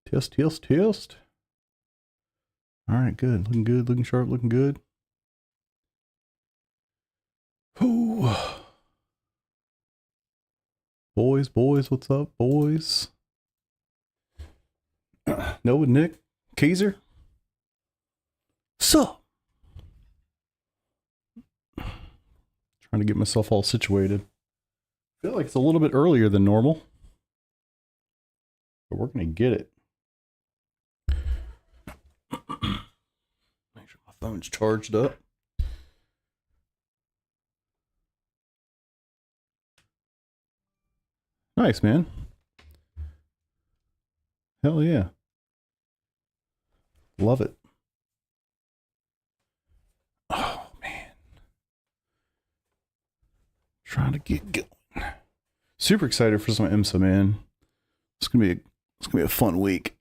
Test, test, test. All right, good. Looking good, looking sharp, looking good. Ooh. Boys, what's up, boys? Noah, Nick, Kaiser. Sup? Trying to get myself all situated. I feel like it's a little bit earlier than normal, but we're gonna get it. Make sure my phone's charged up. Nice, man. Hell yeah. Love it. Oh man. Trying to get going. Super excited for some IMSA, man. It's gonna be a fun week.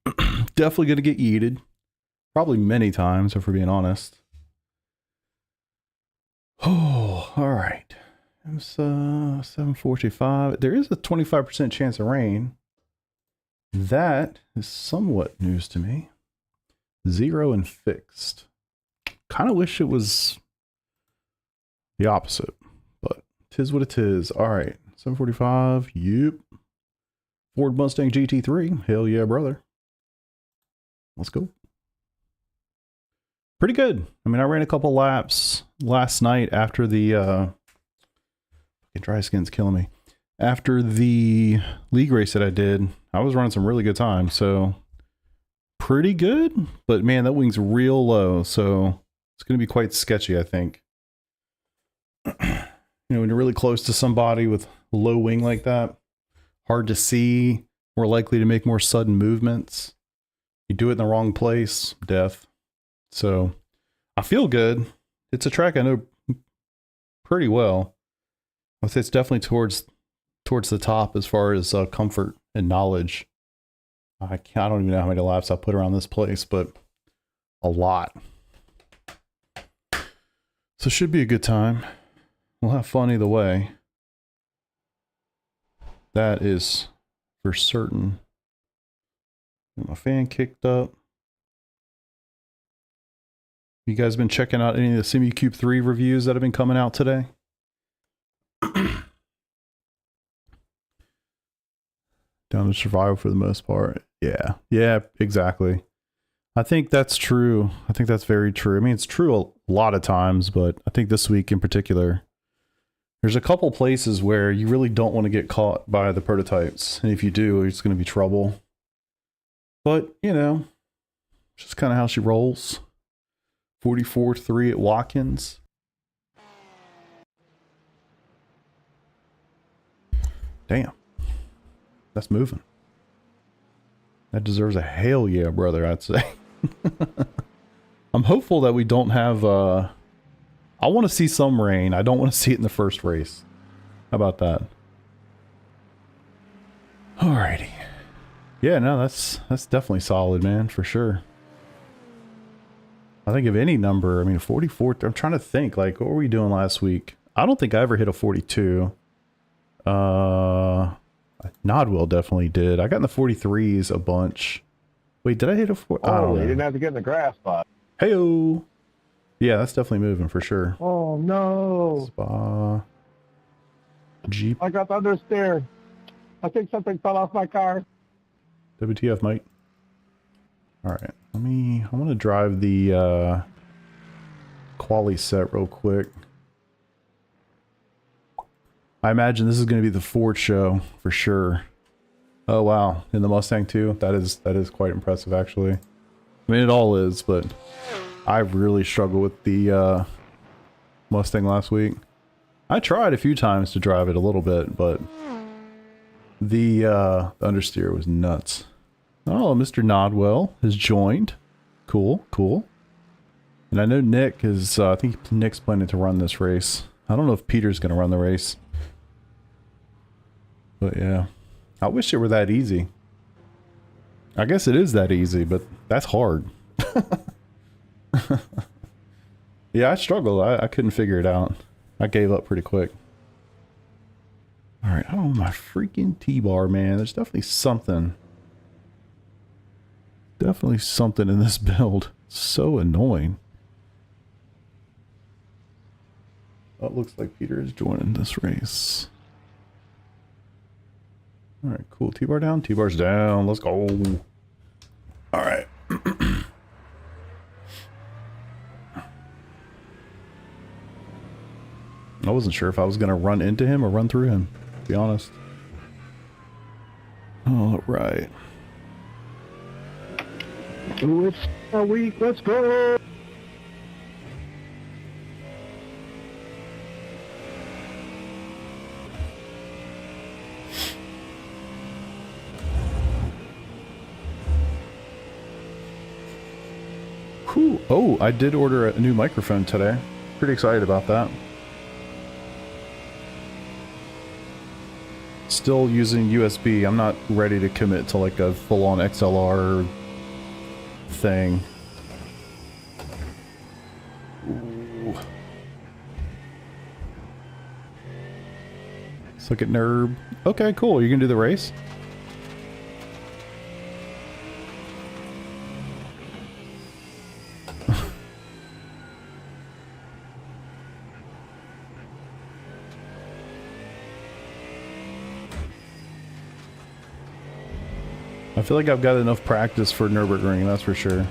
Definitely gonna get yeeted. Probably many times, if we're being honest. Oh, alright. IMSA 745. There is a 25% chance of rain. That is somewhat news to me. 0 and fixed. Kind of wish it was the opposite, but 'tis what it is. All right, 745. Yep. Ford Mustang GT3. Hell yeah, brother. Let's go. Pretty good. I mean, I ran a couple laps last night after the dry skin's killing me. After the league race that I did, I was running some really good time, so pretty good. But man, that wing's real low, so it's going to be quite sketchy, I think. You know, when you're really close to somebody with a low wing like that, hard to see, more likely to make more sudden movements. You do it in the wrong place, death. So I feel good. It's a track I know pretty well. I would say it's definitely towards the top as far as comfort and knowledge. I don't even know how many laps I put around this place, but a lot. So should be a good time. We'll have fun either way. That is for certain. Get my fan kicked up. You guys been checking out any of the Simucube 3 reviews that have been coming out today? Down to survival for the most part. Yeah, exactly. I think that's true. I think that's very true. I mean, it's true a lot of times, but I think this week in particular, there's a couple places where you really don't want to get caught by the prototypes. And if you do, it's going to be trouble. But, you know, it's just kind of how she rolls. 44-3 at Watkins. Damn. That's moving. That deserves a hell yeah, brother, I'd say. I'm hopeful that we don't have, I want to see some rain. I don't want to see it in the first race. How about that? Alrighty. Yeah, no, that's definitely solid, man, for sure. I think of any number, I mean, 44, I'm trying to think, like, what were we doing last week? I don't think I ever hit a 42. Nodwell definitely did. I got in the 43s a bunch. Wait, did I hit a 4? Oh, you didn't have to get in the grass spot. Hey-o. Yeah, that's definitely moving for sure. Oh, no. Spa. Jeep. I got understeer. I think something fell off my car. WTF, mate. All right. I want to drive the quali set real quick. I imagine this is going to be the Ford show for sure. Oh wow, in the Mustang too. That is quite impressive actually. I mean, it all is, but I really struggled with the Mustang last week. I tried a few times to drive it a little bit, but the understeer was nuts. Oh, Mr. Nodwell has joined. Cool, cool. And I know Nick is. I think Nick's planning to run this race. I don't know if Peter's going to run the race. But yeah, I wish it were that easy. I guess it is that easy, but that's hard. Yeah, I struggled. I couldn't figure it out. I gave up pretty quick. All right. Oh, my freaking T-bar, man. There's definitely something Definitely something in this build. So annoying. Oh, it looks like Peter is joining this race. Alright, cool. T-bar down? T-bar's down. Let's go. Alright. I wasn't sure if I was going to run into him or run through him, to be honest. Alright. It's a week. Let's go. Cool. Oh, I did order a new microphone today. Pretty excited about that. Still using USB. I'm not ready to commit to like a full-on XLR thing. Ooh. Let's look at Nerb. Okay, cool. You can do the race? I feel like I've got enough practice for Nürburgring, that's for sure.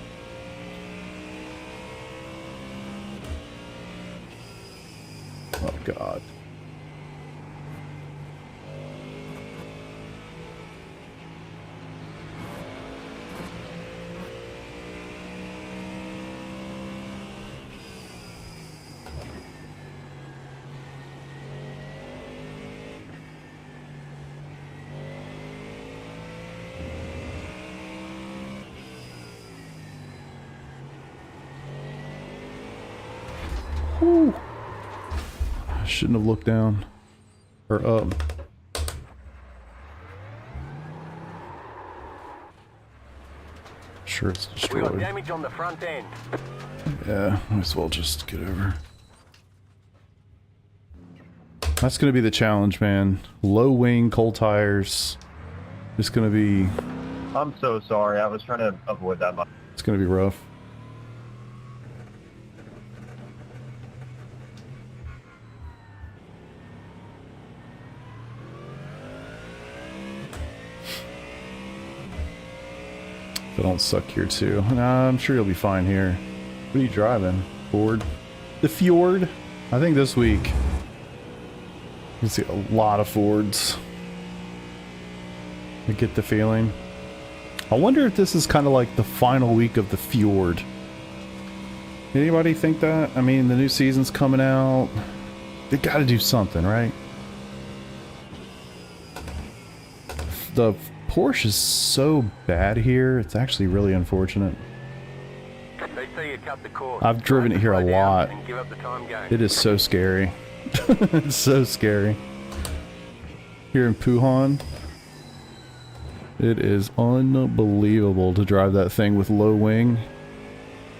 Oh god. Whew. I shouldn't have looked down. Or up. Sure it's destroyed. We got damage on the front end. Yeah, might as well just get over. That's gonna be the challenge, man. Low wing, cold tires. It's gonna be... I'm so sorry. I was trying to avoid that much. It's gonna be rough. If I don't suck here too. Nah, I'm sure you'll be fine here. What are you driving? Ford? The Fjord? I think this week you can see a lot of Fords. I get the feeling. I wonder if this is kind of like the final week of the Fjord. Anybody think that? I mean, the new season's coming out. They gotta do something, right? The Porsche is so bad here. It's actually really unfortunate. They say you cut the course. I've driven it here a lot. And give up the time game. It is so scary. It's so scary. Here in Puhan, it is unbelievable to drive that thing with low wing.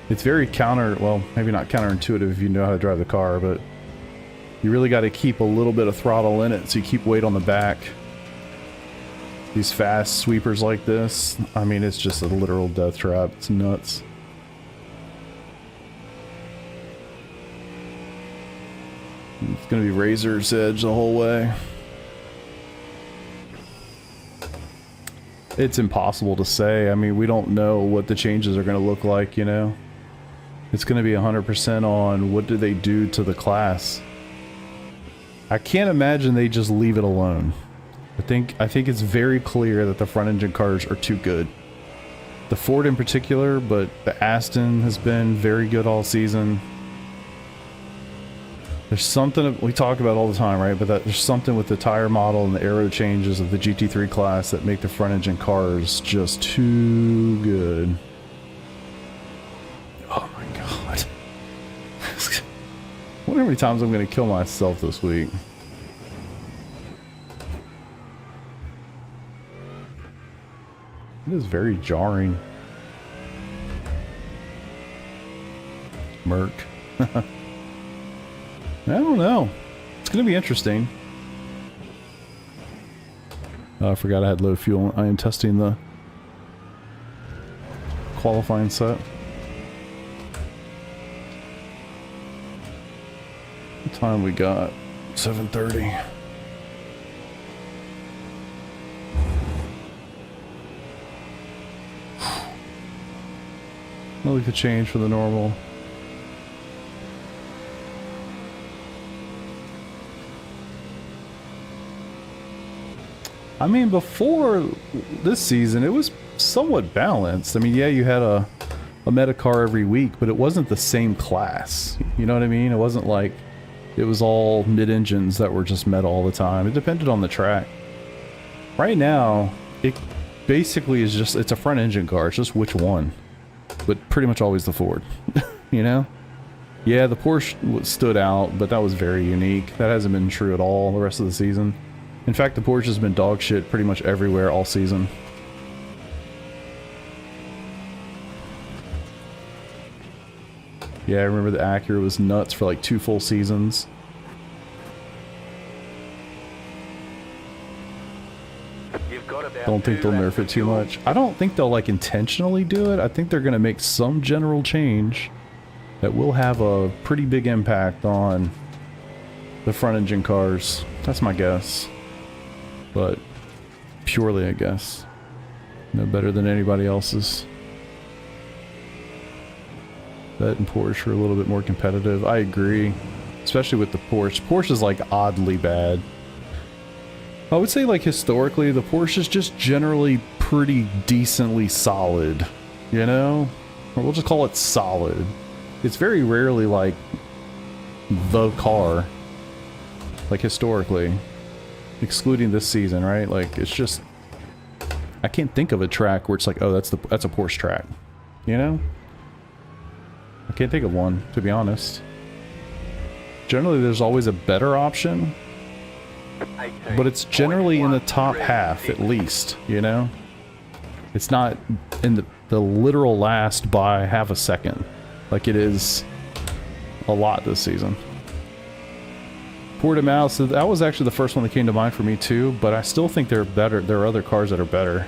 It's very well, maybe not counterintuitive if you know how to drive the car, but you really got to keep a little bit of throttle in it so you keep weight on the back. These fast sweepers like this, I mean, it's just a literal death trap. It's nuts. It's gonna be razor's edge the whole way. It's impossible to say. I mean, we don't know what the changes are gonna look like, you know? It's gonna be 100% on what do they do to the class. I can't imagine they just leave it alone. I think it's very clear that the front engine cars are too good. The Ford in particular, but the Aston has been very good all season. There's something we talk about all the time, right? But there's something with the tire model and the aero changes of the GT3 class that make the front engine cars just too good. Oh my god. I wonder how many times I'm going to kill myself this week. It is very jarring. Merc. I don't know. It's going to be interesting. Oh, I forgot I had low fuel. I am testing the qualifying set. What time we got? 7:30. Really could change for the normal. I mean, before this season, it was somewhat balanced. I mean, yeah, you had a meta car every week, but it wasn't the same class. You know what I mean? It wasn't like it was all mid-engines that were just meta all the time. It depended on the track. Right now, it basically is just, it's a front engine car. It's just which one. But pretty much always the Ford, you know? Yeah, the Porsche stood out, but that was very unique. That hasn't been true at all the rest of the season. In fact, the Porsche has been dog shit pretty much everywhere all season. Yeah, I remember the Acura was nuts for like 2 full seasons. Don't think they'll nerf it too much. I don't think they'll like intentionally do it. I think they're going to make some general change that will have a pretty big impact on the front engine cars. That's my guess. But purely, I guess. No better than anybody else's. Vet and Porsche are a little bit more competitive. I agree. Especially with the Porsche. Porsche is like oddly bad. I would say like historically the Porsche is just generally pretty decently solid, you know? Or we'll just call it solid. It's very rarely like the car, like historically, excluding this season, right? Like it's just, I can't think of a track where it's like, oh, that's a Porsche track, you know? I can't think of one, to be honest. Generally there's always a better option, but it's generally in the top half, at least, you know? It's not in the literal last by half a second, like it is a lot this season. Portimao, so that was actually the first one that came to mind for me too, but I still think they're better. There are other cars that are better.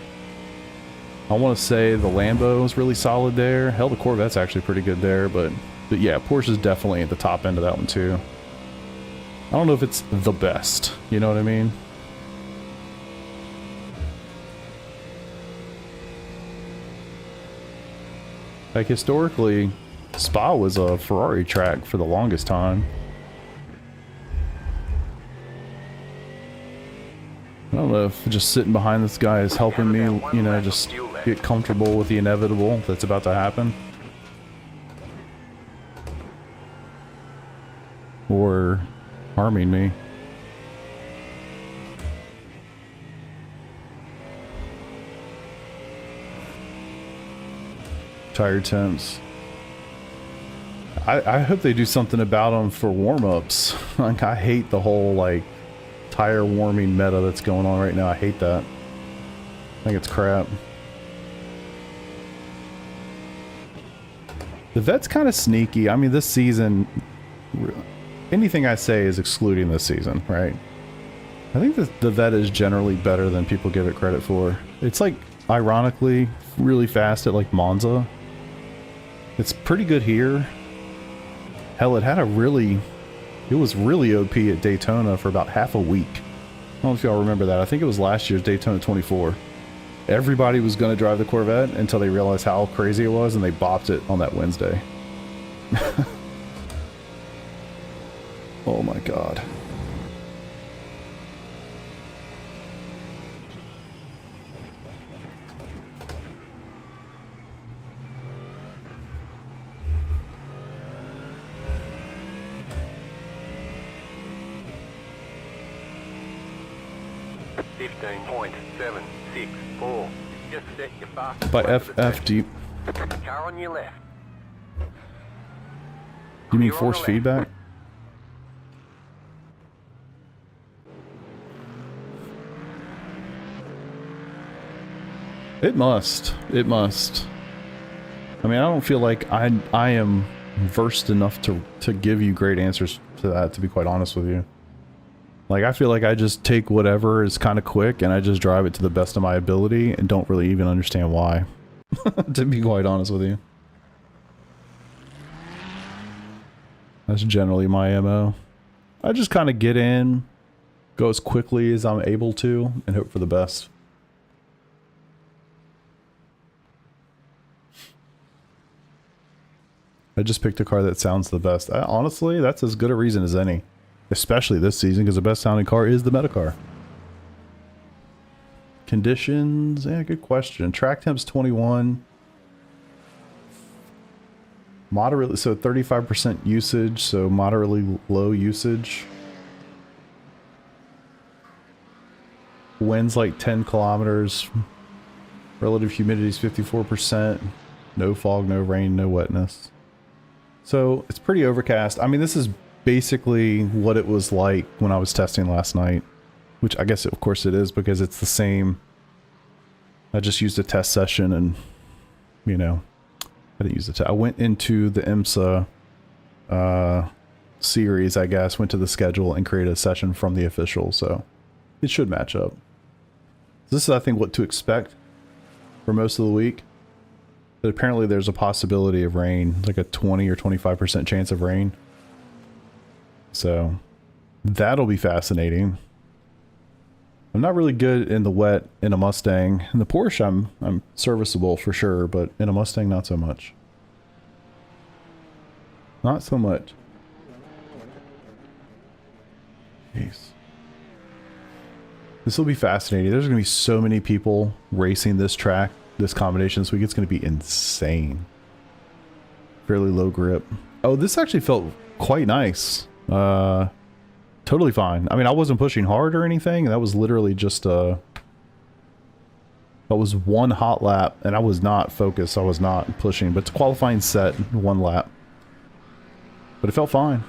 I want to say the Lambo is really solid there. Hell, the Corvette's actually pretty good there, but yeah, Porsche is definitely at the top end of that one too. I don't know if it's the best, you know what I mean? Like historically, Spa was a Ferrari track for the longest time. I don't know if just sitting behind this guy is helping me, you know, just get comfortable with the inevitable that's about to happen. Or harming me. Tire temps. I hope they do something about them for warm-ups. Like, I hate the whole, like, tire warming meta that's going on right now. I hate that. I think it's crap. The vet's kind of sneaky. I mean, this season, anything I say is excluding this season, right? I think the vet is generally better than people give it credit for. It's like, ironically, really fast at like Monza. It's pretty good here. Hell, it was really OP at Daytona for about half a week. I don't know if y'all remember that. I think it was last year's Daytona 24. Everybody was going to drive the Corvette until they realized how crazy it was, and they bopped it on that Wednesday. Oh my god. Just set your fastest By lap of the FF, do you car on your left. mean You're on force the left. feedback? It must. It must. I mean, I don't feel like I am versed enough to give you great answers to that, to be quite honest with you. Like, I feel like I just take whatever is kind of quick and I just drive it to the best of my ability and don't really even understand why. to be quite honest with you. That's generally my MO. I just kind of get in, go as quickly as I'm able to, and hope for the best. I just picked a car that sounds the best. Honestly, that's as good a reason as any. Especially this season, because the best sounding car is the meta car. Conditions? Yeah, good question. Track temp's 21. Moderately, so 35% usage, so moderately low usage. Winds like 10 kilometers. Relative humidity is 54%. No fog, no rain, no wetness. So it's pretty overcast. I mean, this is basically what it was like when I was testing last night. Which I guess, of course, it is because it's the same. I just used a test session and, you know, I didn't use the test. I went into the IMSA series, I guess, went to the schedule and created a session from the official, so it should match up. This is, I think, what to expect for most of the week. But apparently there's a possibility of rain, like a 20 or 25% chance of rain. So that'll be fascinating. I'm not really good in the wet in a Mustang. In the Porsche, I'm serviceable for sure, but in a Mustang, not so much. Not so much. Jeez. This will be fascinating. There's going to be so many people racing this track, this combination this week. It's going to be insane. Fairly low grip. Oh, this actually felt quite nice. Totally fine. I mean, I wasn't pushing hard or anything. That was literally just that was one hot lap, and I was not focused. I was not pushing, but it's a qualifying set, one lap. But it felt fine.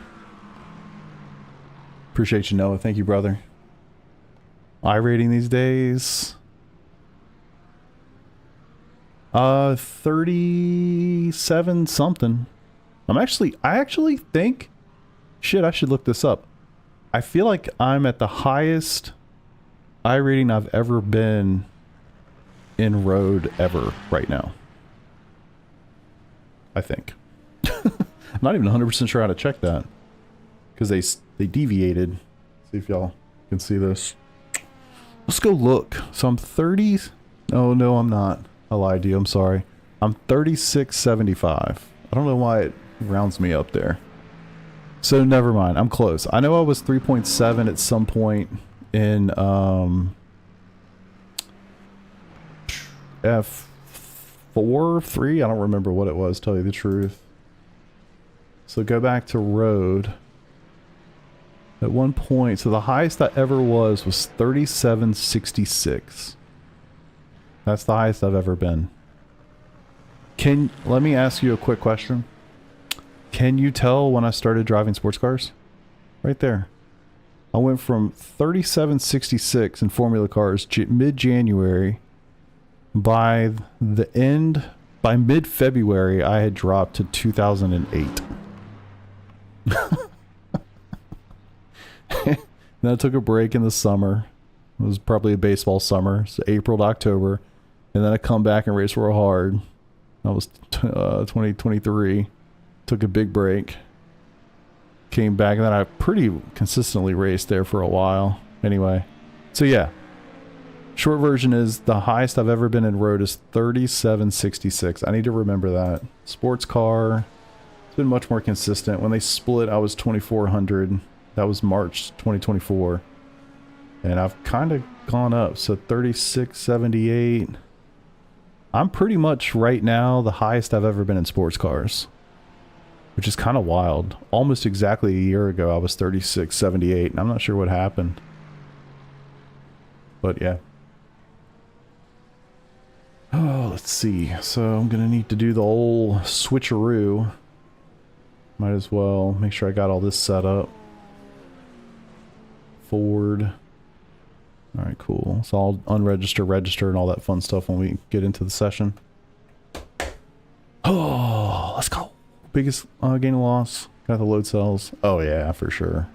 Appreciate you, Noah. Thank you, brother. iRating these days. 37 something. I actually think, shit, I should look this up. I feel like I'm at the highest iRating I've ever been in road ever right now. I think. I'm not even 100% sure how to check that. Because they deviated. See if y'all can see this. Let's go look. So I'm 30. Oh, no, I'm not. I lied to you. I'm sorry. I'm 36.75. I don't know why it rounds me up there. So never mind. I'm close. I know I was 3.7 at some point in F4, 3. I don't remember what it was, tell you the truth. So go back to road. At one point, so the highest I ever was 37.66. That's the highest I've ever been. Let me ask you a quick question. Can you tell when I started driving sports cars? Right there. I went from 37.66 in Formula cars mid-January. By mid-February, I had dropped to 2008. Then I took a break in the summer. It was probably a baseball summer, so April to October. And then I come back and race real hard. That was 2023. Took a big break. Came back, and then I pretty consistently raced there for a while. Anyway, so yeah. Short version is the highest I've ever been in road is 37.66. I need to remember that. Sports car, it's been much more consistent. When they split, I was 2,400. That was March 2024. And I've kind of gone up. So 36.78. I'm pretty much right now the highest I've ever been in sports cars. Which is kind of wild. Almost exactly a year ago, I was 36.78. And I'm not sure what happened. But yeah. Oh, let's see. So I'm going to need to do the old switcheroo. Might as well make sure I got all this set up. Forward. Alright, cool. So I'll unregister, register, and all that fun stuff when we get into the session. Oh, let's go. Biggest gain and loss. Got the load cells. Oh yeah, for sure.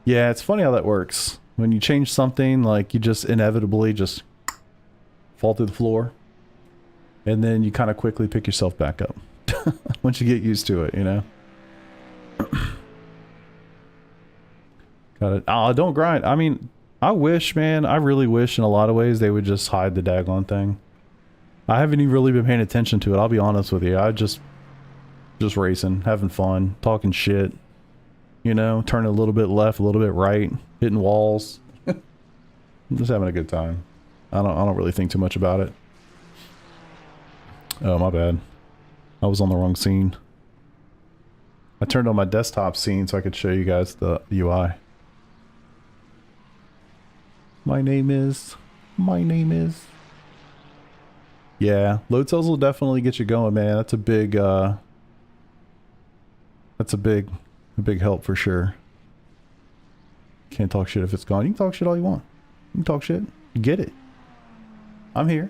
Yeah, it's funny how that works. When you change something, like you just inevitably just fall through the floor. And then you kind of quickly pick yourself back up once you get used to it, you know? Got it. Oh, don't grind. I mean, I wish, man, I really wish in a lot of ways they would just hide the daggone thing. I haven't even really been paying attention to it. I'll be honest with you. I just racing, having fun, talking shit, you know, turning a little bit left, a little bit right, hitting walls. I'm just having a good time. I don't really think too much about it. Oh, my bad. I was on the wrong scene. I turned on my desktop scene so I could show you guys the UI. My name is. Yeah, load cells will definitely get you going, man. That's a big, a big help for sure. Can't talk shit if it's gone. You can talk shit all you want. You can talk shit. Get it. I'm here.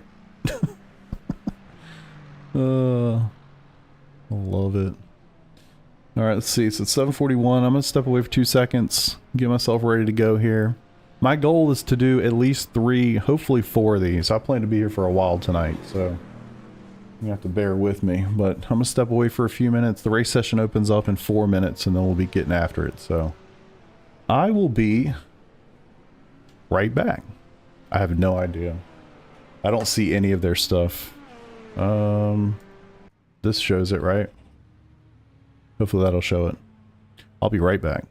I love it. All right, let's see. So it's 7:41. I'm gonna step away for 2 seconds. Get myself ready to go here. My goal is to do at least 3, hopefully 4 of these. I plan to be here for a while tonight, so you have to bear with me. But I'm gonna step away for a few minutes. The race session opens up in 4 minutes, and then we'll be getting after it. So I will be right back. I have no idea. I don't see any of their stuff. This shows it, right? Hopefully that'll show it. I'll be right back.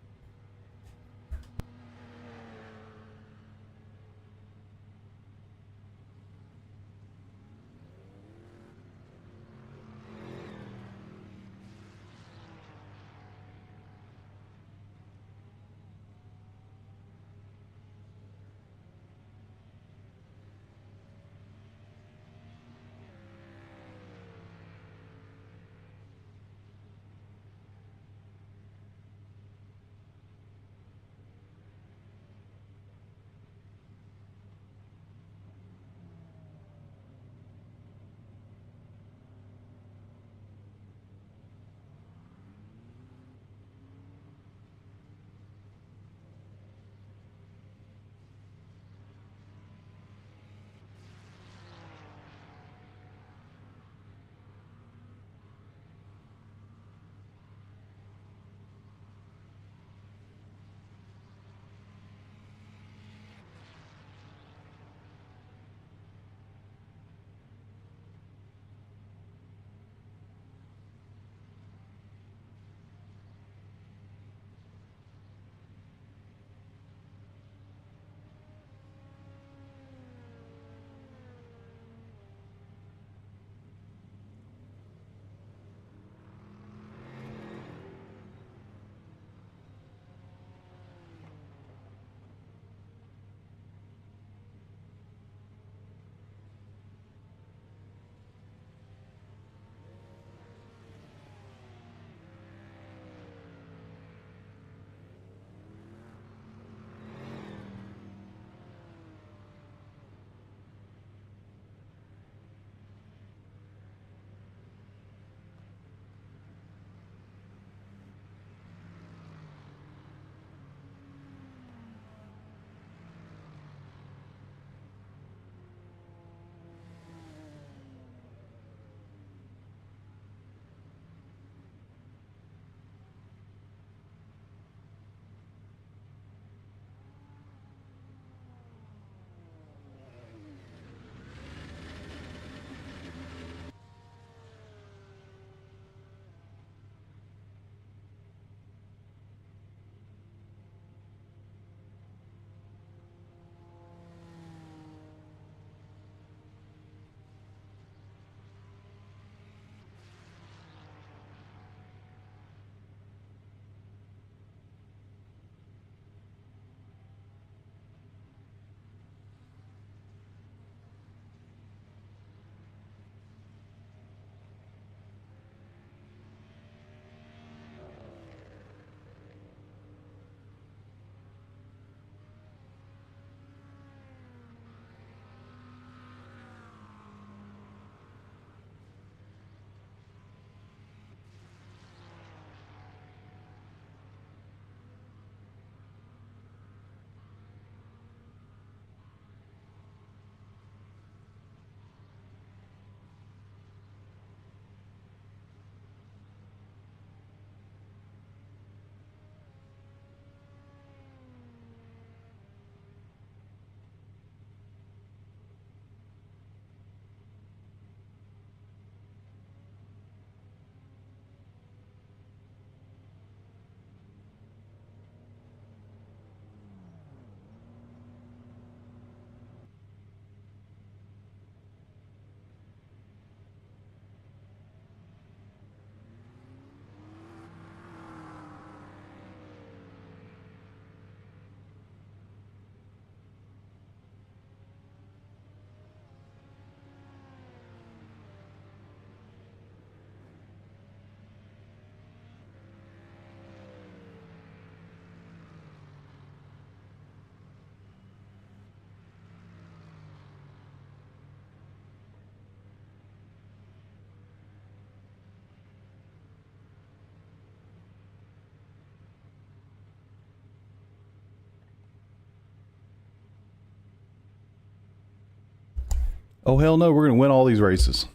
Oh, hell no, we're going to win all these races.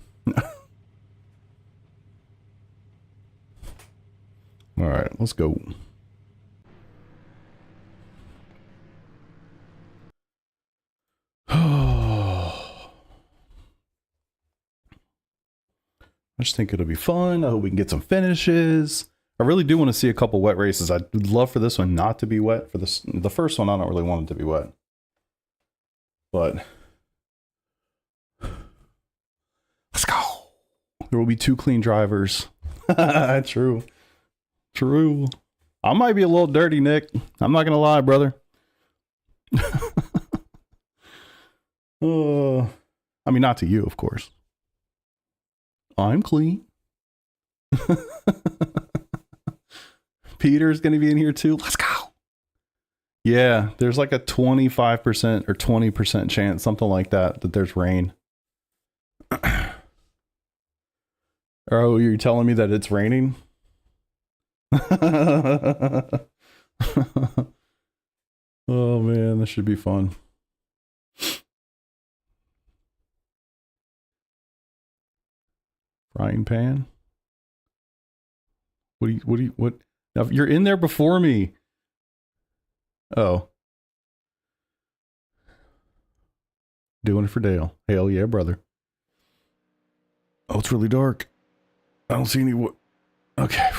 All right, let's go. I just think it'll be fun. I hope we can get some finishes. I really do want to see a couple wet races. I'd love for this one not to be wet. For this, the first one, I don't really want it to be wet. But let's go. There will be 2 clean drivers. True. True. I might be a little dirty, Nick. I'm not going to lie, brother. I mean, not to you, of course. I'm clean. Peter's going to be in here too. Let's go. Yeah, there's like a 25% or 20% chance, something like that, that there's rain. Oh, you're telling me that it's raining? Oh man, this should be fun. Frying pan? What? Now, you're in there before me. Oh. Doing it for Dale. Hell yeah, brother. Oh, it's really dark. I don't see any wood. Okay.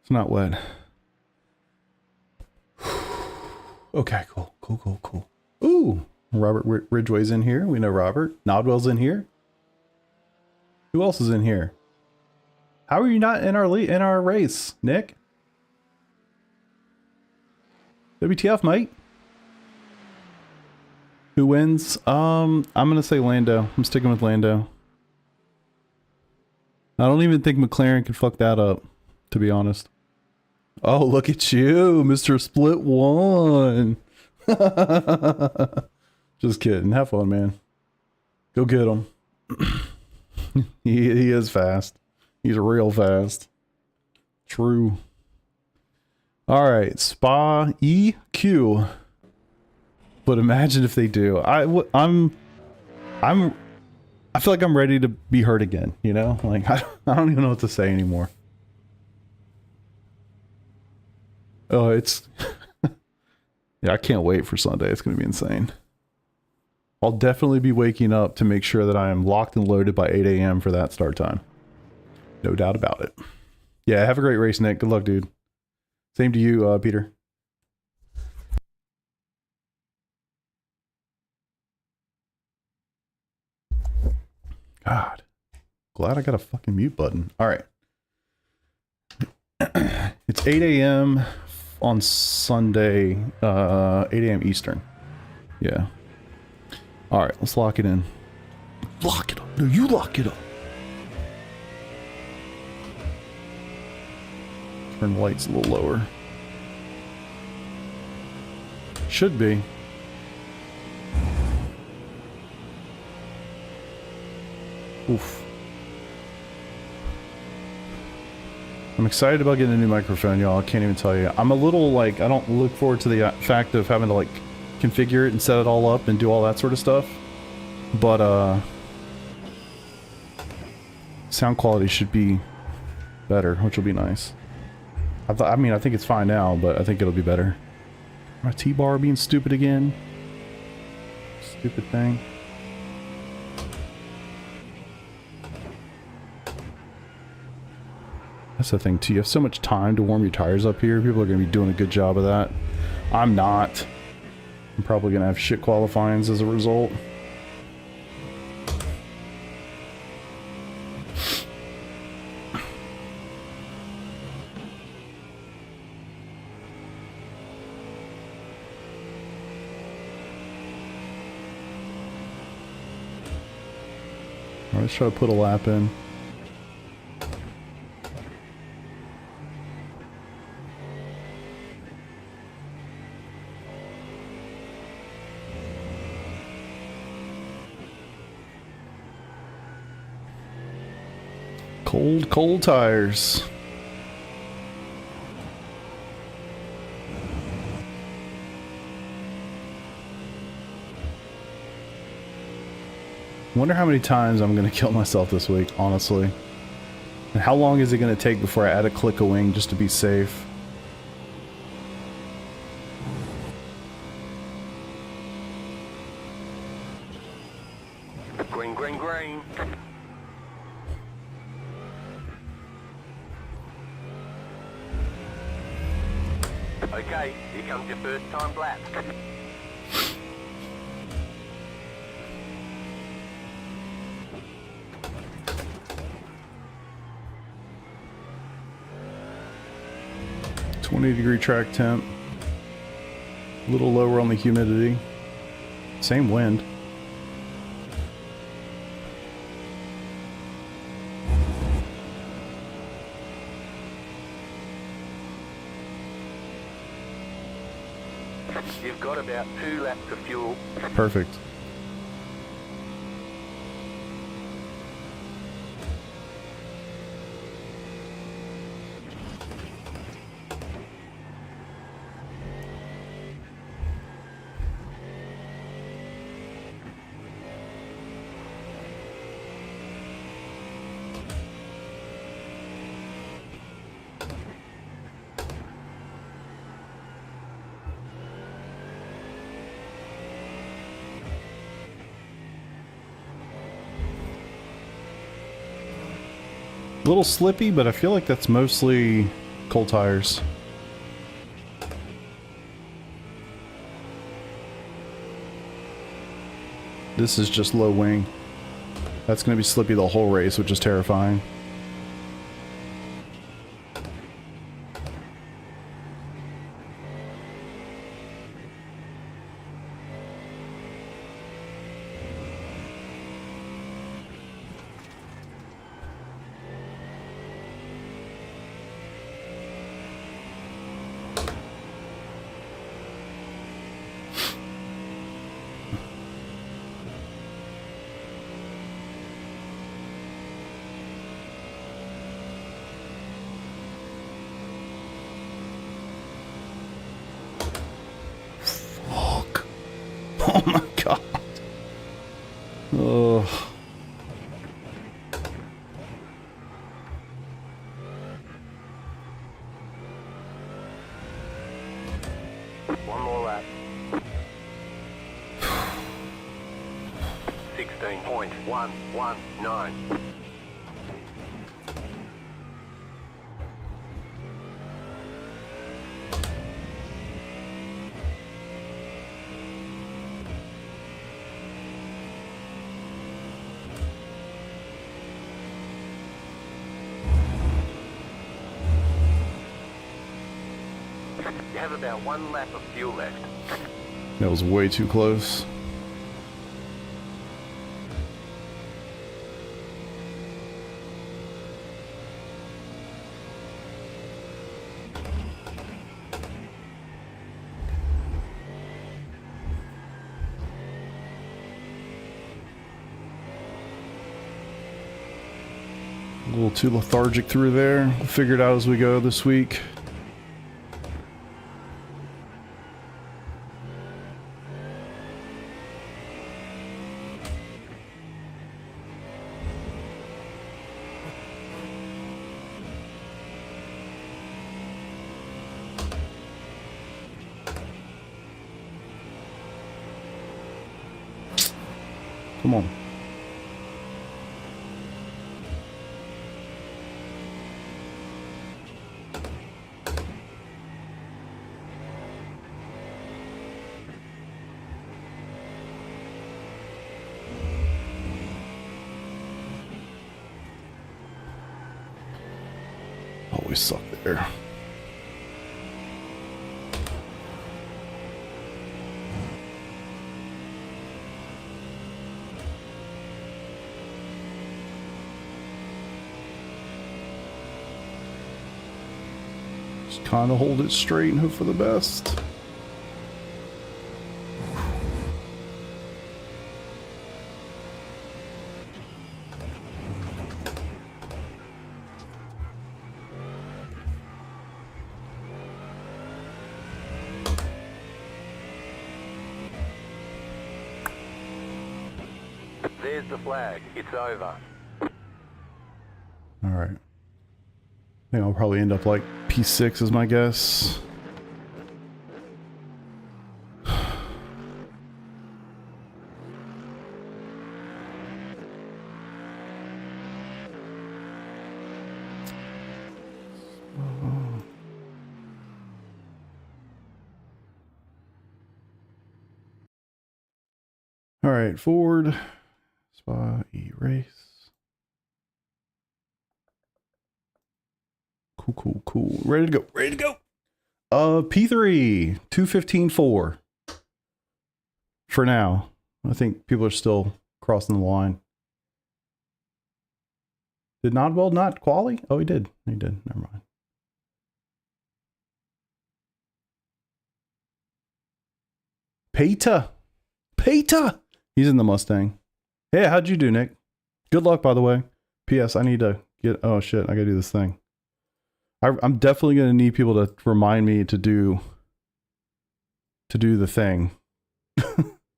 It's not wet. Okay, cool. Ooh, Robert Ridgway's in here. We know Robert. Nodwell's in here. Who else is in here? How are you not in our race, Nick? WTF, mate? Who wins? I'm gonna say Lando. I'm sticking with Lando. I don't even think McLaren can fuck that up, to be honest. Oh, look at you, Mr. Split One. Just kidding. Have fun, man. Go get him. He is fast. He's real fast. True. All right, Spa EQ. But imagine if they do. I feel like I'm ready to be hurt again, you know? Like, I don't even know what to say anymore. Oh, it's... Yeah, I can't wait for Sunday. It's going to be insane. I'll definitely be waking up to make sure that I am locked and loaded by 8 a.m. for that start time. No doubt about it. Yeah, have a great race, Nick. Good luck, dude. Same to you, Peter. God. Glad I got a fucking mute button. All right. It's 8 a.m. on Sunday, 8 a.m. Eastern. Yeah. All right, let's lock it in. Lock it up. No, you lock it up. Turn lights a little lower. Should be. Oof. I'm excited about getting a new microphone, y'all. I can't even tell you. I'm a little like, I don't look forward to the fact of having to like configure it and set it all up and do all that sort of stuff. But sound quality should be better, which will be nice. I mean, I think it's fine now, but I think it'll be better. My T-bar being stupid again. Stupid thing. That's the thing too. You have so much time to warm your tires up here. People are going to be doing a good job of that. I'm not. I'm probably going to have shit qualifyings as a result. All right, let's try to put a lap in. Cold tires. wonder how many times I'm going to kill myself this week, honestly. And how long is it going to take before I add a click of wing just to be safe? Green, green, green. Okay, here comes your first time lap. .20-degree track temp. A little lower on the humidity. Same wind. You've got about 2 laps of fuel. Perfect. A little slippy, but I feel like that's mostly cold tires. This is just low wing. That's going to be slippy the whole race, which is terrifying. Oh my god. Oh. One more lap. 16.119. You have about 1 lap of fuel left. That was way too close. A little too lethargic through there. We'll figure it out as we go this week. Come on. Always suck there. Just kind of hold it straight and hope for the best. There's the flag. It's over. All right. I think I'll probably end up like P6 is my guess. All right, Ford, Spa, E-Race. Cool. Ready to go. P3, 2:15.4. For now. I think people are still crossing the line. Did Nodwell not quali? Oh, he did. Never mind. Peta. He's in the Mustang. Hey, how'd you do, Nick? Good luck, by the way. P.S. I need to get... Oh, shit. I gotta do this thing. I'm definitely going to need people to remind me to do the thing.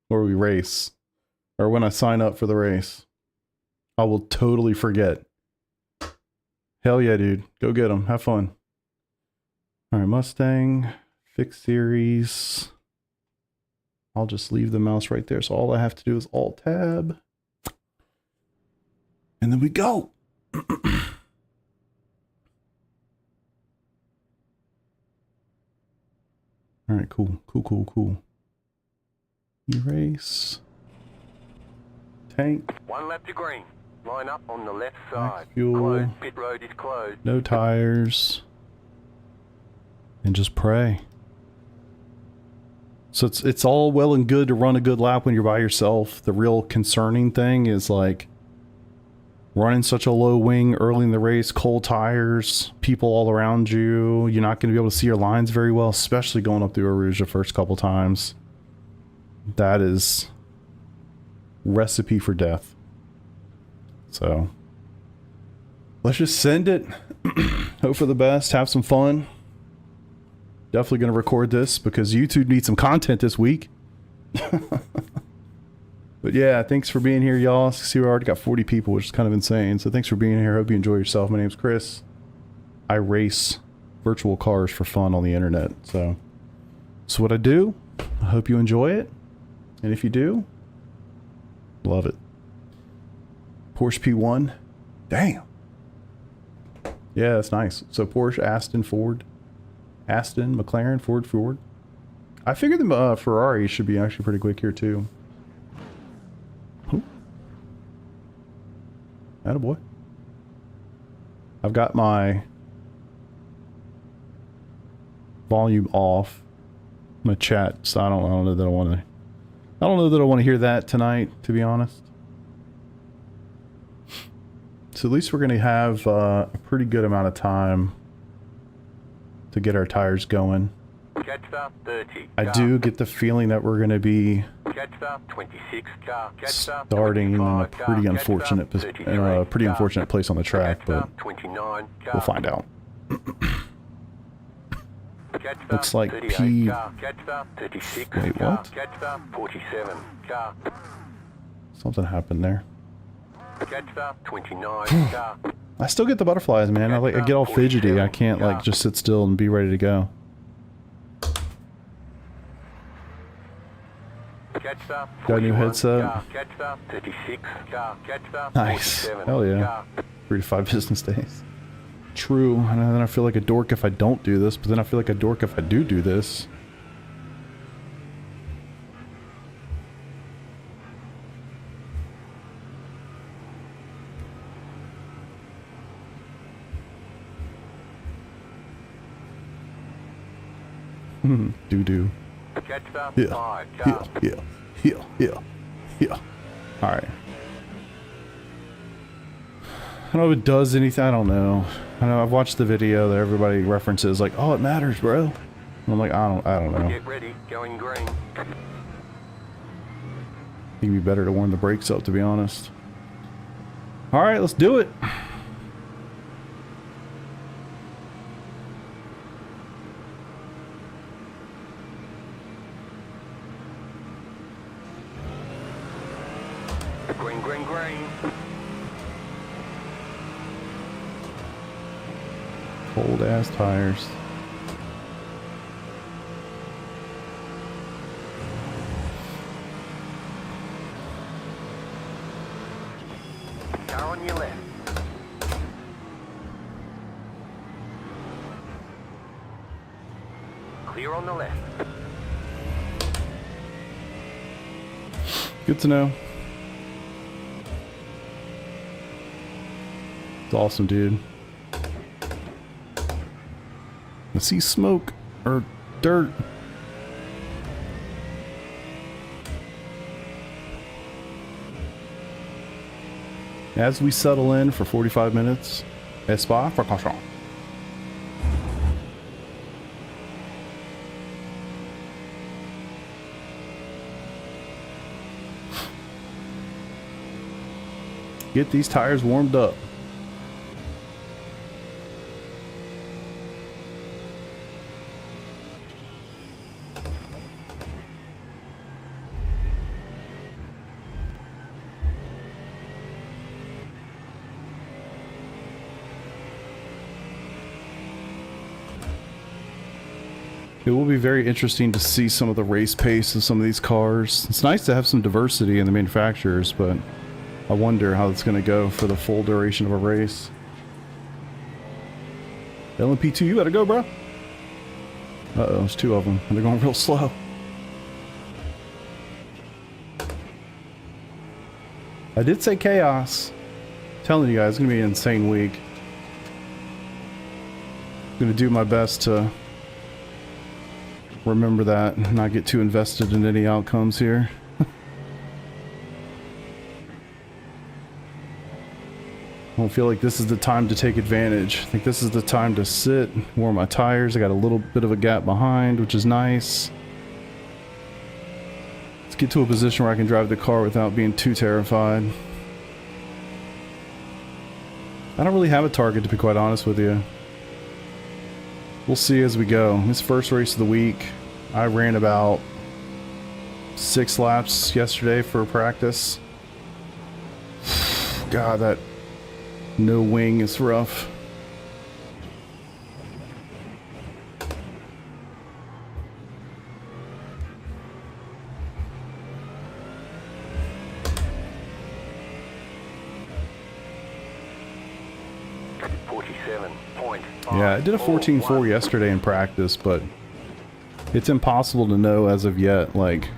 Or we race. Or when I sign up for the race. I will totally forget. Hell yeah, dude. Go get them. Have fun. Alright, Mustang. Fixed series. I'll just leave the mouse right there. So all I have to do is Alt-Tab. And then we go. All right, cool. Erase. Tank. 1 lap to green. Line up on the left side. Fuel. Closed. Pit road is closed. No tires. And just pray. So it's all well and good to run a good lap when you're by yourself. The real concerning thing is like running such a low wing early in the race, cold tires, people all around you. You're not going to be able to see your lines very well, especially going up through Eau Rouge the first couple times. That is recipe for death. So let's just send it. Hope for the best. Have some fun. Definitely going to record this because YouTube needs some content this week. But yeah, thanks for being here, y'all. See, we already got 40 people, which is kind of insane. So thanks for being here. Hope you enjoy yourself. My name's Chris. I race virtual cars for fun on the internet. So that's what I do. I hope you enjoy it. And if you do, love it. Porsche P1. Damn. Yeah, that's nice. So Porsche, Aston, Ford. Aston, McLaren, Ford. I figured the Ferrari should be actually pretty quick here too. Attaboy. I've got my volume off. My chat, so I don't know that I want to. I don't know that I want to hear that tonight, to be honest. So at least we're going to have a pretty good amount of time to get our tires going. Catch stop 30. I do get the feeling that we're going to be Catch stop 26. Catch stop starting in a 25. pretty unfortunate, pretty unfortunate place on the track, Catch but stop 29. we'll find out. Catch stop Looks like 38. P. Catch stop 36. Wait, what? Catch stop 47. Something happened there. Catch stop 29. I still get the butterflies, man. I get all fidgety. I can't like just sit still and be ready to go. Got a new headset. Nice. Hell yeah. 3 to 5 business days. True. And then I feel like a dork if I don't do this, but then I feel like a dork if I do this. Do. Yeah. Alright. I don't know if it does anything. I don't know. I know I've watched the video that everybody references like, oh, it matters, bro. And I'm like, I don't know. Get ready, going green. It'd be better to warm the brakes up, to be honest. Alright, let's do it. Green. Cold ass tires. Car on your left. Clear on the left. Good to know. It's awesome, dude. I see smoke or dirt. As we settle in for 45 minutes at Spa-Francorchamps. Get these tires warmed up. It will be very interesting to see some of the race pace of some of these cars. It's nice to have some diversity in the manufacturers, but I wonder how it's going to go for the full duration of a race. LMP2, you better go, bro. Uh-oh, there's two of them, and they're going real slow. I did say chaos. I'm telling you guys, it's going to be an insane week. I'm going to do my best to remember that and not get too invested in any outcomes here. I don't feel like this is the time to take advantage. I think this is the time to sit, warm my tires. I got a little bit of a gap behind, which is nice. Let's get to a position where I can drive the car without being too terrified. I don't really have a target, to be quite honest with you. We'll see as we go. This first race of the week, I ran about 6 laps yesterday for practice. God, that no wing is rough. Yeah, I did a 14.4 yesterday in practice, but it's impossible to know as of yet, like,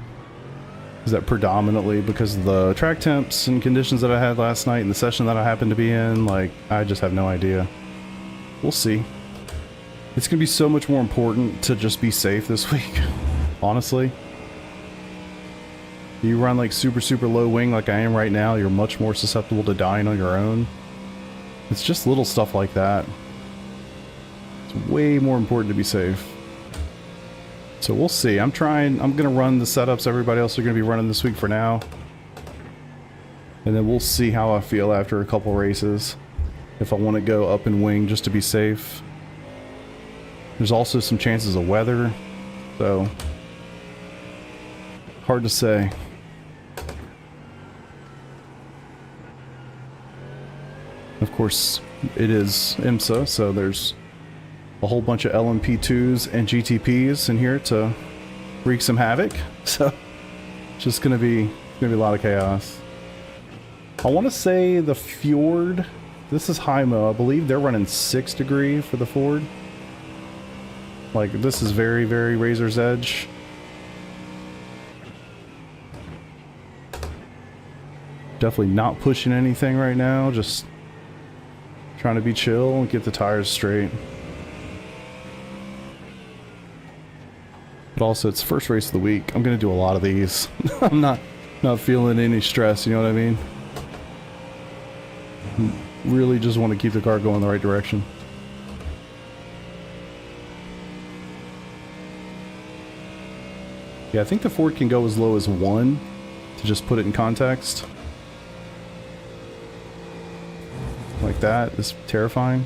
is that predominantly because of the track temps and conditions that I had last night and the session that I happened to be in? Like, I just have no idea. We'll see. It's going to be so much more important to just be safe this week, honestly. You run like super low wing like I am right now, you're much more susceptible to dying on your own. It's just little stuff like that. It's way more important to be safe. So we'll see. I'm going to run the setups everybody else are going to be running this week for now. And then we'll see how I feel after a couple races. If I want to go up and wing just to be safe. There's also some chances of weather. So, hard to say. Of course, it is IMSA, so there's a whole bunch of LMP2s and GTPs in here to wreak some havoc. So, it's just gonna be a lot of chaos. I want to say the Fjord. This is Hymo. I believe they're running 6 degree for the Ford. Like, this is very razor's edge. Definitely not pushing anything right now. Just trying to be chill and get the tires straight. But also, it's first race of the week. I'm gonna do a lot of these. I'm not feeling any stress. You know what I mean? Really just want to keep the car going the right direction. Yeah, I think the Ford can go as low as 1 to just put it in context. Like that is terrifying.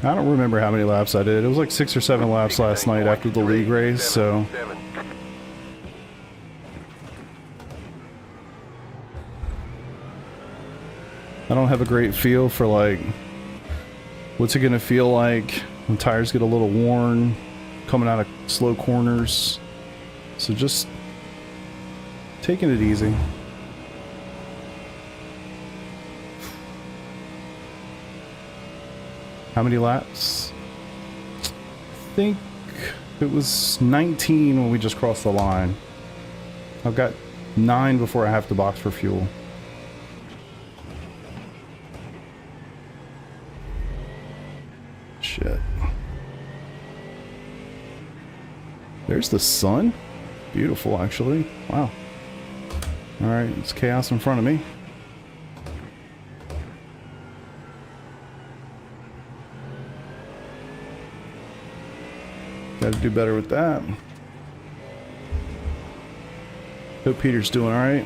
I don't remember how many laps I did. It was like 6 or 7 laps last night after the league race, so... I don't have a great feel for, like, what's it gonna feel like when tires get a little worn, coming out of slow corners. So just taking it easy. How many laps? I think it was 19 when we just crossed the line. I've got 9 before I have to box for fuel. Shit. There's the sun. Beautiful, actually. Wow. Alright, it's chaos in front of me. Gotta do better with that. Hope Peter's doing alright.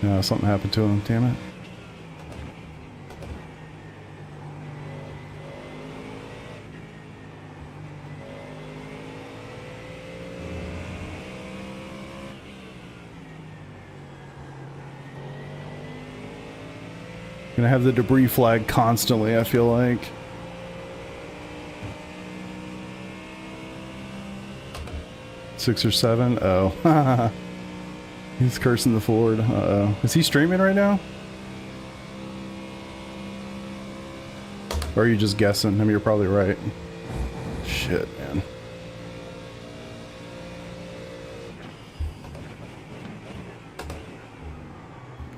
No, something happened to him, damn it. Gonna have the debris flag constantly, I feel like. Six or 7? Oh. He's cursing the Ford. Uh-oh. Is he streaming right now? Or are you just guessing? I mean, you're probably right. Shit, man.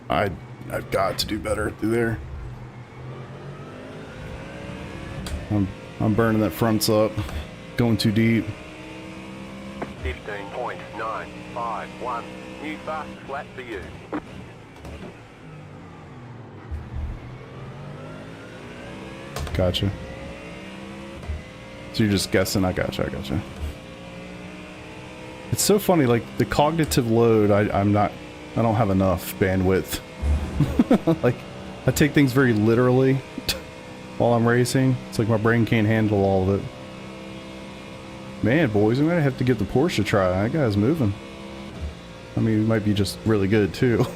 I've got to do better through there. I'm burning that fronts up. Going too deep. 15.951. New fastest lap for you. Gotcha. So you're just guessing. I gotcha. It's so funny, like the cognitive load. I don't have enough bandwidth. Like I take things very literally while I'm racing. It's like my brain can't handle all of it. Man, boys, I'm gonna have to give the Porsche a try. That guy's moving. I mean, he might be just really good too.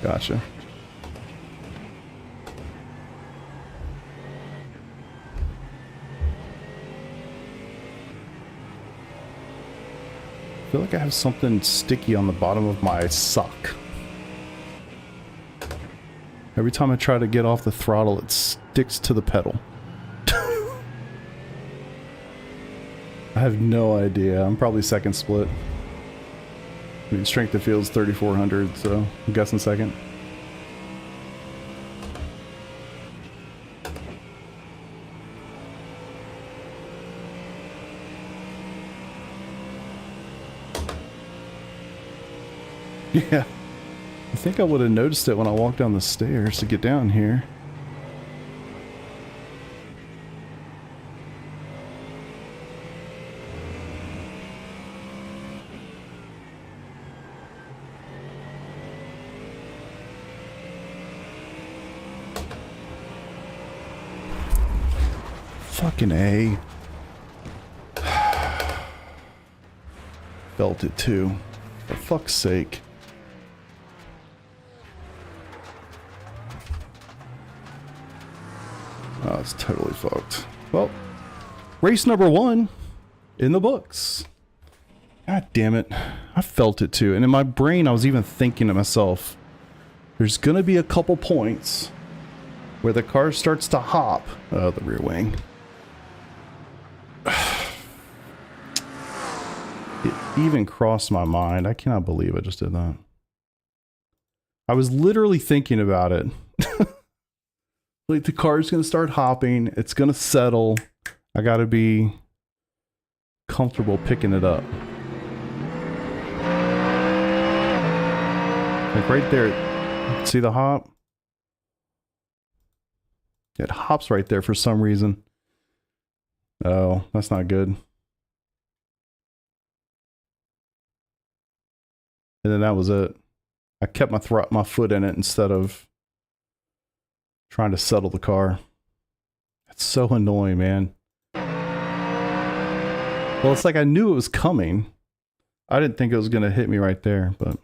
Gotcha. I feel like I have something sticky on the bottom of my sock. Every time I try to get off the throttle, it sticks to the pedal. I have no idea. I'm probably second split. I mean, strength of field's 3,400, so I'm guessing second. Yeah. I think I would have noticed it when I walked down the stairs to get down here. Fucking A. Felt it too. For fuck's sake. Oh, it's totally fucked. Well, race number 1 in the books. God damn it. I felt it too. And in my brain, I was even thinking to myself, there's going to be a couple points where the car starts to hop. Oh, the rear wing. It even crossed my mind. I cannot believe I just did that. I was literally thinking about it. Like, the car's going to start hopping. It's going to settle. I got to be comfortable picking it up. Like right there. See the hop? It hops right there for some reason. Oh, that's not good. And then that was it. I kept my foot in it instead of trying to settle the car. It's so annoying, man. Well, it's like I knew it was coming. I didn't think it was going to hit me right there, but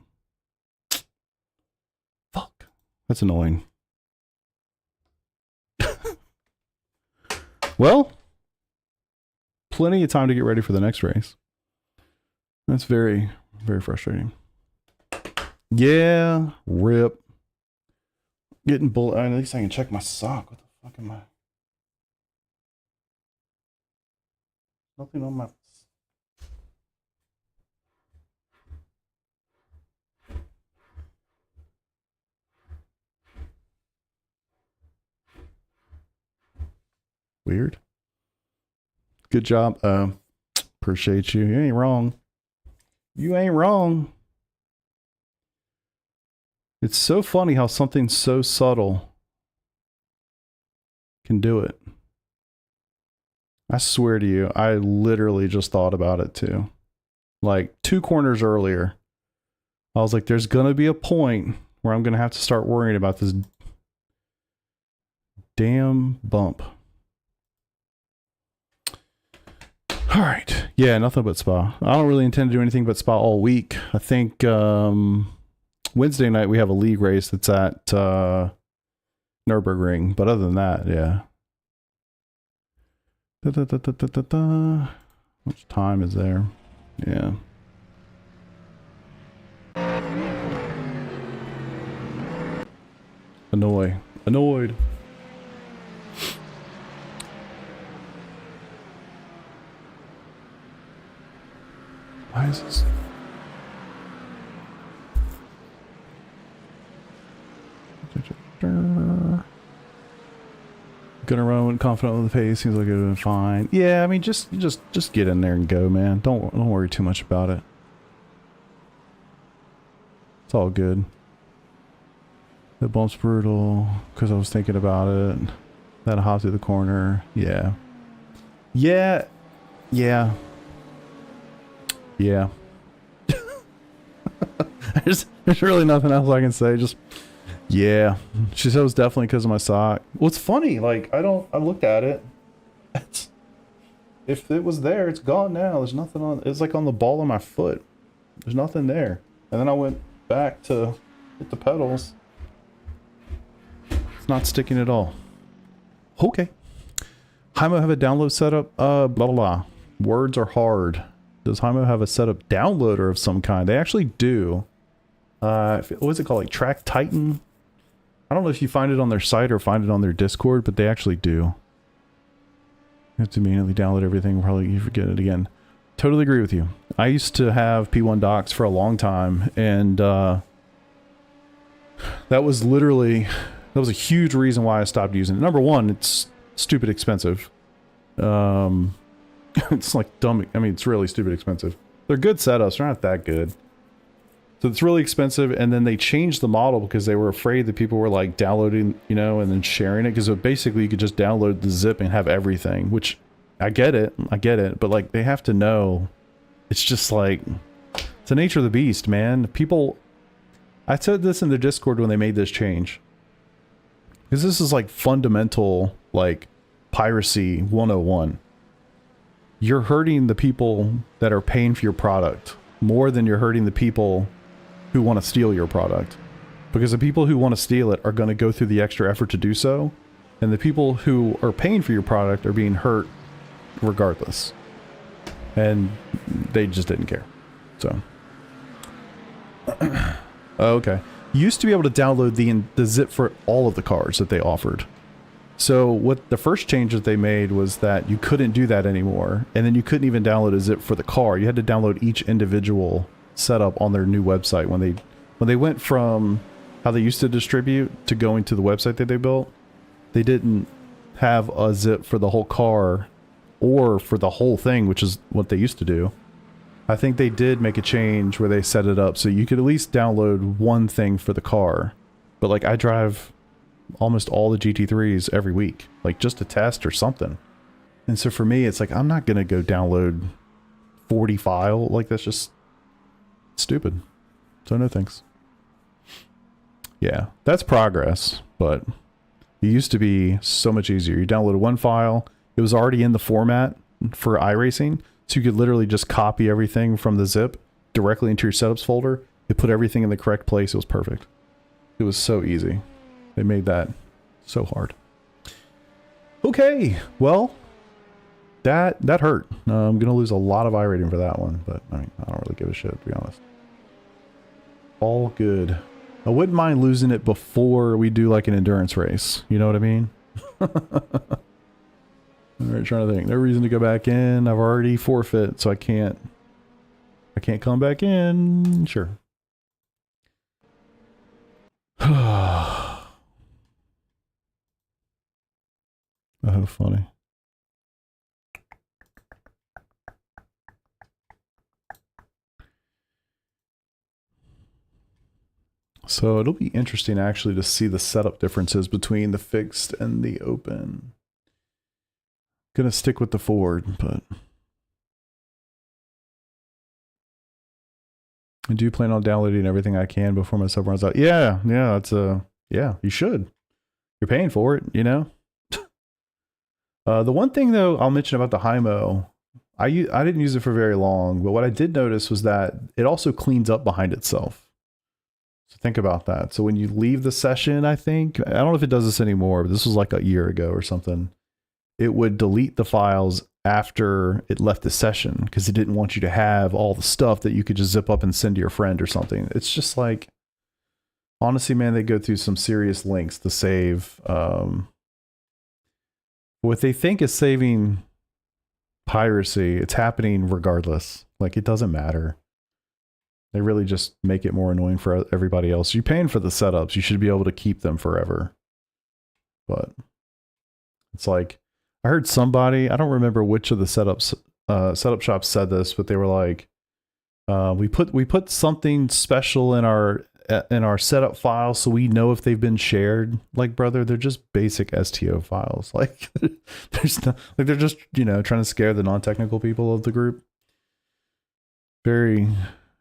fuck. That's annoying. Well, plenty of time to get ready for the next race. That's very, very frustrating. Yeah, rip. Getting bullet. At least I can check my sock. What the fuck am I? Nothing on my. Weird. Good job. Appreciate you. You ain't wrong. You ain't wrong. It's so funny how something so subtle can do it. I swear to you, I literally just thought about it too. Like 2 corners earlier, I was like, there's going to be a point where I'm going to have to start worrying about this damn bump. All right. Yeah, nothing but Spa. I don't really intend to do anything but Spa all week. I think Wednesday night we have a league race that's at Nürburgring. But other than that, yeah. Which time is there? Yeah. Annoyed. Why is this? Gonna run confident with the pace. Seems like it would have been fine. Yeah, I mean, just get in there and go, man. Don't worry too much about it. It's all good. The bump's brutal because I was thinking about it. That hop through the corner. Yeah. There's really nothing else I can say. Just yeah. She said it was definitely because of my sock. Well, it's funny. Like I looked at it. If it was there, it's gone now. There's nothing on. It's like on the ball of my foot. There's nothing there. And then I went back to hit the pedals. It's not sticking at all. Okay. Hymo have a download setup? Blah blah blah. Words are hard. Does Hymo have a setup downloader of some kind? They actually do. What's it called? Like Track Titan? I don't know if you find it on their site or find it on their Discord, but they actually do. You have to immediately download everything. Probably you forget it again. Totally agree with you. I used to have P1 docs for a long time, and that was literally, that was a huge reason why I stopped using it. Number one, it's stupid expensive. It's like dumb. I mean, it's really stupid expensive. They're good setups. They're not that good. So it's really expensive. And then they changed the model because they were afraid that people were like downloading, you know, and then sharing it. Because basically you could just download the zip and have everything, which I get it. But like they have to know. It's just like, it's the nature of the beast, man. People, I said this in the Discord when they made this change. Because this is like fundamental, like piracy 101. You're hurting the people that are paying for your product more than you're hurting the people who want to steal your product. Because the people who want to steal it are going to go through the extra effort to do so. And the people who are paying for your product are being hurt regardless. And they just didn't care. So. Okay. You used to be able to download the zip for all of the cars that they offered. So what the first change that they made was that you couldn't do that anymore. And then you couldn't even download a zip for the car. You had to download each individual setup on their new website. When they went from how they used to distribute to going to the website that they built, they didn't have a zip for the whole car or for the whole thing, which is what they used to do. I think they did make a change where they set it up so you could at least download one thing for the car. But like I drive almost all the GT3s every week, like just to test or something. And so for me, it's like, I'm not going to go download 40 file. Like, that's just stupid. So no thanks. Yeah, that's progress, but it used to be so much easier. You downloaded one file. It was already in the format for iRacing. So you could literally just copy everything from the zip directly into your setups folder. It put everything in the correct place. It was perfect. It was so easy. They made that so hard. Okay, well, that hurt. I'm gonna lose a lot of iRating for that one, but I mean, I don't really give a shit, to be honest. All good. I wouldn't mind losing it before we do like an endurance race. You know what I mean? Alright, trying to think. No reason to go back in. I've already forfeit, so I can't come back in. Sure. Oh, funny. So it'll be interesting actually to see the setup differences between the fixed and the open. Gonna stick with the Ford, but I do plan on downloading everything I can before my sub runs out. Yeah, that's yeah, you should. You're paying for it, you know. The one thing though I'll mention about the Hymo, I didn't use it for very long, but what I did notice was that it also cleans up behind itself. So think about that. So when you leave the session, I don't know if it does this anymore, but this was like a year ago or something. It would delete the files after it left the session because it didn't want you to have all the stuff that you could just zip up and send to your friend or something. It's just like, honestly, man, they go through some serious lengths to save. What they think is saving piracy, it's happening regardless. Like, it doesn't matter. They really just make it more annoying for everybody else. You're paying for the setups. You should be able to keep them forever. But it's like, I heard somebody, I don't remember which of the setup shops said this, but they were like, we put something special in our setup file so we know if they've been shared. Like, brother, they're just basic STO files. Like, there's no, like, they're just, you know, trying to scare the non-technical people of the group. Very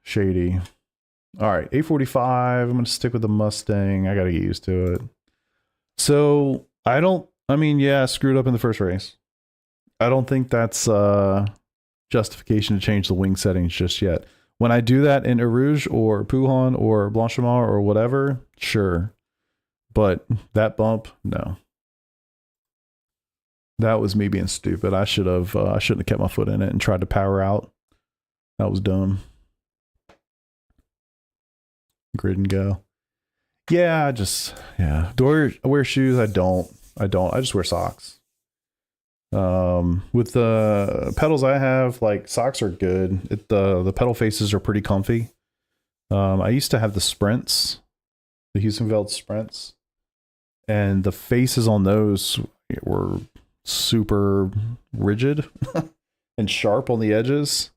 shady. All right, 845. I'm going to stick with the Mustang. I got to get used to it. So I mean, yeah, I screwed up in the first race. I don't think that's justification to change the wing settings just yet. When I do that in Eau Rouge or Pouhon or Blanchimont or whatever, sure. But that bump, no. That was me being stupid. I shouldn't have kept my foot in it and tried to power out. That was dumb. Grid and go. Yeah, Do I wear shoes? I don't. I just wear socks. With the pedals I have, like, socks are good. The pedal faces are pretty comfy. I used to have the Sprints, the Heusenfeld Sprints, and the faces on those were super rigid and sharp on the edges.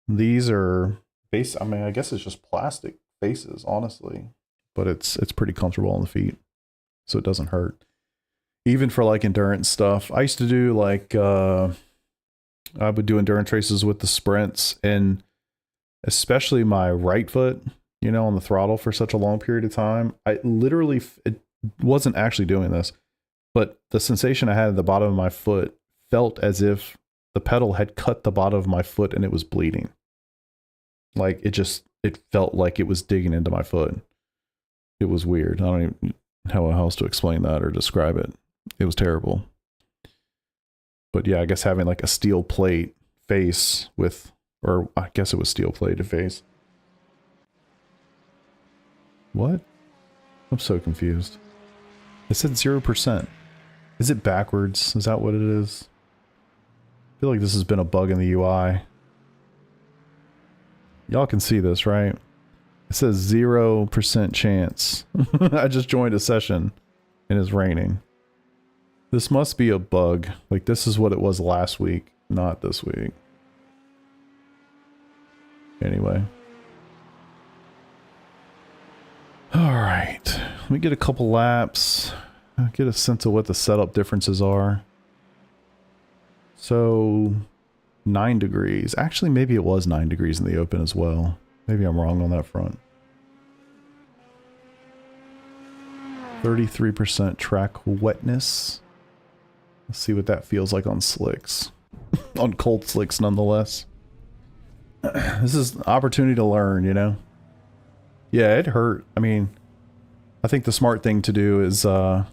These are I mean, I guess it's just plastic faces, honestly, but it's pretty comfortable on the feet, so it doesn't hurt. Even for like endurance stuff, I used to do like I would do endurance races with the Sprints, and especially my right foot, you know, on the throttle for such a long period of time. I literally, it wasn't actually doing this, but the sensation I had at the bottom of my foot felt as if the pedal had cut the bottom of my foot and it was bleeding. Like, it felt like it was digging into my foot. It was weird. I don't even know how else to explain that or describe it. It was terrible. But yeah, I guess having like a steel plate face with, or I guess it was steel plated face. What? I'm so confused. It said 0%. Is it backwards? Is that what it is? I feel like this has been a bug in the UI. Y'all can see this, right? It says 0% chance. I just joined a session and it's raining. This must be a bug. Like, this is what it was last week, not this week. Anyway. All right. Let me get a couple laps. get a sense of what the setup differences are. So 9 degrees. Actually, maybe it was 9 degrees in the open as well. Maybe I'm wrong on that front. 33% track wetness. Let's see what that feels like on slicks. On cold slicks, nonetheless. This is an opportunity to learn, you know? Yeah, it hurt. I mean, I think the smart thing to do is, oh,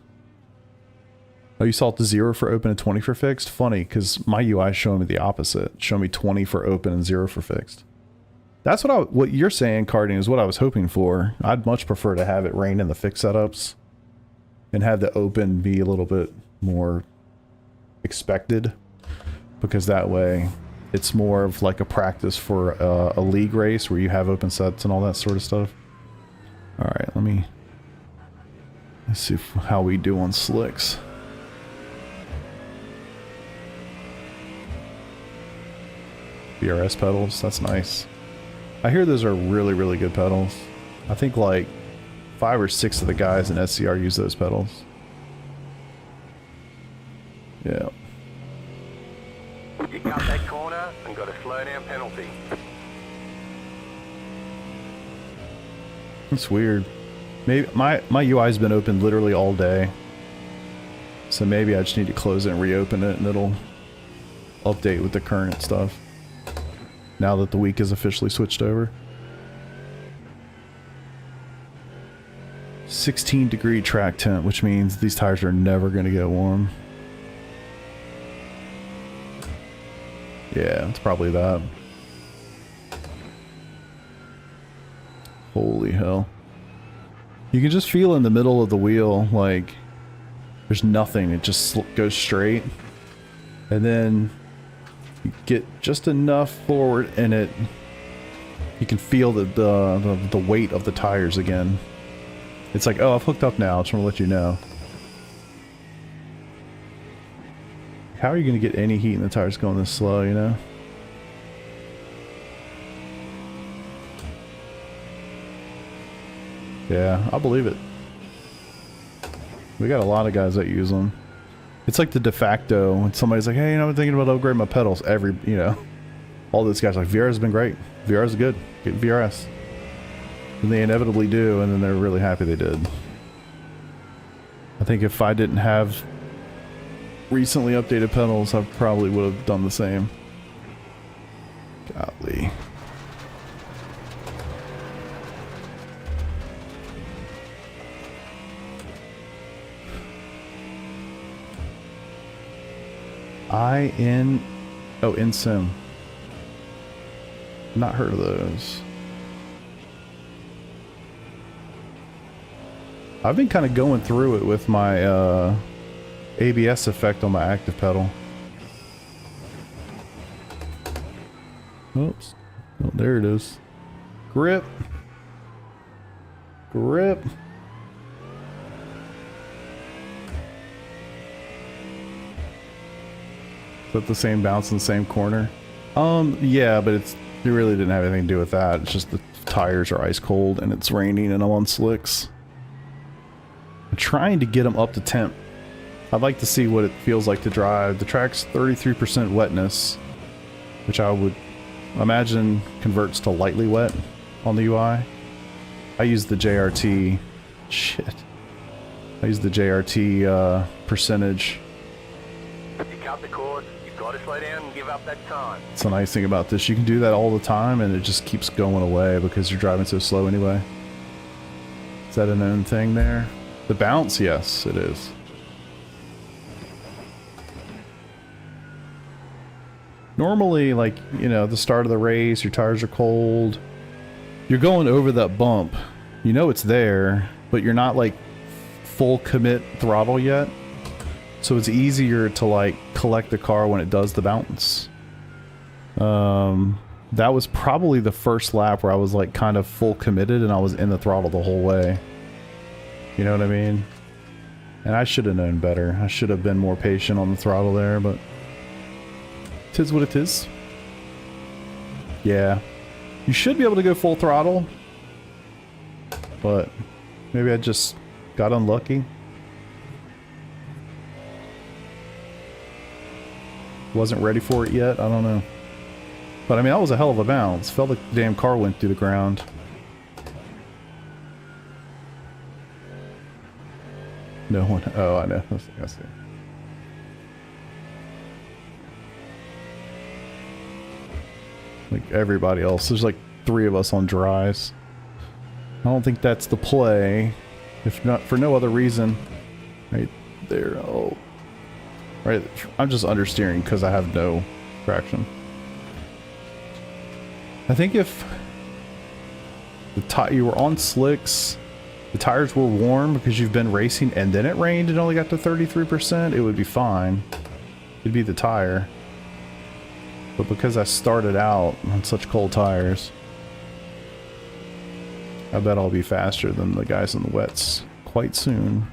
you saw it to 0 for open and 20 for fixed? Funny, because my UI is showing me the opposite. Showing me 20 for open and 0 for fixed. That's what you're saying, Carding, is what I was hoping for. I'd much prefer to have it rain in the fixed setups and have the open be a little bit more expected, because that way it's more of like a practice for a league race where you have open sets and all that sort of stuff. All right, let's see how we do on slicks. BRS pedals, that's nice. I hear those are really, really good pedals. I think like 5 or 6 of the guys in SCR use those pedals. Yeah. You cut that corner and got a slow down penalty. It's weird. Maybe my UI's been open literally all day. So maybe I just need to close it and reopen it and it'll update with the current stuff. Now that the week is officially switched over. 16-degree track temp, which means these tires are never going to get warm. Yeah, it's probably that. Holy hell. You can just feel in the middle of the wheel, like, there's nothing. It just goes straight. And then you get just enough forward and you can feel the weight of the tires again. It's like, oh, I've hooked up now. I just want to let you know. How are you going to get any heat in the tires going this slow, you know? Yeah, I believe it. We got a lot of guys that use them. It's like the de facto when somebody's like, hey, you know, I'm thinking about upgrading my pedals. You know, all those guys are like, VRS has been great. VRS is good. Get VRS. And they inevitably do, and then they're really happy they did. I think if I didn't have recently updated pedals, I probably would have done the same. Golly. InSim. Not heard of those. I've been kind of going through it with my ABS effect on my active pedal. Oops. Oh, there it is. Grip. Grip. Is that the same bounce in the same corner? Yeah, but it really didn't have anything to do with that. It's just the tires are ice cold and it's raining and I'm on slicks. I'm trying to get them up to temp. I'd like to see what it feels like to drive. The track's 33% wetness, which I would imagine converts to lightly wet on the UI. I use the JRT. Shit. I use the JRT percentage. You cut the course, you've got to slow down and give up that time. It's a nice thing about this. You can do that all the time and it just keeps going away because you're driving so slow anyway. Is that a known thing there? The bounce, yes, it is. Normally, like, you know, the start of the race, your tires are cold. You're going over that bump. You know it's there, but you're not like full commit throttle yet. So it's easier to like collect the car when it does the bounce. That was probably the first lap where I was like kind of full committed and I was in the throttle the whole way. You know what I mean? And I should have known better. I should have been more patient on the throttle there, but it is what it is. Yeah. You should be able to go full throttle, but maybe I just got unlucky. wasn't ready for it yet. I don't know. But I mean, that was a hell of a bounce. Felt like the damn car went through the ground. No one. Oh, I know. I see. Like everybody else. There's like 3 of us on dries. I don't think that's the play. If not for no other reason. Right there. Oh. Right. I'm just understeering because I have no traction. I think if you were on slicks, the tires were warm because you've been racing and then it rained and only got to 33%, it would be fine. It'd be the tire. But because I started out on such cold tires, I bet I'll be faster than the guys in the wets quite soon.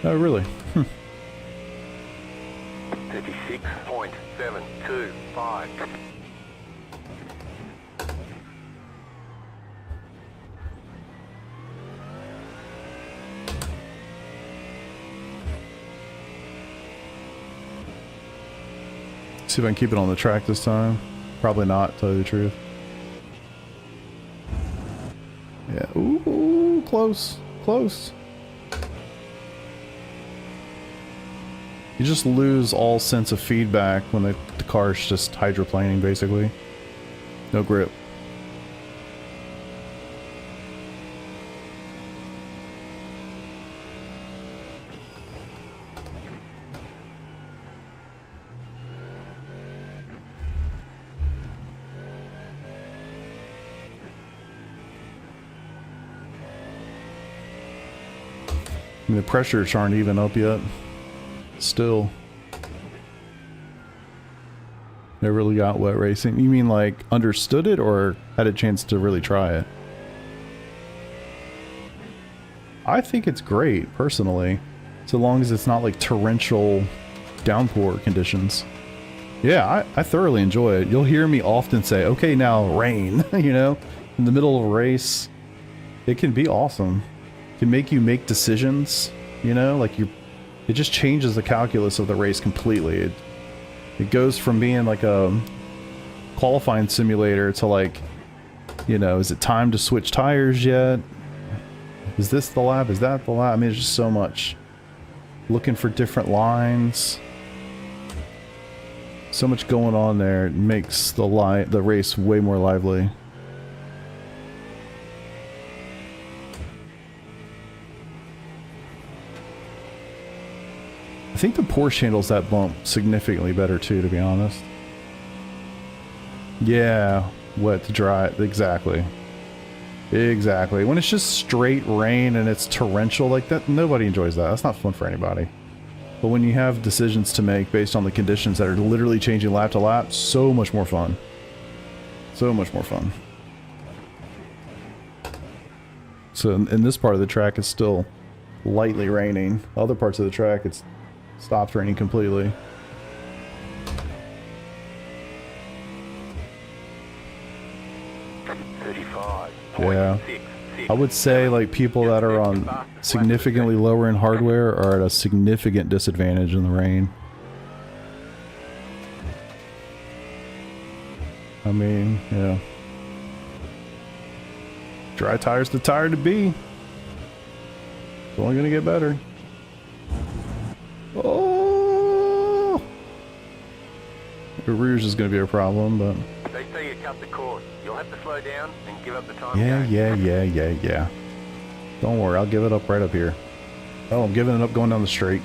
Oh, really? 36.725. See if I can keep it on the track this time. Probably not, to tell you the truth. Yeah. Ooh, close. Close. You just lose all sense of feedback when the car's just hydroplaning, basically. No grip. I mean, the pressures aren't even up yet. Still. Never really got wet racing. You mean like understood it or had a chance to really try it? I think it's great, personally. So long as it's not like torrential downpour conditions. Yeah, I thoroughly enjoy it. You'll hear me often say, okay, now rain, you know? In the middle of a race. It can be awesome. It can make you make decisions, you know? Like it just changes the calculus of the race completely. It goes from being like a qualifying simulator to like, you know, is it time to switch tires yet? Is this the lap? Is that the lap? I mean, there's just so much. Looking for different lines. So much going on there. It makes the race way more lively. I think the Porsche handles that bump significantly better too, to be honest. Yeah, wet to dry, exactly. Exactly. When it's just straight rain and it's torrential like that, nobody enjoys that. That's not fun for anybody. But when you have decisions to make based on the conditions that are literally changing lap to lap, so much more fun. So much more fun. So in this part of the track, it's still lightly raining. Other parts of the track, it's stopped raining completely. Yeah. I would say like people that are on significantly lower end hardware are at a significant disadvantage in the rain. I mean, yeah. Dry tire's the tire to be. It's only gonna get better. Oh! The Rouge is going to be a problem, but... They say you cut the course. You'll have to slow down and give up the time. Yeah. Don't worry, I'll give it up right up here. Oh, I'm giving it up going down the straight.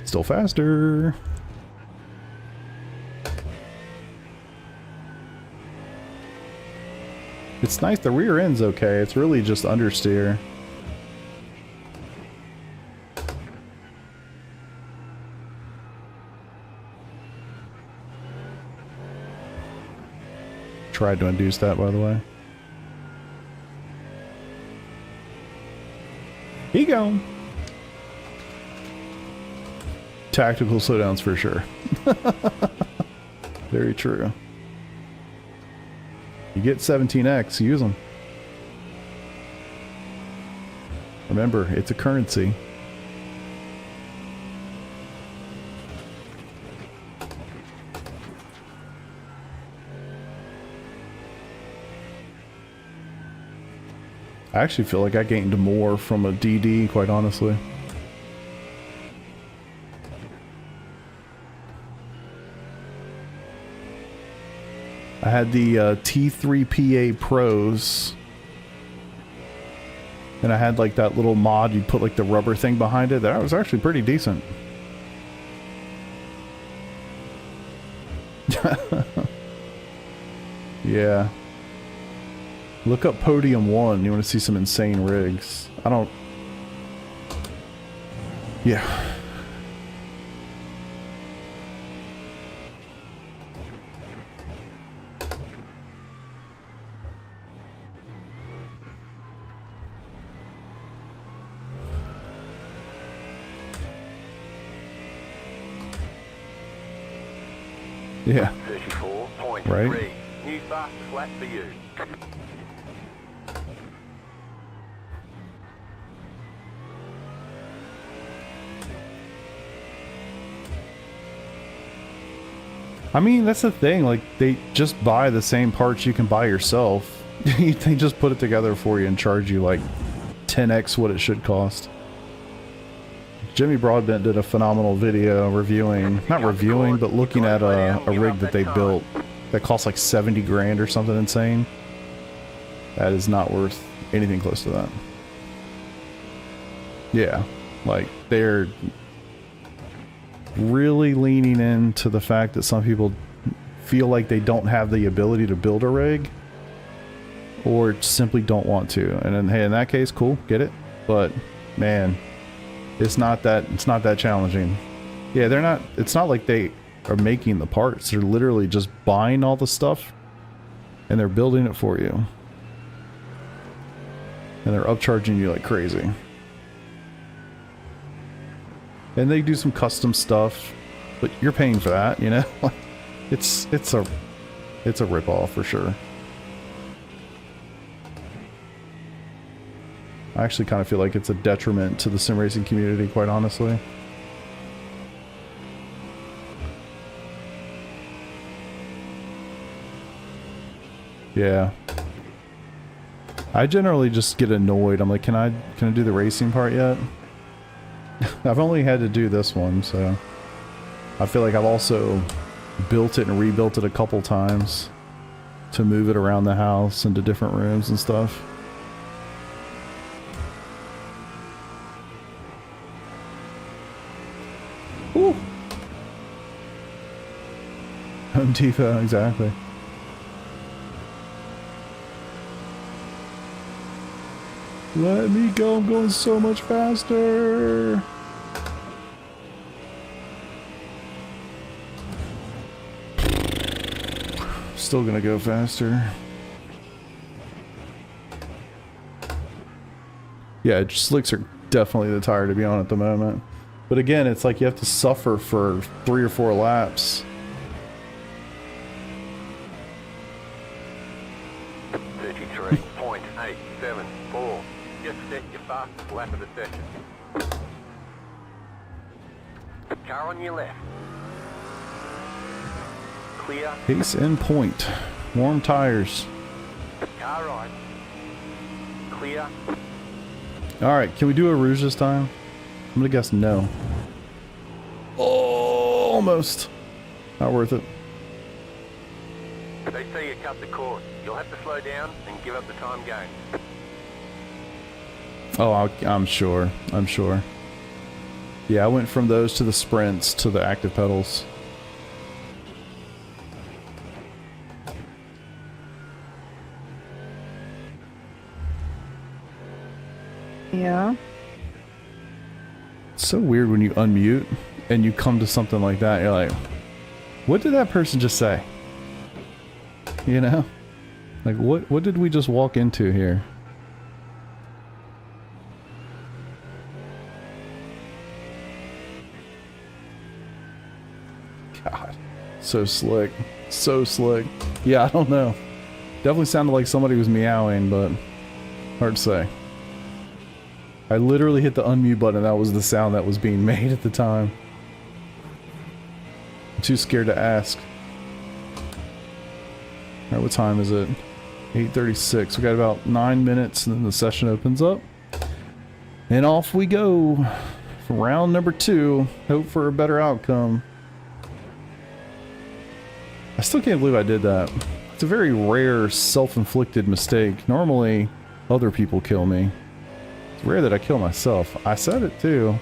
Still faster. It's nice, the rear end's okay. It's really just understeer. Tried to induce that, by the way. He gone. tactical slowdowns for sure. Very true. You get 17x, use them. Remember, it's a currency. I actually feel like I gained more from a DD, quite honestly. I had the T3 PA Pros, and I had like that little mod, you put like the rubber thing behind it. That was actually pretty decent. Yeah. Look up Podium 1. You want to see some insane rigs. I don't... Yeah. Yeah. 34.3. Right. New fast flat for you. I mean, that's the thing. Like, they just buy the same parts you can buy yourself. They just put it together for you and charge you like 10x what it should cost. Jimmy Broadbent did a phenomenal video reviewing, not reviewing, but looking at a rig that they built that cost like 70 grand or something insane. That is not worth anything close to that. Yeah, like they're really leaning into the fact that some people feel like they don't have the ability to build a rig or simply don't want to. And then, hey, in that case, cool, get it. But man, it's not that challenging. Yeah, they're not, it's not like they are making the parts. They're literally just buying all the stuff and they're building it for you. And they're upcharging you like crazy. And they do some custom stuff, but you're paying for that, you know? it's a rip-off for sure. I actually kind of feel like it's a detriment to the sim racing community, quite honestly. Yeah. I generally just get annoyed. I'm like, can I do the racing part yet? I've only had to do this one, so I feel like I've also built it and rebuilt it a couple times to move it around the house into different rooms and stuff. Woo! Home Depot, exactly. Let me go, I'm going so much faster. Still gonna go faster. Yeah, slicks are definitely the tire to be on at the moment. But again, it's like you have to suffer for 3 or 4 laps. 33.874. Just set your fastest lap of the session. Car on your left. Clear. Pace and point. Warm tires. Car right. Clear. Alright, can we do a rouge this time? I'm gonna guess no. Oh, almost. Not worth it. They say you cut the course. You'll have to slow down and give up the time gain. Oh, I'm sure. I'm sure. Yeah, I went from those to the sprints to the active pedals. Yeah. It's so weird when you unmute and you come to something like that. You're like, what did that person just say? You know? Like, what did we just walk into here? God. So slick. So slick. Yeah, I don't know. Definitely sounded like somebody was meowing, but hard to say. I literally hit the unmute button and that was the sound that was being made at the time. I'm too scared to ask. Alright, what time is it? 8:36. We got about 9 minutes and then the session opens up. And off we go for round number 2. Hope for a better outcome. I still can't believe I did that. It's a very rare self-inflicted mistake. Normally, other people kill me. It's rare that I kill myself. I said it too.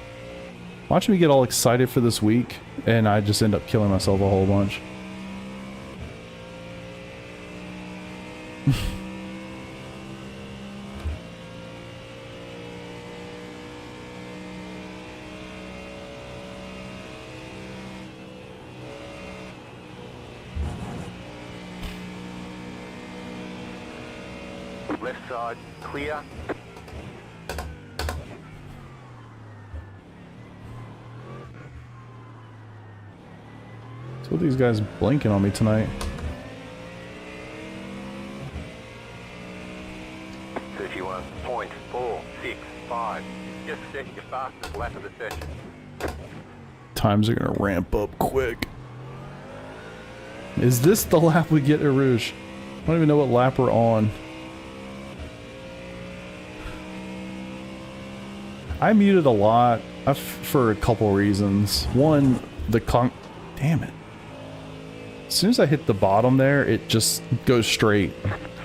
Watching me get all excited for this week, and I just end up killing myself a whole bunch. Left side, clear. So what are these guys blinking on me tonight? 31.465. Just set your fastest lap of the session. Times are gonna ramp up quick. Is this the lap we get at Rouge? I don't even know what lap we're on. I muted a lot for a couple reasons. One, damn it. As soon as I hit the bottom there, it just goes straight.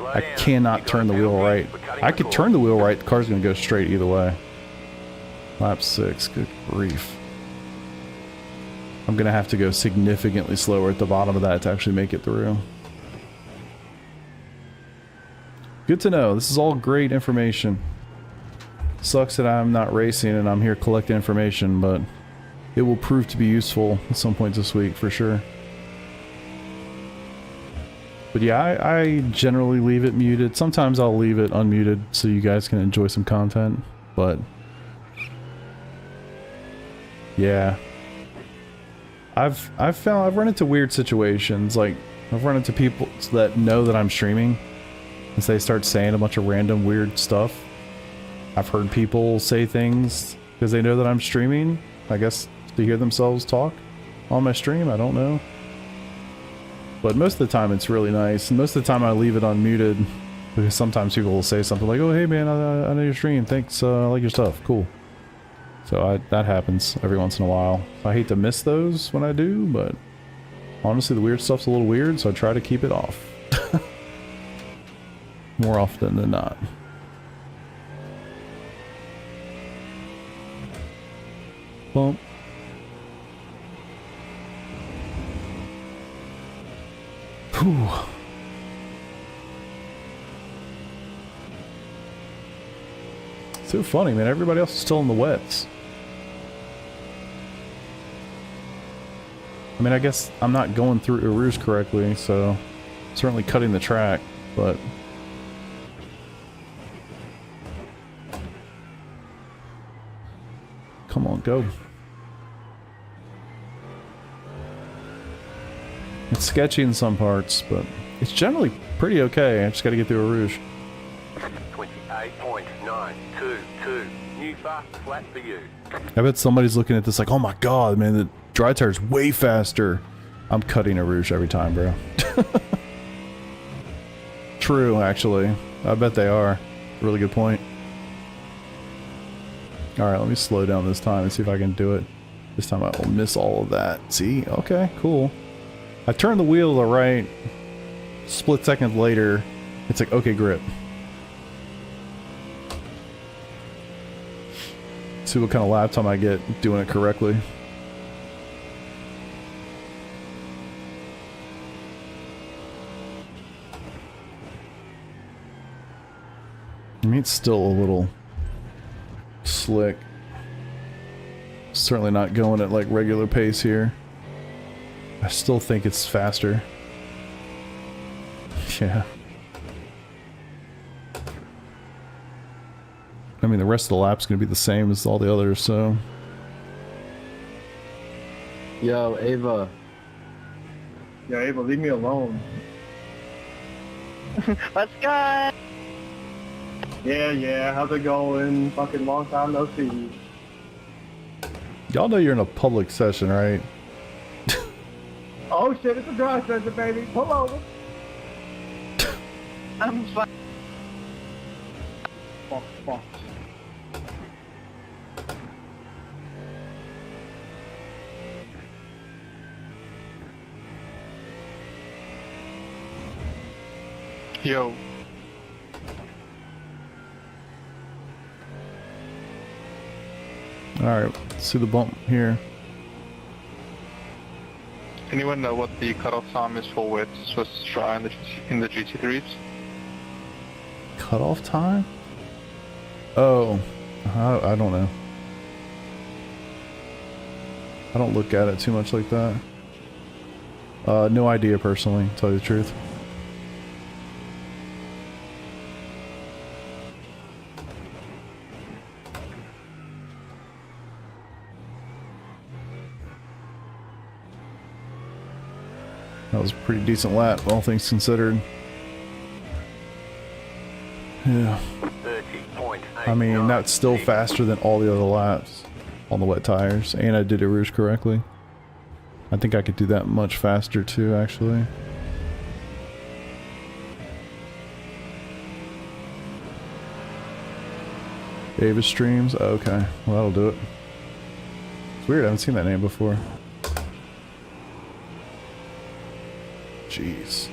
I cannot turn the wheel right. I could turn the wheel right, the car's gonna go straight either way. Lap 6, good grief. I'm gonna have to go significantly slower at the bottom of that to actually make it through. Good to know. This is all great information. Sucks that I'm not racing and I'm here collecting information, but it will prove to be useful at some point this week for sure. But yeah, I generally leave it muted. Sometimes I'll leave it unmuted so you guys can enjoy some content, but yeah. I've run into weird situations. Like, I've run into people that know that I'm streaming and they start saying a bunch of random weird stuff. I've heard people say things because they know that I'm streaming, I guess to hear themselves talk on my stream, I don't know. But most of the time it's really nice, and most of the time I leave it unmuted because sometimes people will say something like, oh hey man, I know your stream, thanks, I like your stuff, cool. So that happens every once in a while. I hate to miss those when I do, but honestly the weird stuff's a little weird, so I try to keep it off. More often than not. Bump. Whew. So funny, man. Everybody else is still in the wets. I mean, I guess I'm not going through Rouge correctly, so certainly cutting the track, but come on, go. It's sketchy in some parts, but it's generally pretty okay. I just gotta get through a Rouge. 28.922. New fastest lap for you. I bet somebody's looking at this like, oh my god, man, the dry tire's way faster. I'm cutting a Rouge every time, bro. True, actually. I bet they are. Really good point. Alright, let me slow down this time and see if I can do it. This time I will miss all of that. See? Okay, cool. I turn the wheel to the right, split second later, it's like, okay, grip. See what kind of lap time I get doing it correctly. I mean, it's still a little slick. Certainly not going at like regular pace here. I still think it's faster. Yeah. I mean, the rest of the lap's gonna be the same as all the others, so. Yo, Ava. Yeah, Ava, leave me alone. Let's go. Yeah, how's it going? Fucking long time no see. Y'all know you're in a public session, right? Oh shit, it's a dry session, baby. Pull over. I'm fine. Fuck. Yo, Alright, see the bump here. anyone know what the cutoff time is for wet Swiss dry in the GT3s? Cutoff time? Oh, I don't know. I don't look at it too much like that. No idea personally, to tell you the truth. That was a pretty decent lap, all things considered. Yeah. 30.8. I mean, that's still faster than all the other laps on the wet tires, and I did it rouge correctly. I think I could do that much faster too, actually. Davis Streams? Okay, well that'll do it. It's weird, I haven't seen that name before. Jeez.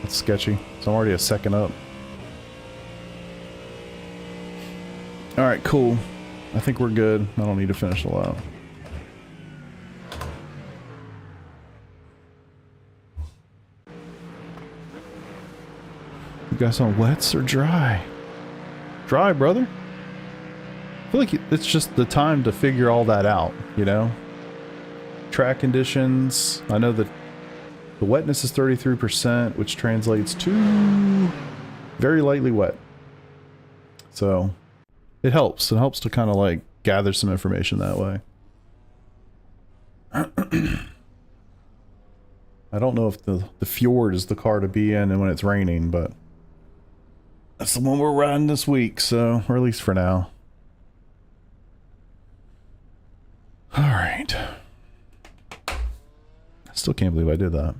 That's sketchy. So I'm already a second up. Alright, cool. I think we're good. I don't need to finish the lap. You guys on wets or dry? Dry, brother. I feel like it's just the time to figure all that out, you know? Track conditions. I know that the wetness is 33%, which translates to very lightly wet. So it helps. It helps to kind of like gather some information that way. I don't know if the fjord is the car to be in and when it's raining, but that's the one we're riding this week, so, or at least for now. Alright. I still can't believe I did that.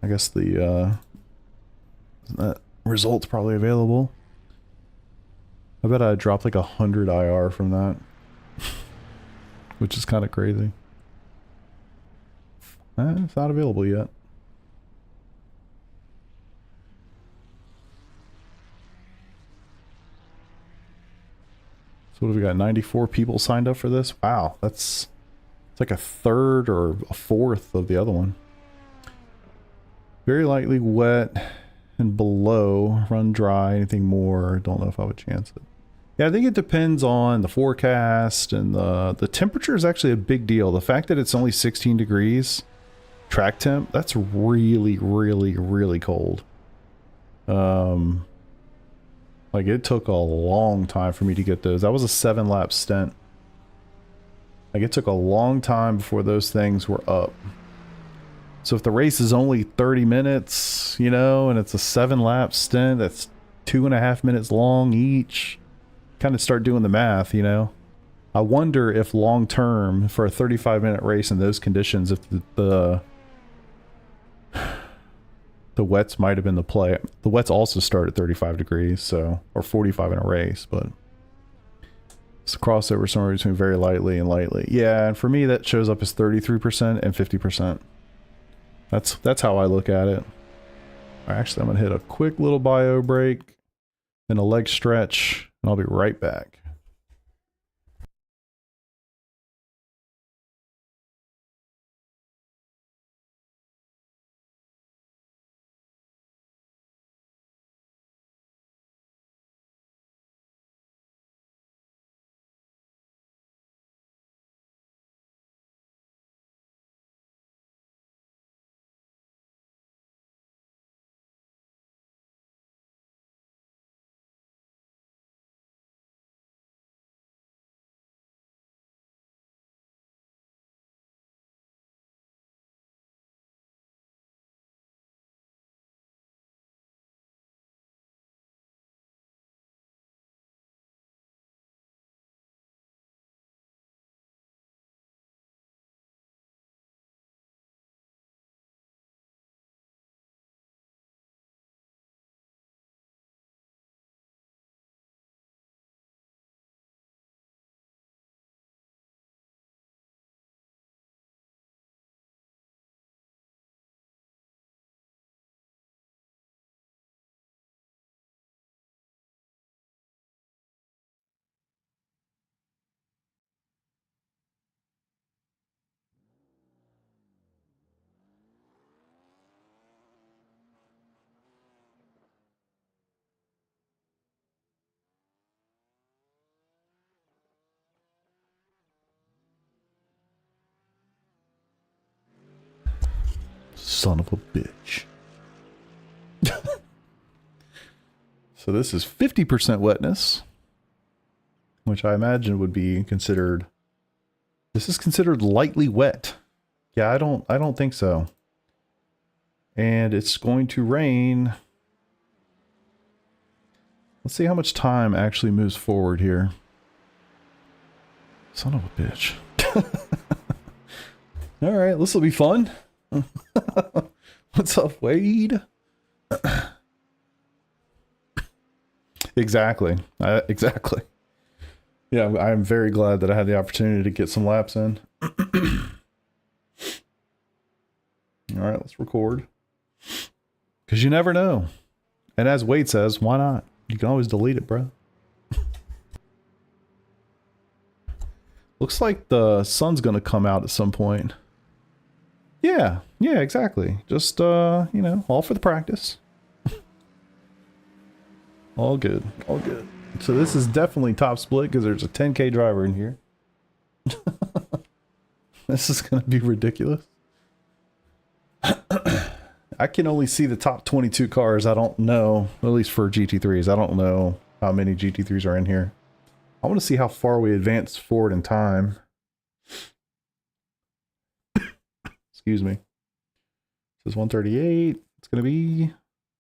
I guess the, that result's probably available. I bet I dropped like 100 IR from that. Which is kind of crazy. It's not available yet. So what have we got? 94 people signed up for this? Wow, it's like a third or a fourth of the other one. Very lightly wet and below. Run dry. Anything more? Don't know if I would chance it. Yeah, I think it depends on the forecast, and the temperature is actually a big deal. The fact that it's only 16 degrees track temp, that's really, really, really cold. Like it took a long time for me to get those. That was a 7-lap stint. Like it took a long time before those things were up. So if the race is only 30 minutes, you know, and it's a 7-lap stint, that's 2.5 minutes long each. Kind of start doing the math, you know. I wonder if long term for a 35-minute race in those conditions, if the wets might have been the play. The wets also start at 35 degrees, so, or 45 in a race, but it's a crossover somewhere between very lightly and lightly. Yeah, and for me that shows up as 33% and 50%. That's how I look at it. Actually, I'm gonna hit a quick little bio break, then a leg stretch, and I'll be right back. Son of a bitch. So this is 50% wetness, which I imagine would be considered. This is considered lightly wet. Yeah, I don't think so. And it's going to rain. Let's see how much time actually moves forward here. Son of a bitch. All right, this will be fun. What's up, Wade? Exactly. Exactly. Yeah, I'm very glad that I had the opportunity to get some laps in. All right, let's record. Because you never know. And as Wade says, why not? You can always delete it, bro. Looks like the sun's going to come out at some point. Yeah, exactly. Just, you know, all for the practice. All good, all good. So this is definitely top split because there's a 10K driver in here. This is going to be ridiculous. I can only see the top 22 cars. I don't know, at least for GT3s. I don't know how many GT3s are in here. I want to see how far we advance forward in time. Excuse me. This is 138. It's going to be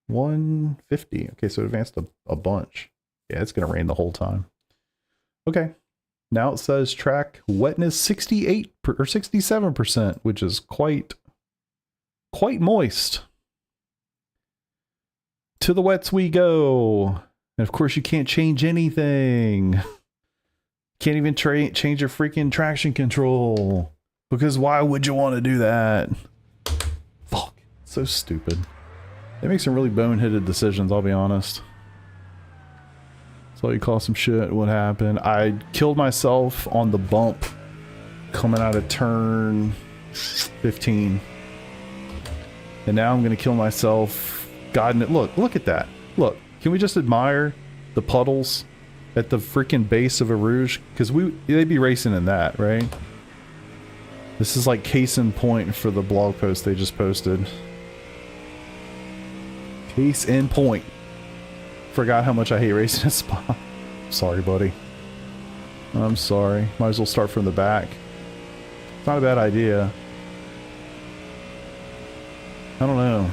150. Okay, so it advanced a bunch. Yeah, it's going to rain the whole time. Okay. Now it says track wetness 68 or 67%, which is quite moist. To the wets we go. And of course you can't change anything. Can't even change your freaking traction control. Because why would you want to do that? Fuck. So stupid. They make some really boneheaded decisions, I'll be honest. So you call some shit. What happened? I killed myself on the bump coming out of turn 15. And now I'm going to kill myself. God, look at that. Look, can we just admire the puddles at the freaking base of a Rouge? Because they'd be racing in that, right? This is like case in point for the blog post they just posted. Case in point. Forgot how much I hate racing at Spa. Sorry, buddy. I'm sorry. Might as well start from the back. It's not a bad idea. I don't know.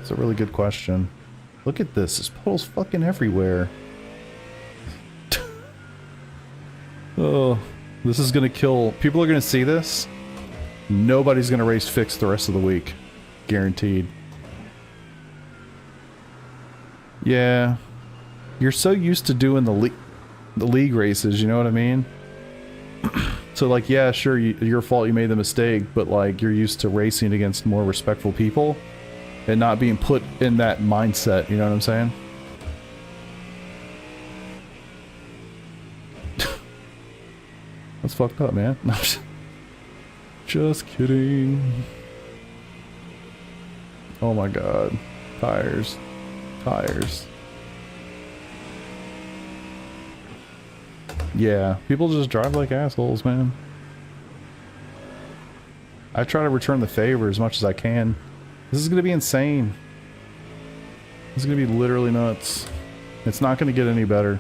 It's a really good question. Look at this. This puddle's fucking everywhere. Oh, this is gonna kill. People are gonna see this. Nobody's gonna race fixed the rest of the week. Guaranteed. Yeah. You're so used to doing the league races, you know what I mean? So like, yeah, sure, your fault you made the mistake, but like, you're used to racing against more respectful people and not being put in that mindset, you know what I'm saying? That's fucked up, man. Just kidding. Oh my god. Tires. Tires. Yeah, people just drive like assholes, man. I try to return the favor as much as I can. This is gonna be insane. This is gonna be literally nuts. It's not gonna get any better.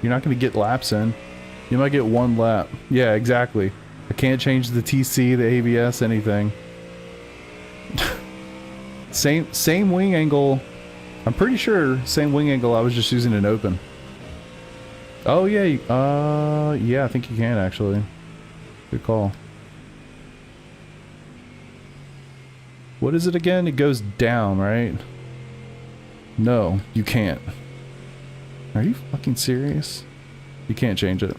You're not gonna get laps in. You might get one lap. Yeah, exactly. I can't change the TC, the ABS, anything. Same wing angle. I'm pretty sure same wing angle. I was just using an open. Oh yeah, yeah, I think you can actually. Good call. What is it again? It goes down, right? No, you can't. Are you fucking serious? You can't change it.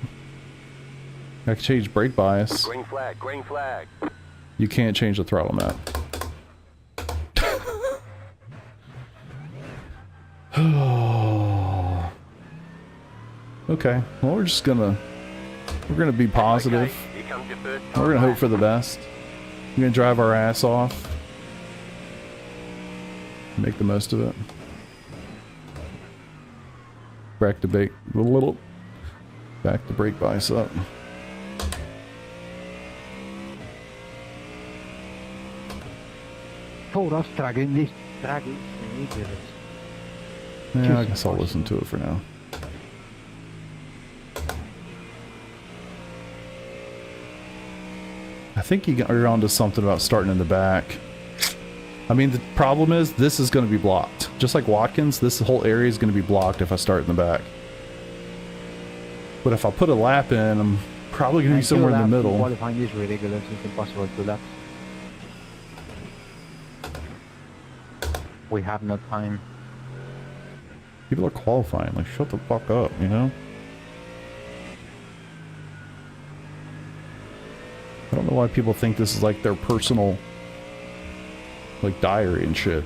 I can change brake bias. Green flag, green flag. You can't change the throttle map. Okay, well we're gonna be positive. We're gonna hope for the best. We're gonna drive our ass off. Make the most of it. Back to brake a little. Back to brake bias up. Told us dragging this. Yeah, I guess I'll listen to it for now. I think you're onto something about starting in the back. I mean, the problem is this is going to be blocked. Just like Watkins, this whole area is going to be blocked if I start in the back. But if I put a lap in, I'm probably going to be somewhere in the middle. Qualifying is ridiculous. It's impossible to lap. We have no time. People are qualifying. Like, shut the fuck up, you know? I don't know why people think this is like their personal, like, diary and shit.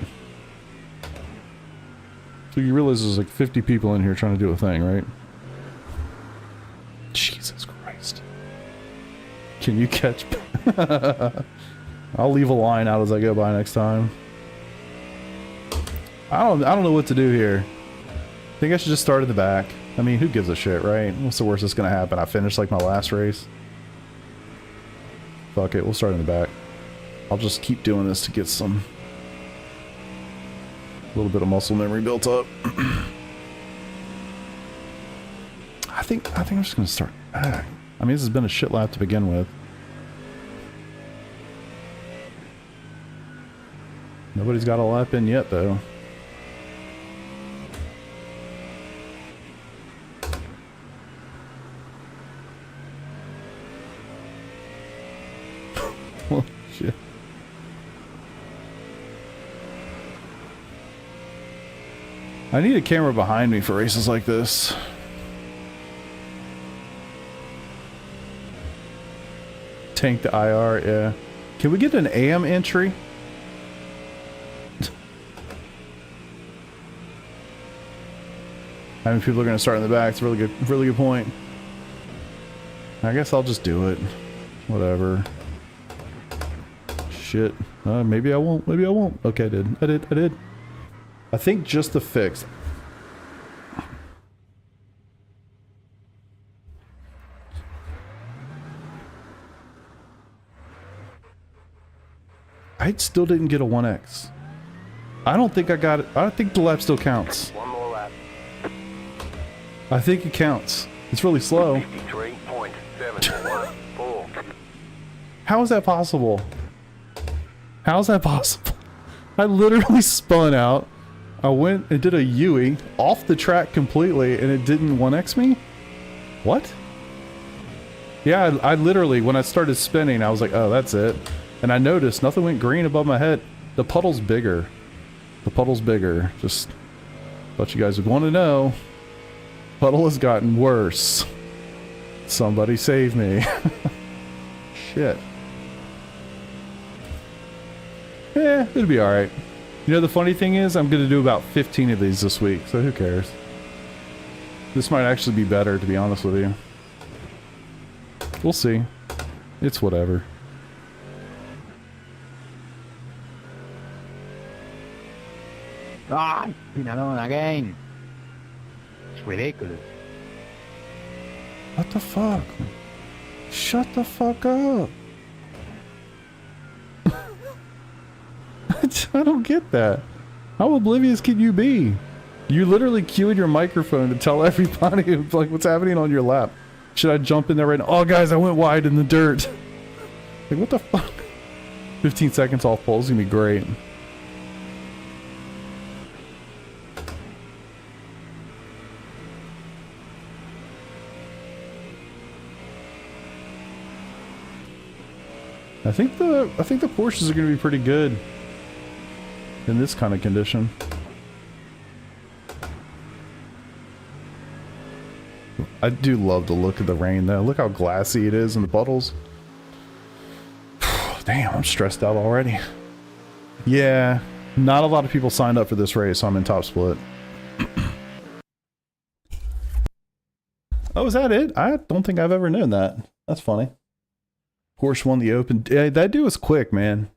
So you realize there's like 50 people in here trying to do a thing, right? Jesus Christ. Can you catch... I'll leave a line out as I go by next time. I don't know what to do here. I think I should just start in the back. I mean, who gives a shit, right? What's the worst that's gonna happen? I finish like my last race. Fuck it, we'll start in the back. I'll just keep doing this to get some... a little bit of muscle memory built up. I think I'm just gonna start back. I mean, this has been a shit lap to begin with. Nobody's got a lap in yet, though. Well, shit. I need a camera behind me for races like this. Tank the IR, yeah. Can we get an AM entry? How many people are going to start in the back? It's a really good point. I guess I'll just do it. Whatever. Shit. Maybe I won't. Maybe I won't. Okay, I did. I think just the fix. I still didn't get a 1X. I don't think I got it. I think the lap still counts. One more lap. I think it counts. It's really slow. 53.714. How is that possible? How is that possible? I literally spun out. I went and did a Yui off the track completely and it didn't 1X me? What? Yeah, I literally, when I started spinning, I was like, oh, that's it. And I noticed nothing went green above my head. The puddle's bigger. The puddle's bigger. Just thought you guys would want to know. Puddle has gotten worse. Somebody save me. Shit. Yeah, it'll be alright. You know, the funny thing is, I'm going to do about 15 of these this week, so who cares? This might actually be better, to be honest with you. We'll see. It's whatever. Ah, been alone again. It's ridiculous. What the fuck? Shut the fuck up. I don't get that. How oblivious can you be? You literally cued your microphone to tell everybody like what's happening on your lap. Should I jump in there right now? Oh guys, I went wide in the dirt. Like what the fuck? 15 seconds off pole is gonna be great. I think the Porsches are gonna be pretty good in this kind of condition. I do love the look of the rain though. Look how glassy it is in the puddles. Damn, I'm stressed out already. Yeah, not a lot of people signed up for this race, so I'm in top split. Oh, is that it? I don't think I've ever known that. That's funny. Porsche won the Open. Yeah, that dude was quick, man.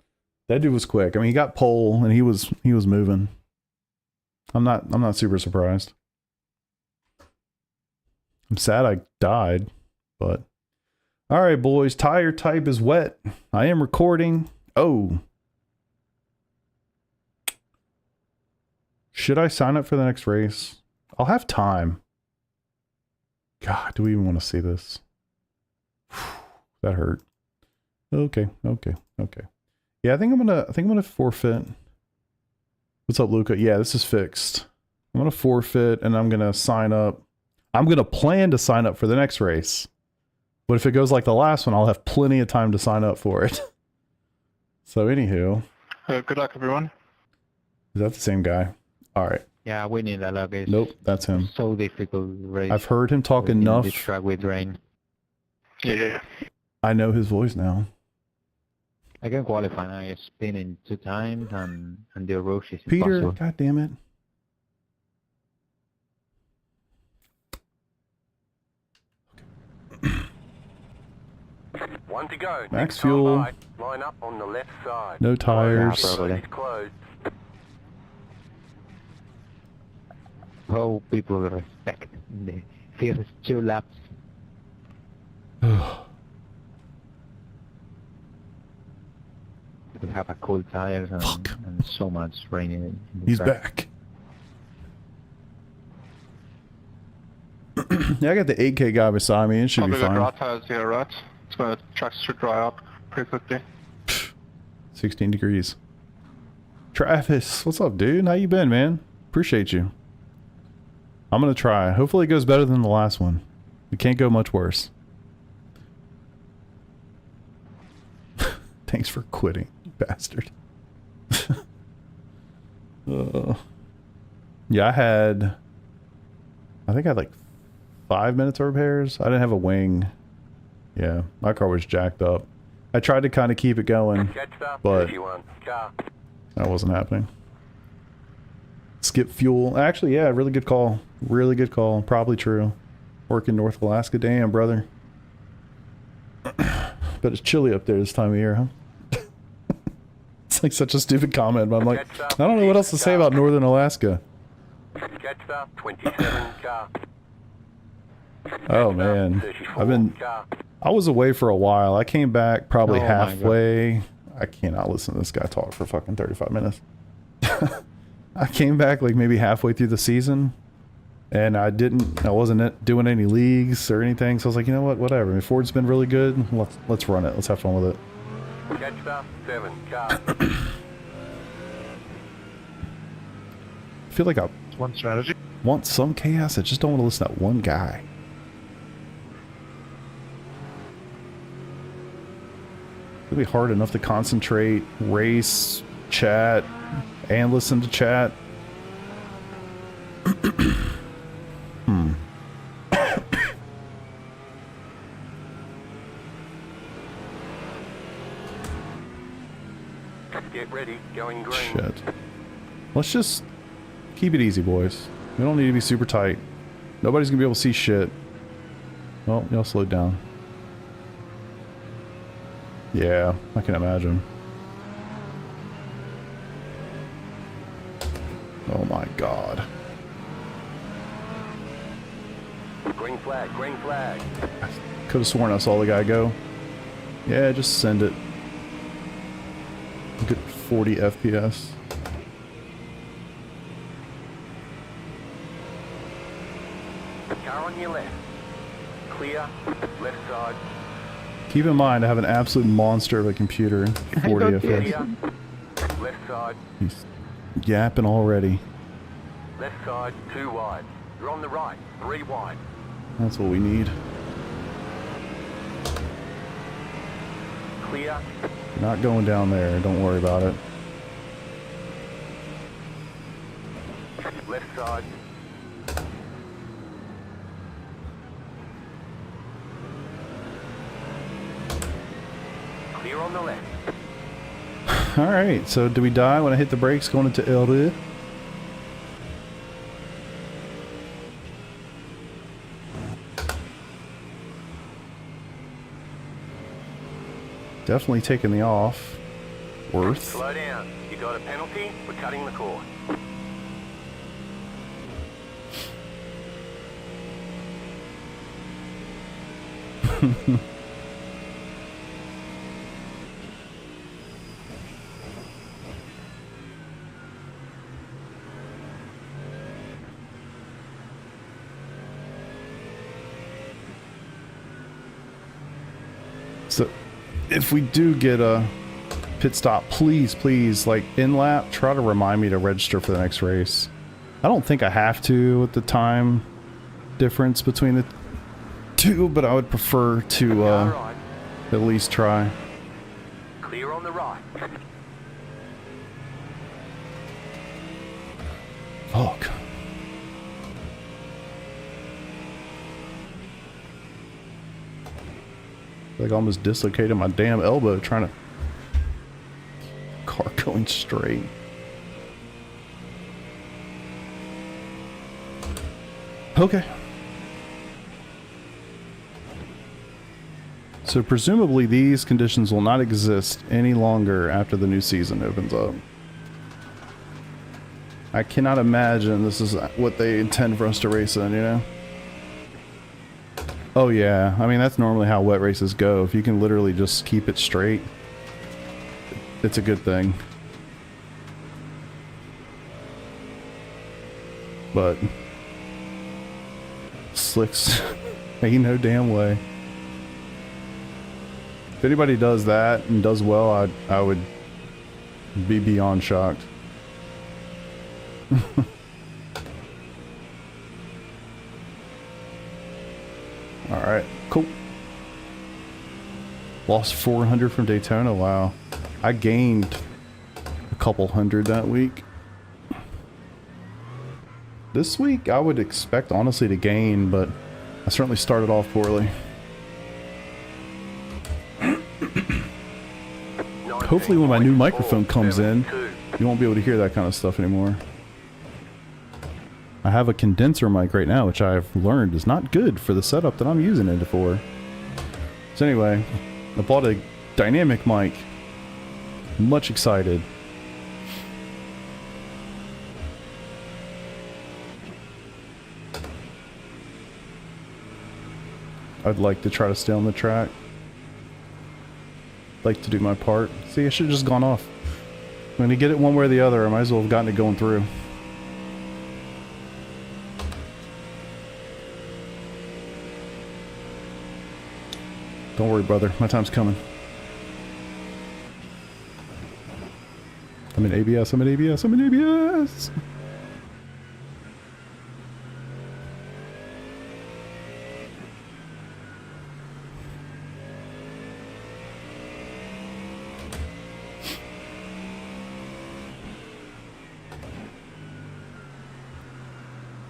That dude was quick. I mean, he got pole and he was moving. I'm not super surprised. I'm sad I died, but all right, boys. Tire type is wet. I am recording. Oh. Should I sign up for the next race? I'll have time. God, do we even want to see this? That hurt. Okay. Yeah, I think I'm gonna forfeit. What's up, Luca? Yeah, this is fixed. I'm gonna forfeit and I'm gonna sign up. I'm gonna plan to sign up for the next race. But if it goes like the last one, I'll have plenty of time to sign up for it. So anywho. Good luck, everyone. Is that the same guy? Alright. Yeah, we need a luck. It's Nope, that's him. so difficult race. I've heard him talk in enough. this track with rain. Yeah. I know his voice now. I can qualify now. It's spinning 2 times and the approach is Peter, impossible. god damn it. One to go. Max Next fuel. time by, line up on the left side. No tires. Yeah, probably. It's closed. How people respect the first 2 laps. We have a cold tires and so much rain in the He's track. back. Yeah, I got the 8K guy beside me. It should be Probably got fine. dry tires here, right? So the tracks should dry out pretty quickly. 16 degrees. Travis, what's up, dude? How you been, man? Appreciate you. I'm gonna try. Hopefully it goes better than the last one. It can't go much worse. Thanks for quitting, you bastard. Yeah, I think I had like 5 minutes of repairs. I didn't have a wing. Yeah, my car was jacked up. I tried to kind of keep it going, but that wasn't happening. Skip fuel. Actually, yeah, really good call. Really good call. Probably true. Work in North Alaska. Damn, brother. But it's chilly up there this time of year, huh? It's like such a stupid comment, but I'm like, I don't know what else to say about Northern Alaska. Oh man, I was away for a while. I came back probably halfway. I cannot listen to this guy talk for fucking 35 minutes. I came back like maybe halfway through the season, and I wasn't doing any leagues or anything, so I was like, you know what, whatever. I mean, Ford's been really good. Let's run it. Let's have fun with it. I feel like I One strategy. want some chaos. I just don't want to listen to that one guy. It'll be hard enough to concentrate, race, chat, and listen to chat. Get ready, going green. Shit. Let's just keep it easy, boys. We don't need to be super tight. Nobody's gonna be able to see shit. Well, y'all slowed down. Yeah, I can imagine. Oh my god. Green flag, green flag. I could have sworn I saw the guy go. Yeah, just send it. Get 40 FPS. Car on your left. Clear, left side. Keep in mind, I have an absolute monster of a computer. 40 FPS. Clear, left side, He's yapping already. left side, 2 wide. You're on the right, 3 wide. That's what we need. Clear, Not going down there. Don't worry about it. left side. Clear on the left. Alright, so do we die when I hit the brakes going into LD? Definitely taking the off. Worth. Slow down. You got a penalty. We're cutting the course. So, if we do get a pit stop, please, like in lap, try to remind me to register for the next race. I don't think I have to with the time difference between the two, but I would prefer to at least try. Clear on the right. Fuck. Like almost dislocated my damn elbow trying to car going straight. Okay. So presumably these conditions will not exist any longer after the new season opens up. I cannot imagine this is what they intend for us to race in, you know? Oh yeah, I mean that's normally how wet races go. If you can literally just keep it straight, it's a good thing. But slicks, ain't no damn way. If anybody does that and does well, I would be beyond shocked. Alright, cool. Lost 400 from Daytona, wow. I gained a couple hundred that week. This week I would expect honestly to gain, but I certainly started off poorly. Hopefully when my new microphone comes in, you won't be able to hear that kind of stuff anymore. I have a condenser mic right now, which I've learned is not good for the setup that I'm using it for. So anyway, I bought a dynamic mic. Much excited. I'd like to try to stay on the track. Like to do my part. See, I should have just gone off. I'm gonna get it one way or the other. I might as well have gotten it going through. Don't worry, brother. My time's coming. I'm in ABS. I'm in ABS. I'm in ABS.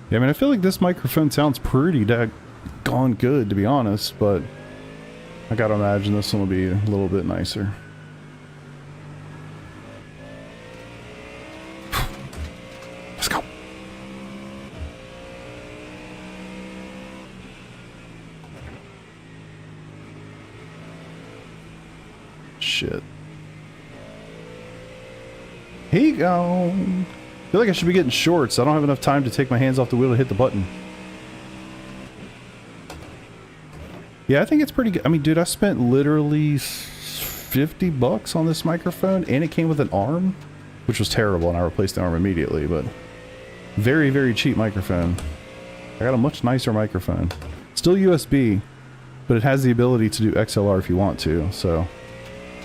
Yeah, I mean, I feel like this microphone sounds pretty daggone good, to be honest, but I gotta imagine this one will be a little bit nicer. Let's go. Shit. Here you go. I feel like I should be getting shorts. I don't have enough time to take my hands off the wheel to hit the button. Yeah, I think it's pretty good. I mean, dude, I spent literally $50 on this microphone, and it came with an arm, which was terrible, and I replaced the arm immediately, but very, very cheap microphone. I got a much nicer microphone. Still USB, but it has the ability to do XLR if you want to, so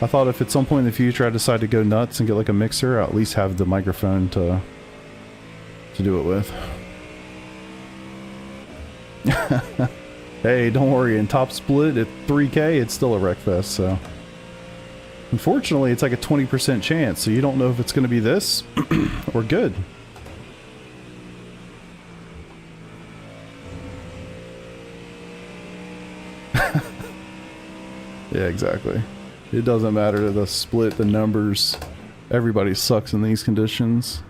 I thought if at some point in the future I decide to go nuts and get like a mixer, I'll at least have the microphone to do it with. Hey, don't worry, in top split at 3K, it's still a wreckfest, so. Unfortunately, it's like a 20% chance, so you don't know if it's going to be this or good. Yeah, exactly. It doesn't matter to the split, the numbers. Everybody sucks in these conditions.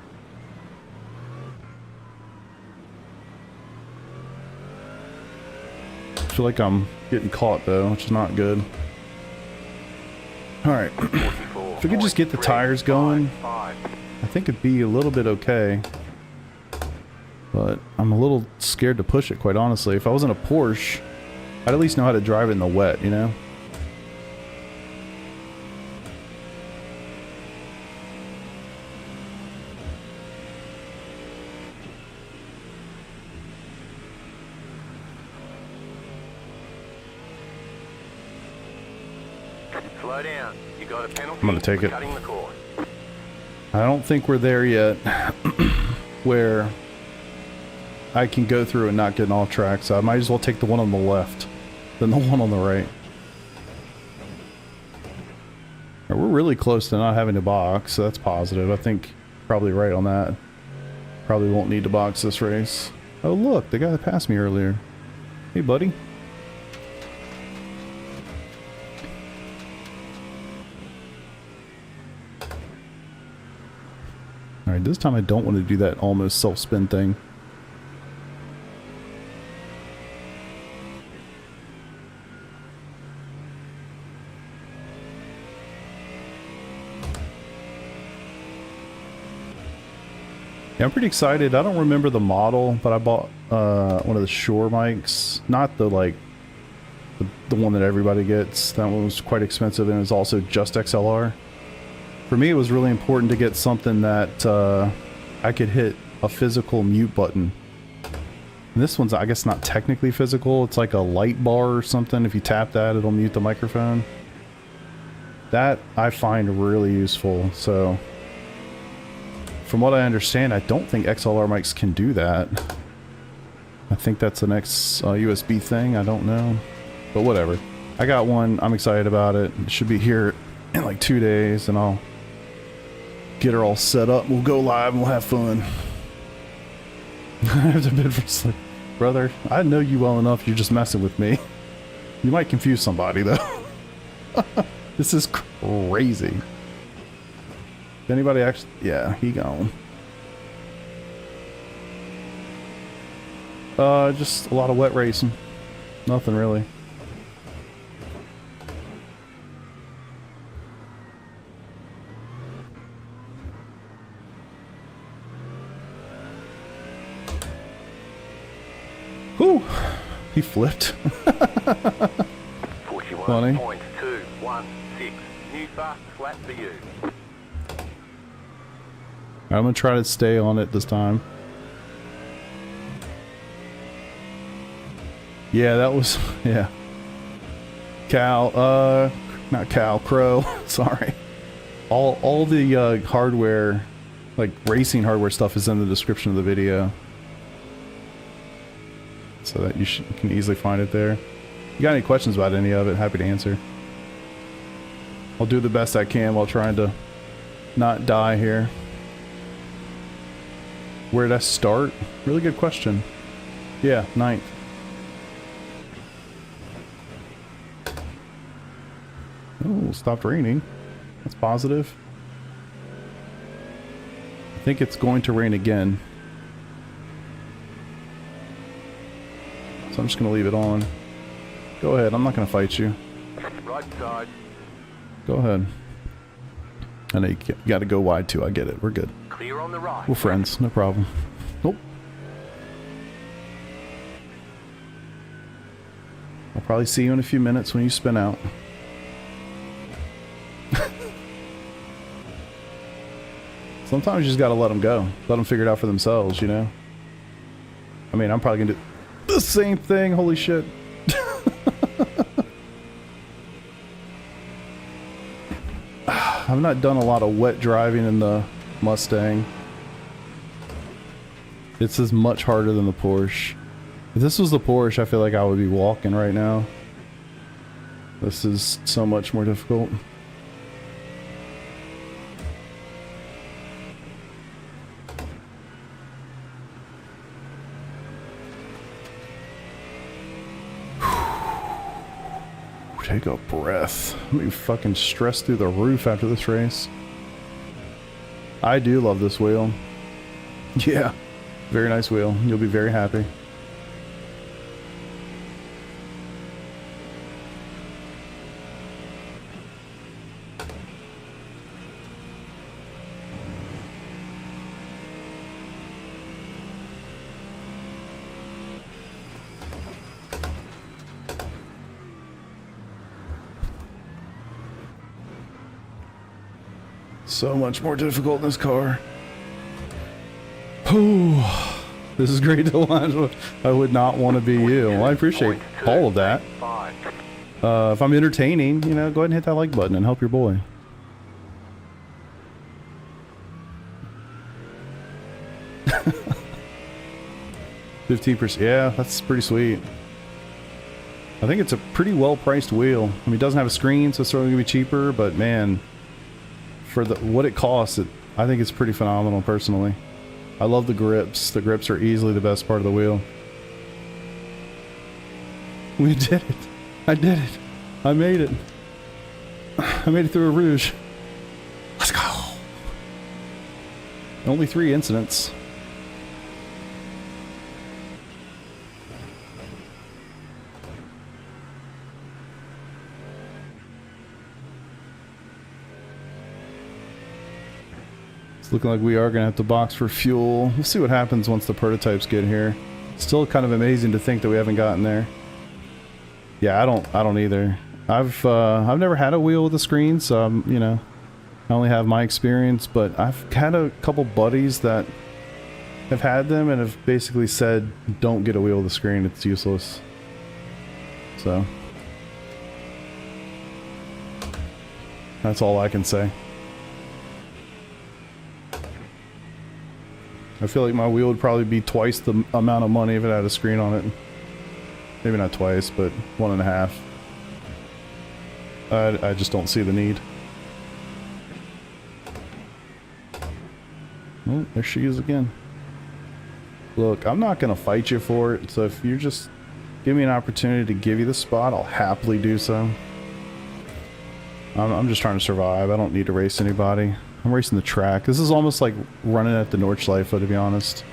I feel like I'm getting caught though, which is not good. Alright. If we could just get the tires going, I think it'd be a little bit okay. But I'm a little scared to push it, quite honestly. If I was in a Porsche, I'd at least know how to drive it in the wet, you know? Slow down. You got a penalty. I'm gonna take for it. cutting the course. I don't think we're there yet where I can go through and not get in all tracks. So I might as well take the one on the left than the one on the right. We're really close to not having to box, so that's positive. I think probably right on that. Probably won't need to box this race. Oh look, the guy that passed me earlier. Hey buddy. Alright, this time I don't want to do that almost self-spin thing. Yeah, I'm pretty excited. I don't remember the model, but I bought one of the Shure mics. Not the like the one that everybody gets. That one was quite expensive and it was also just XLR. For me, it was really important to get something that I could hit a physical mute button. And this one's, I guess, not technically physical. It's like a light bar or something. If you tap that, it'll mute the microphone. That I find really useful. So, from what I understand, I don't think XLR mics can do that. I think that's the next USB thing. I don't know. But whatever. I got one. I'm excited about it. It should be here in like 2 days, and I'll get her all set up. We'll go live and we'll have fun. I have to bid for sleep. Brother, I know you well enough. You're just messing with me. You might confuse somebody, though. This is crazy. If anybody actually... Yeah, he gone. Just a lot of wet racing. Nothing really. Whew! He flipped. 41.216. New fast flat for you. I'm gonna try to stay on it this time. Yeah, that was... Yeah. Not Cal, Crow. Sorry. All the hardware, like racing hardware stuff is in the description of the video. So that you can easily find it there. If you got any questions about any of it, happy to answer. I'll do the best I can while trying to not die here. Where did I start? Really good question. Yeah, 9th. Oh, stopped raining. That's positive. I think it's going to rain again. So I'm just going to leave it on. Go ahead, I'm not going to fight you. Right side. Go ahead. I know you got to go wide too, I get it. We're good. Clear on the right. We're friends, no problem. Nope. I'll probably see you in a few minutes when you spin out. Sometimes you just gotta let them go. Let them figure it out for themselves, you know? I mean, I'm probably gonna do the same thing, holy shit. I've not done a lot of wet driving in the Mustang. This is much harder than the Porsche. If this was the Porsche, I feel like I would be walking right now. This is so much more difficult. Take a breath. Let me fucking stress through the roof after this race. I do love this wheel. Yeah, very nice wheel. You'll be very happy. So much more difficult in this car. Ooh, this is great to watch. I would not want to be you. Well, I appreciate all of that. If I'm entertaining, you know, go ahead and hit that like button and help your boy. $15%. Yeah, that's pretty sweet. I think it's a pretty well-priced wheel. I mean, it doesn't have a screen, so it's certainly gonna be cheaper. But man, for what it costs, I think it's pretty phenomenal. Personally, I love the grips. The grips are easily the best part of the wheel. We did it. I did it. I made it. I made it through a Rouge. Let's go. Only 3 incidents. It's looking like we are going to have to box for fuel. We'll see what happens once the prototypes get here. Still kind of amazing to think that we haven't gotten there. Yeah, I don't either. I've never had a wheel with a screen, so I'm, you know, I only have my experience, but I've had a couple buddies that have had them and have basically said, don't get a wheel with a screen, it's useless. So that's all I can say. I feel like my wheel would probably be twice the amount of money if it had a screen on it. Maybe not twice, but 1.5. I just don't see the need. Oh, there she is again. Look, I'm not going to fight you for it, so if you just give me an opportunity to give you the spot, I'll happily do so. I'm just trying to survive. I don't need to race anybody. I'm racing the track. This is almost like running at the Nordschleife, to be honest.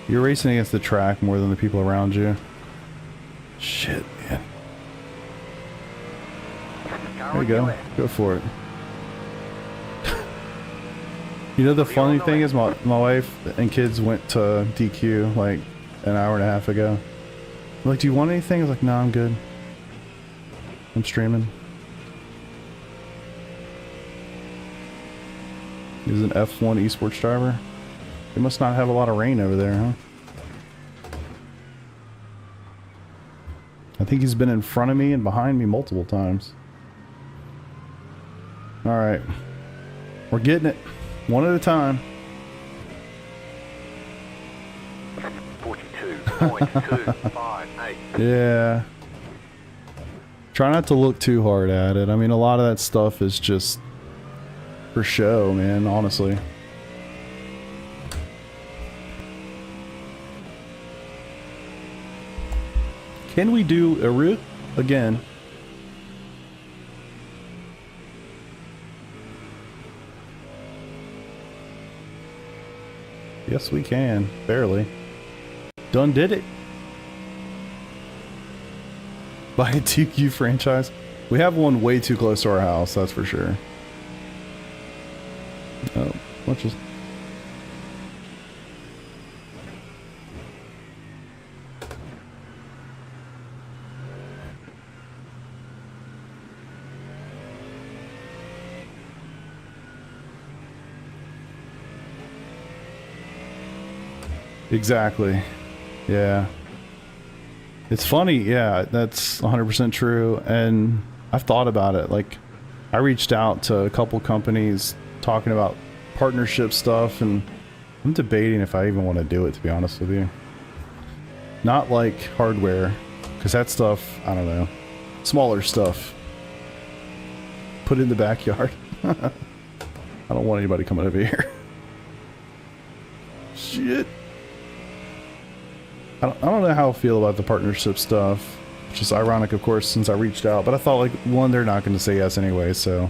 You're racing against the track more than the people around you. Shit, man. There you go. Go for it. You know, the funny thing is my wife and kids went to DQ like an hour and a half ago. They're like, do you want anything? I was like, no, I'm good. I'm streaming. He's an F1 esports driver. They must not have a lot of rain over there, huh? I think he's been in front of me and behind me multiple times. Alright. We're getting it. One at a time. 42.258. Yeah. Try not to look too hard at it. I mean, a lot of that stuff is just for show, man, honestly. Can we do a route again? Yes, we can. Barely. Done did it. Buy a TQ franchise. We have one way too close to our house, that's for sure. Oh, let's just... Exactly. Yeah. It's funny, yeah, that's 100% true, and I've thought about it. Like, I reached out to a couple companies talking about partnership stuff, and I'm debating if I even want to do it, to be honest with you. Not like hardware, because that stuff, I don't know, smaller stuff. Put it in the backyard. I don't want anybody coming over here. Shit. I don't know how I feel about the partnership stuff, which is ironic, of course, since I reached out. But I thought, like, one, they're not going to say yes anyway, so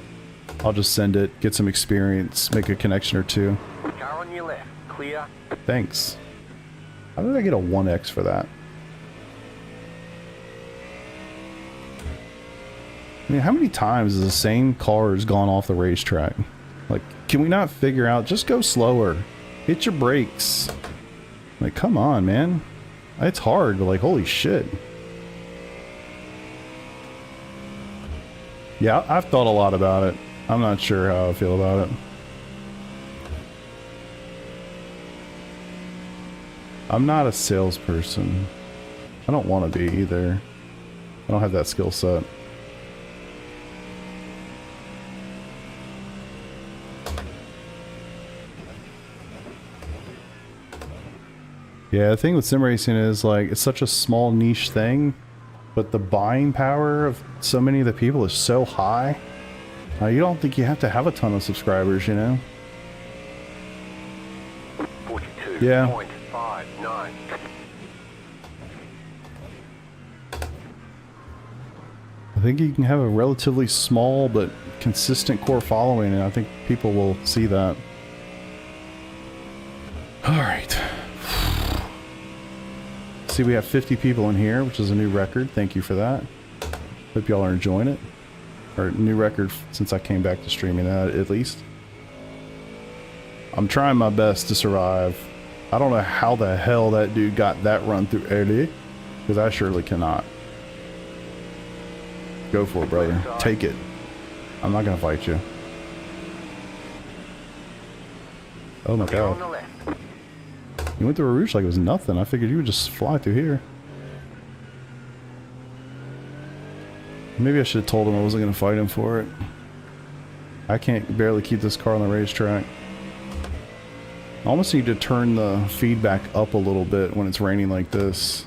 I'll just send it, get some experience, make a connection or two. Car on your left, clear. Thanks. How did I get a 1X for that? I mean, how many times has the same cars gone off the racetrack? Like, can we not figure out, just go slower. Hit your brakes. Like, come on, man. It's hard, but like, holy shit. Yeah, I've thought a lot about it. I'm not sure how I feel about it. I'm not a salesperson. I don't want to be either. I don't have that skill set. Yeah, the thing with sim racing is like it's such a small niche thing, but the buying power of so many of the people is so high. You don't think you have to have a ton of subscribers, you know? 42.59. Yeah. I think you can have a relatively small but consistent core following, and I think people will see that. Alright. See, we have 50 people in here, which is a new record. Thank you for that. Hope y'all are enjoying it. Or new record since I came back to streaming that, at least. I'm trying my best to survive. I don't know how the hell that dude got that run through early, because I surely cannot. Go for it, brother. Take it. I'm not gonna fight you. Oh my god. You went through a rouge like it was nothing. I figured you would just fly through here. Maybe I should have told him I wasn't going to fight him for it. I can't barely keep this car on the racetrack. I almost need to turn the feedback up a little bit when it's raining like this,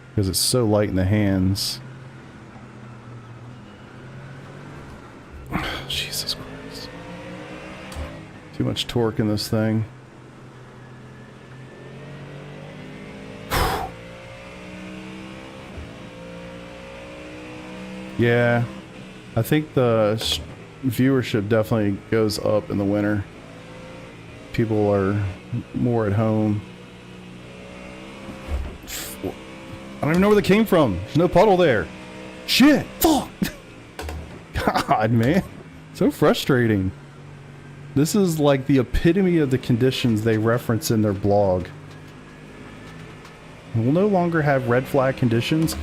because it's so light in the hands. Jesus Christ. Too much torque in this thing. Yeah, I think the viewership definitely goes up in the winter. People are more at home. I don't even know where they came from. There's no puddle there. Shit! Fuck! God, man. So frustrating. This is like the epitome of the conditions they reference in their blog. We'll no longer have red flag conditions.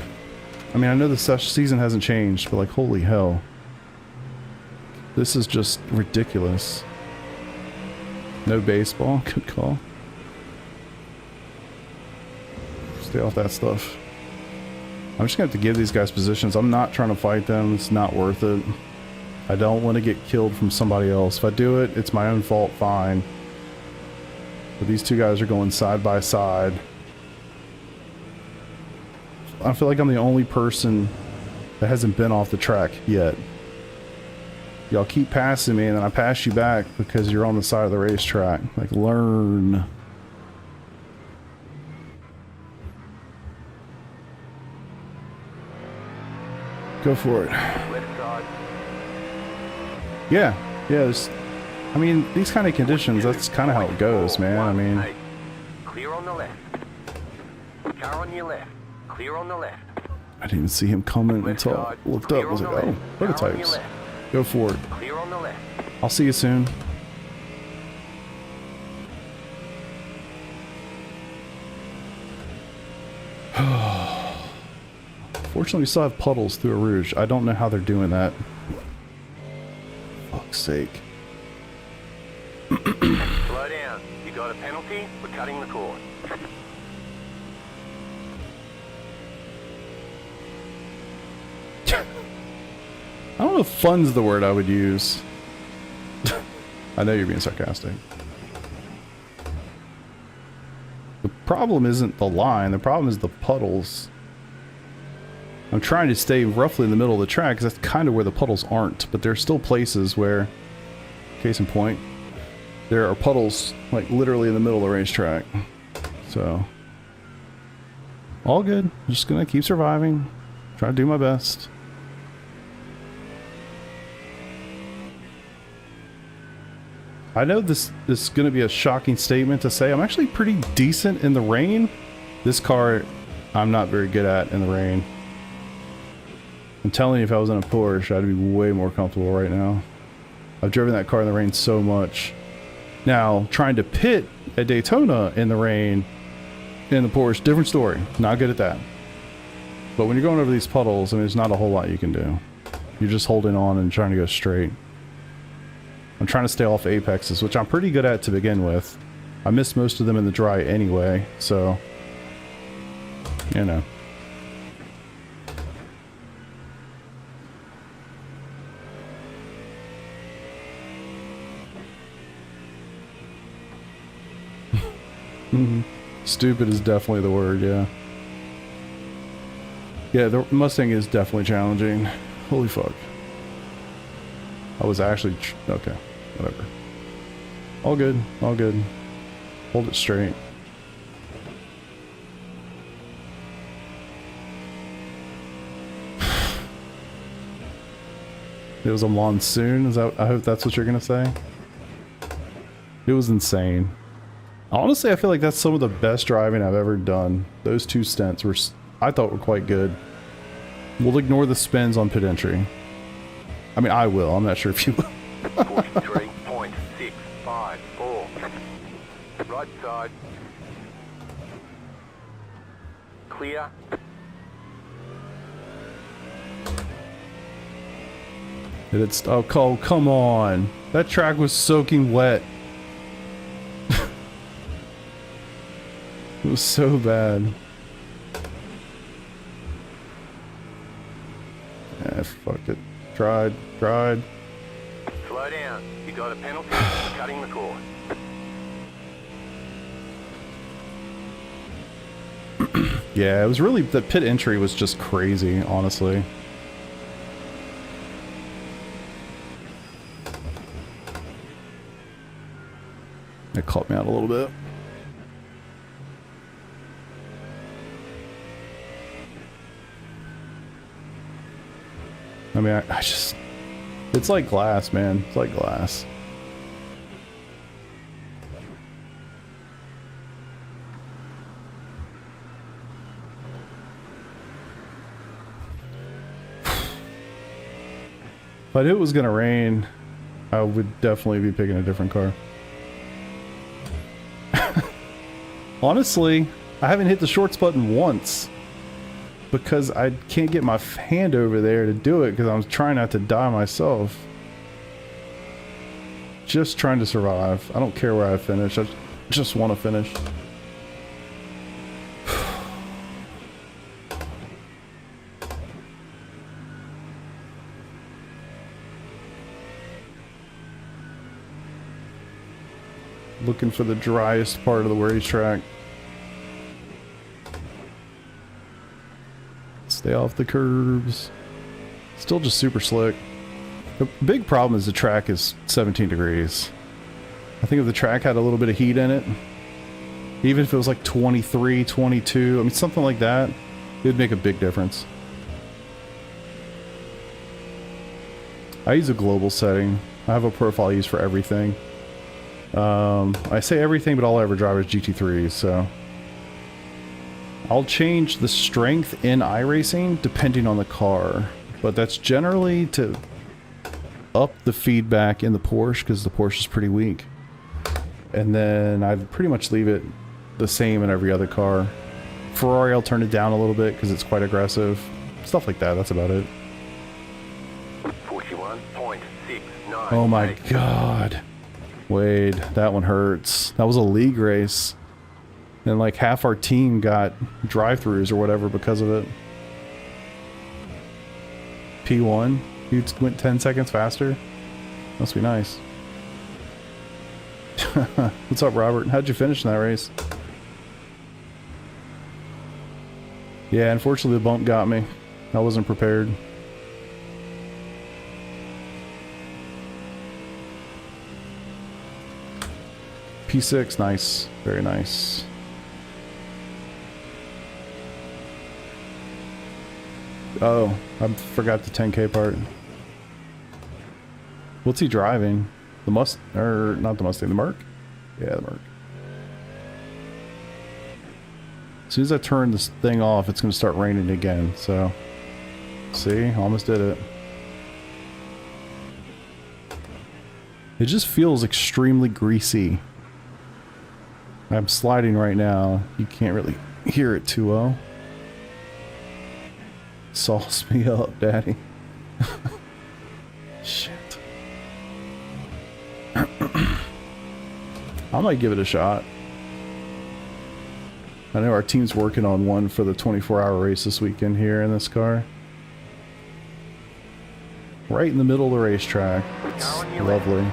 I mean, I know the season hasn't changed, but like, holy hell. This is just ridiculous. No baseball. Good call. Stay off that stuff. I'm just gonna have to give these guys positions. I'm not trying to fight them. It's not worth it. I don't want to get killed from somebody else. If I do it, it's my own fault, fine. But these two guys are going side by side. I feel like I'm the only person that hasn't been off the track yet. Y'all keep passing me and then I pass you back because you're on the side of the racetrack. Like, learn. Go for it. Yeah, I mean, these kind of conditions, that's kind of how it goes, man. I mean, clear on the left. Car on your left. Clear on the left. I didn't even see him coming until I looked up. I was like, oh, prototypes. Go for it. Clear on the left. I'll see you soon. Fortunately, we still have puddles through a rouge. I don't know how they're doing that. Fuck's sake. Slow down. You got a penalty? We're cutting the cord. I don't know if fun's the word I would use. I know you're being sarcastic. The problem isn't the line, the problem is the puddles. I'm trying to stay roughly in the middle of the track because that's kind of where the puddles aren't, but there are still places where, case in point, there are puddles like literally in the middle of the racetrack. So, all good. I'm just gonna keep surviving, try to do my best. I know this is going to be a shocking statement to say. I'm actually pretty decent in the rain. This car, I'm not very good at in the rain. I'm telling you, if I was in a Porsche, I'd be way more comfortable right now. I've driven that car in the rain so much. Now, trying to pit at Daytona in the rain in the Porsche, different story. Not good at that. But when you're going over these puddles, I mean, there's not a whole lot you can do. You're just holding on and trying to go straight. I'm trying to stay off apexes, which I'm pretty good at to begin with. I missed most of them in the dry anyway, so you know. Stupid is definitely the word, yeah. Yeah, the Mustang is definitely challenging. Holy fuck. I was actually... okay, whatever. All good, all good. Hold it straight. It was a monsoon? Is that... I hope that's what you're gonna say? It was insane. Honestly, I feel like that's some of the best driving I've ever done. Those two stints were... I thought were quite good. We'll ignore the spins on pit entry. I mean, I will. I'm not sure if you will. 43.654. Right side. Clear. Oh, come on. That track was soaking wet. It was so bad. Eh, fuck it. Tried. Slow down. You got a penalty for cutting the course. Yeah, it was really... the pit entry was just crazy, honestly. It caught me out a little bit. I mean, I just... it's like glass, man. It's like glass. If I knew it was gonna rain, I would definitely be picking a different car. Honestly, I haven't hit the shorts button once because I can't get my hand over there to do it because I'm trying not to die myself. Just trying to survive. I don't care where I finish. I just want to finish. Looking for the driest part of the racetrack. Stay off the curbs. Still just super slick. The big problem is the track is 17 degrees. I think if the track had a little bit of heat in it, even if it was like 23, 22, I mean something like that, it would make a big difference. I use a global setting. I have a profile I use for everything. I say everything, but all I ever drive is GT3, so I'll change the strength in iRacing depending on the car, but that's generally to up the feedback in the Porsche because the Porsche is pretty weak, and then I pretty much leave it the same in every other car. Ferrari, I'll turn it down a little bit because it's quite aggressive. Stuff like that, that's about it. 41.69. Oh my god. Wade, that one hurts. That was a league race. And like half our team got drive-throughs or whatever because of it. P1? You went 10 seconds faster? Must be nice. What's up, Robert? How'd you finish in that race? Yeah, unfortunately the bump got me. I wasn't prepared. P6, nice. Very nice. Oh, I forgot the 10K part. What's he driving? The Must... or not the Mustang, the Merc? Yeah, the Merc. As soon as I turn this thing off, it's going to start raining again, so... See? Almost did it. It just feels extremely greasy. I'm sliding right now. You can't really hear it too well. Sauce me up, daddy. Shit. I might give it a shot. I know our team's working on one for the 24-hour race this weekend here in this car. Right in the middle of the racetrack. It's lovely.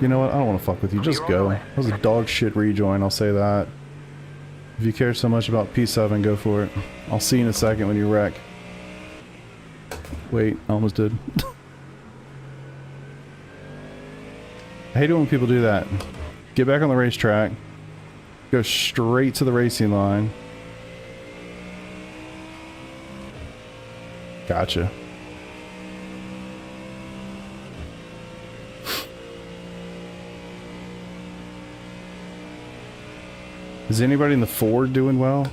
You know what? I don't want to fuck with you. Just go. That was a dog shit rejoin, I'll say that. If you care so much about P7, go for it. I'll see you in a second when you wreck. Wait, I almost did. I hate it when people do that. Get back on the racetrack. Go straight to the racing line. Gotcha. Is anybody in the Ford doing well?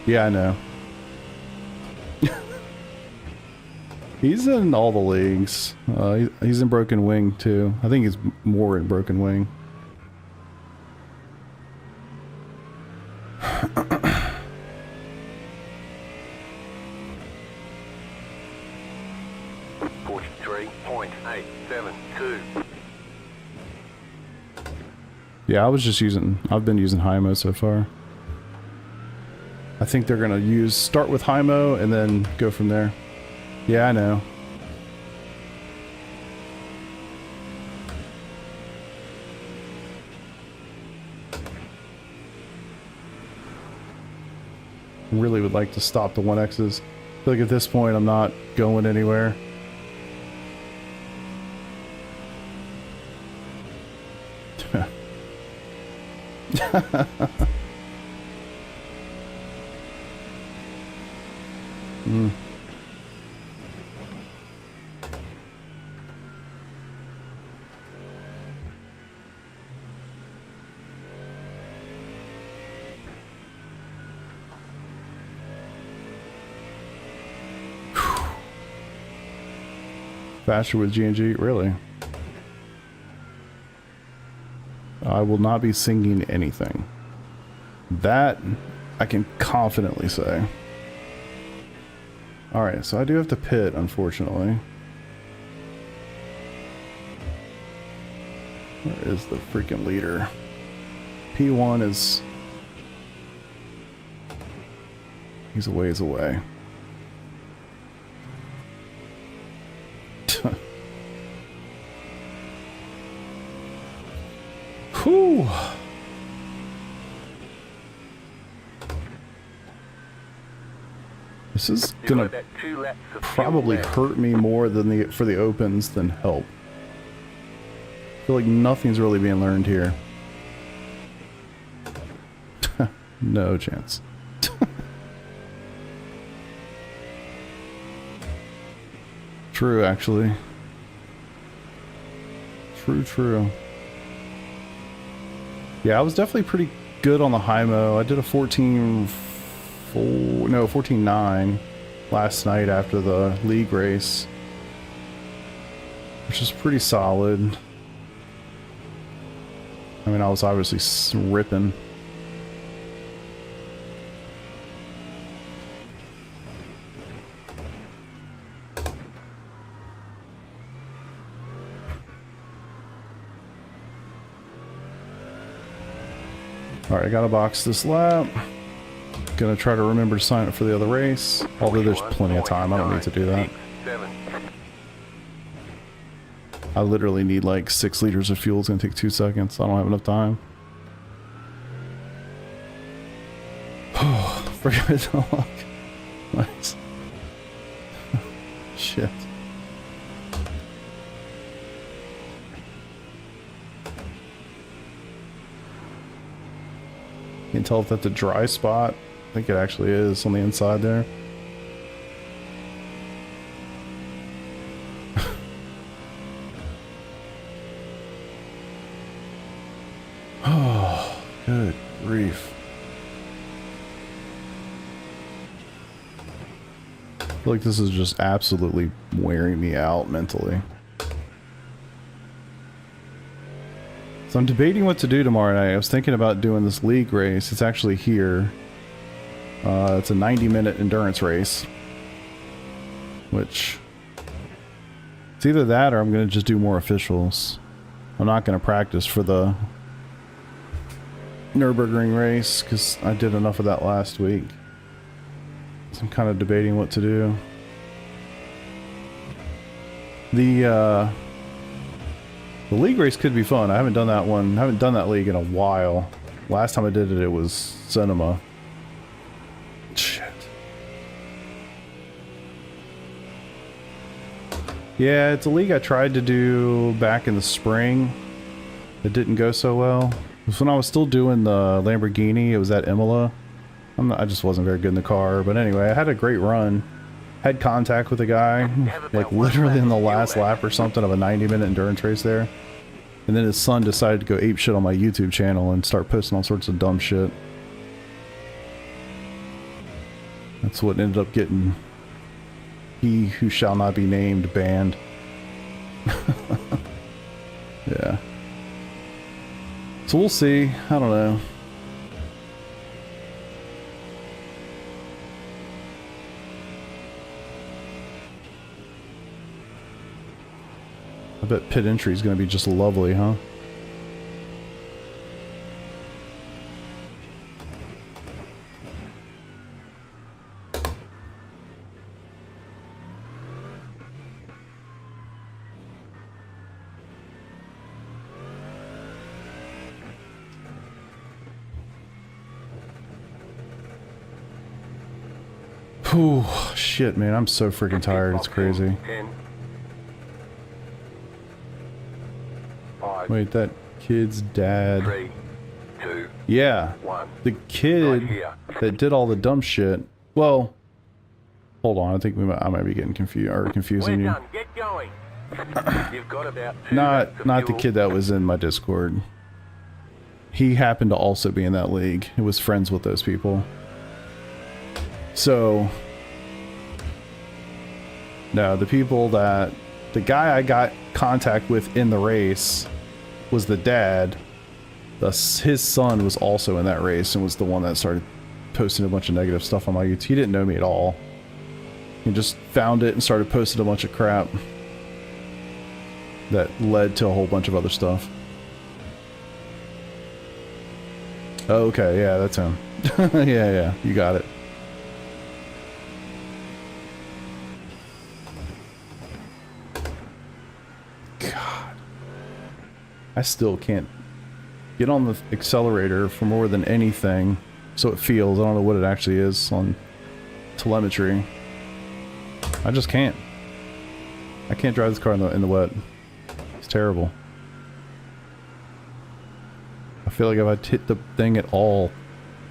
Yeah, I know. He's in all the leagues. He's in Broken Wing too. I think he's more in Broken Wing. Yeah, I've been using Hymo so far. I think they're gonna start with Hymo and then go from there. Yeah, I know. Really would like to stop the 1Xs. I feel like at this point I'm not going anywhere. Mm. Faster with G&G? Really? I will not be singing anything. That I can confidently say. Alright, so I do have to pit, unfortunately. Where is the freaking leader? P1 is... he's a ways away. Whew. This is gonna probably hurt me more than for the opens than help. I feel like nothing's really being learned here. No chance. True, actually. True. Yeah, I was definitely pretty good on the Hymo. I did a 14.9 last night after the league race, which is pretty solid. I mean, I was obviously ripping. Alright, I gotta box this lap. Gonna try to remember to sign up for the other race. Although there's plenty of time, I don't need to do that. I literally need like 6 liters of fuel. It's gonna take 2 seconds. I don't have enough time. Oh, forget the luck. Nice. Shit. Can't tell if that's a dry spot. I think it actually is on the inside there. Oh, good grief. I feel like this is just absolutely wearing me out mentally. So I'm debating what to do tomorrow night. I was thinking about doing this league race. It's actually here. It's a 90-minute endurance race, which it's either that or I'm going to just do more officials. I'm not going to practice for the Nürburgring race because I did enough of that last week. So I'm kind of debating what to do. The league race could be fun. I haven't done that one. I haven't done that league in a while. Last time I did it, it was Cinema. Shit. Yeah, it's a league I tried to do back in the spring. It didn't go so well. It was when I was still doing the Lamborghini. It was at Imola. I just wasn't very good in the car. But anyway, I had a great run. Had contact with a guy, like literally in the last lap or something of a 90-minute endurance race there. And then his son decided to go ape shit on my YouTube channel and start posting all sorts of dumb shit. That's what ended up getting He Who Shall Not Be Named banned. Yeah. So we'll see. I don't know. I bet pit entry is going to be just lovely, huh? Whew, shit, man, I'm so freaking tired. It's crazy. 10, Wait, that kid's dad. 3, 2, Yeah, 1. the kid that did all the dumb shit. Well, hold on. I think I might be getting confused or confusing you. Done. Get going. You've got about 2 laps of Not the fuel. kid that was in my Discord. He happened to also be in that league. He was friends with those people. So, no, the guy I got contact with in the race was the dad. His son was also in that race and was the one that started posting a bunch of negative stuff on my YouTube. He didn't know me at all. He just found it and started posting a bunch of crap that led to a whole bunch of other stuff. Oh, okay, yeah, that's him. Yeah, you got it. God. I still can't get on the accelerator for more than anything so it feels. I don't know what it actually is on telemetry. I just can't. I can't drive this car in the wet. It's terrible. I feel like if I hit the thing at all,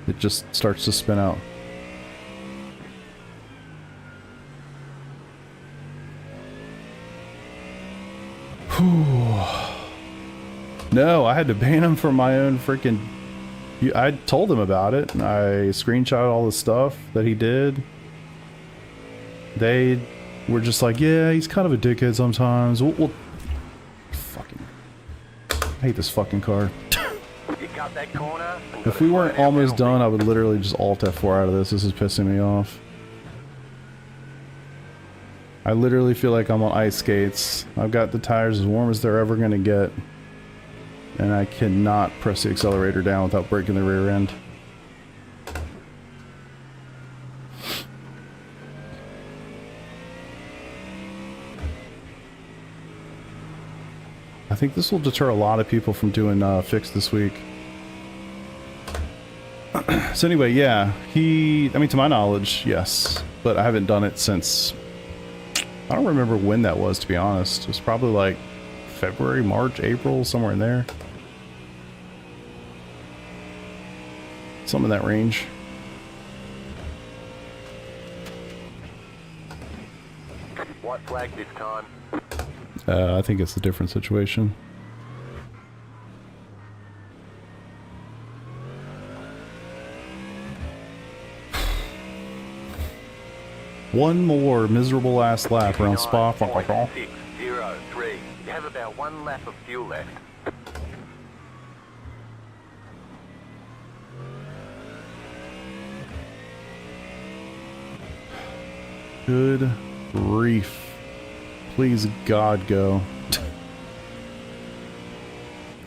it just starts to spin out. Whew. No, I had to ban him for my own freaking... I told him about it. I screenshot all the stuff that he did. They were just like, yeah, he's kind of a dickhead sometimes. We'll... Fucking... I hate this fucking car. You cut that corner. If we weren't almost done, I would literally just Alt F4 out of this. This is pissing me off. I literally feel like I'm on ice skates. I've got the tires as warm as they're ever going to get. And I cannot press the accelerator down without breaking the rear end. I think this will deter a lot of people from doing fix this week. So anyway, yeah, I mean, to my knowledge, yes. But I haven't done it since... I don't remember when that was, to be honest. It was probably like February, March, April, somewhere in there. Some in that range. White flag this time. I think it's a different situation. One more miserable ass lap around Spa-Francorchamps. 603. You have about 1 lap of fuel left. Good grief. Please, God, go.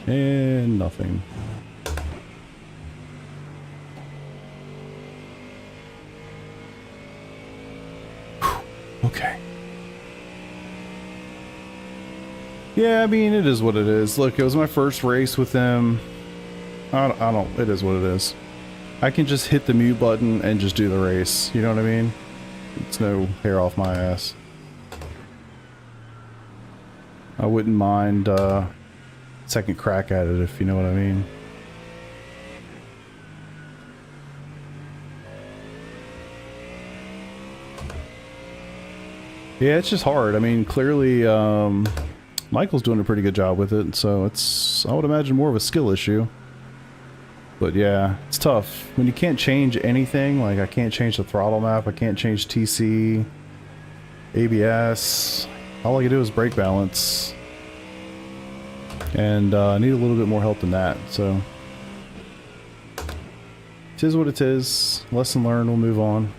And nothing. Okay. Yeah, I mean, it is what it is. Look, it was my first race with them. I don't, it is what it is. I can just hit the mute button and just do the race. You know what I mean? It's no hair off my ass. I wouldn't mind, second crack at it, if you know what I mean. Yeah, it's just hard. I mean, clearly, Michael's doing a pretty good job with it, so it's, I would imagine, more of a skill issue. But yeah, it's tough. When you can't change anything, like I can't change the throttle map, I can't change TC, ABS, all I can do is brake balance. And I need a little bit more help than that, so. It is what it is. Lesson learned, we'll move on.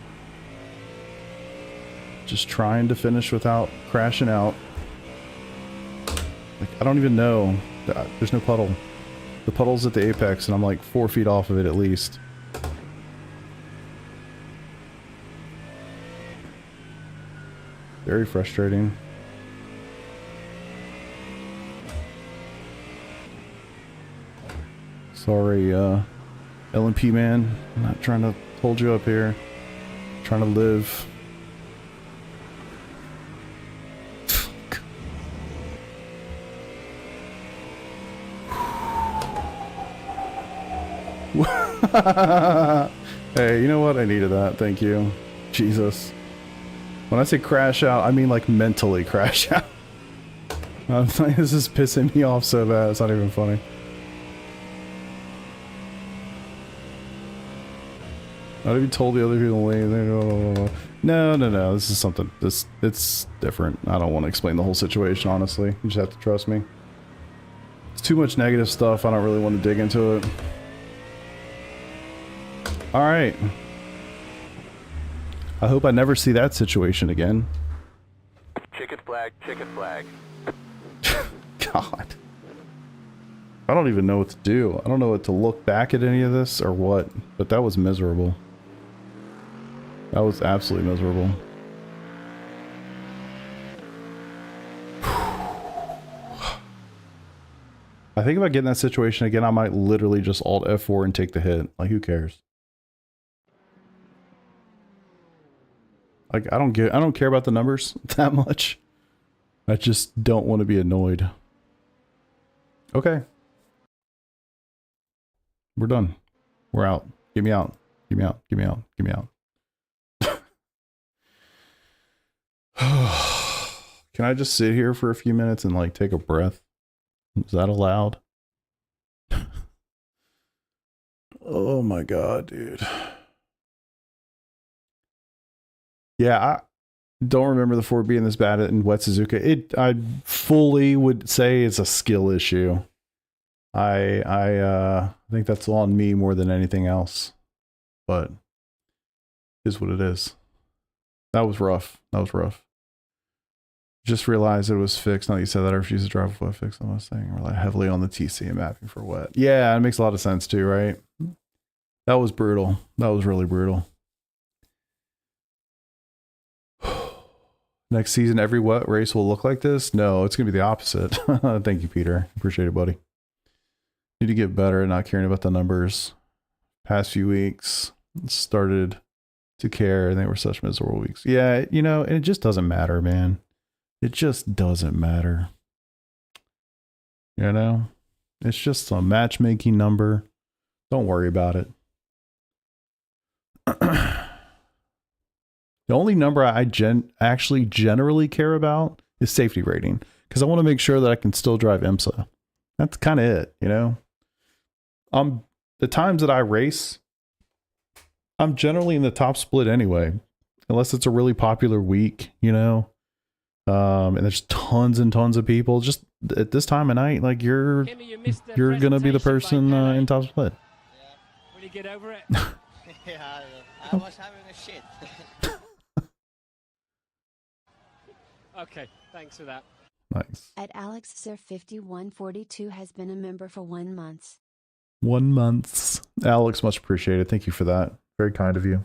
Just trying to finish without crashing out. Like, I don't even know. There's no puddle. The puddle's at the apex and I'm like 4 feet off of it at least. Very frustrating. Sorry, LMP man. I'm not trying to hold you up here. I'm trying to live. Hey, you know what? I needed that. Thank you. Jesus. When I say crash out, I mean like mentally crash out. I'm like, this is pissing me off so bad. It's not even funny. Not even told the other people to leave. No. This is something. It's different. I don't want to explain the whole situation, honestly. You just have to trust me. It's too much negative stuff. I don't really want to dig into it. Alright. I hope I never see that situation again. Chicken flag, chicken flag. God. I don't even know what to do. I don't know what to look back at any of this or what, but that was miserable. That was absolutely miserable. I think if I get in that situation again, I might literally just Alt F4 and take the hit. Like, who cares? Like, I don't care about the numbers that much. I just don't want to be annoyed. Okay. We're done. We're out. Get me out. Get me out. Get me out. Get me out. Can I just sit here for a few minutes and like take a breath? Is that allowed? Oh my God, dude. Yeah, I don't remember the Ford being this bad in Wet Suzuka. I fully would say it's a skill issue. I think that's on me more than anything else. But it is what it is. That was rough. That was rough. Just realized it was fixed. Now that you said that, I refuse to drive with wet fix on this thing. Rely heavily on the TC and mapping for wet. Yeah, it makes a lot of sense too, right? That was brutal. That was really brutal. Next season, every wet race will look like this? No, it's going to be the opposite. Thank you, Peter. Appreciate it, buddy. Need to get better at not caring about the numbers. Past few weeks, started to care, and they were such miserable weeks. Yeah, you know, and it just doesn't matter, man. It just doesn't matter. You know? It's just a matchmaking number. Don't worry about it. The only number I actually generally care about is safety rating, because I want to make sure that I can still drive IMSA. That's kind of it, you know? The times that I race, I'm generally in the top split anyway, unless it's a really popular week, you know? And there's tons and tons of people. Just at this time of night, like you're gonna be the person in top split. Yeah. Will you get over it? Yeah, I was having a shit. Okay, thanks for that. Nice. At AlexSir5142 has been a member for 1 month. 1 month. Alex, much appreciated. Thank you for that. Very kind of you.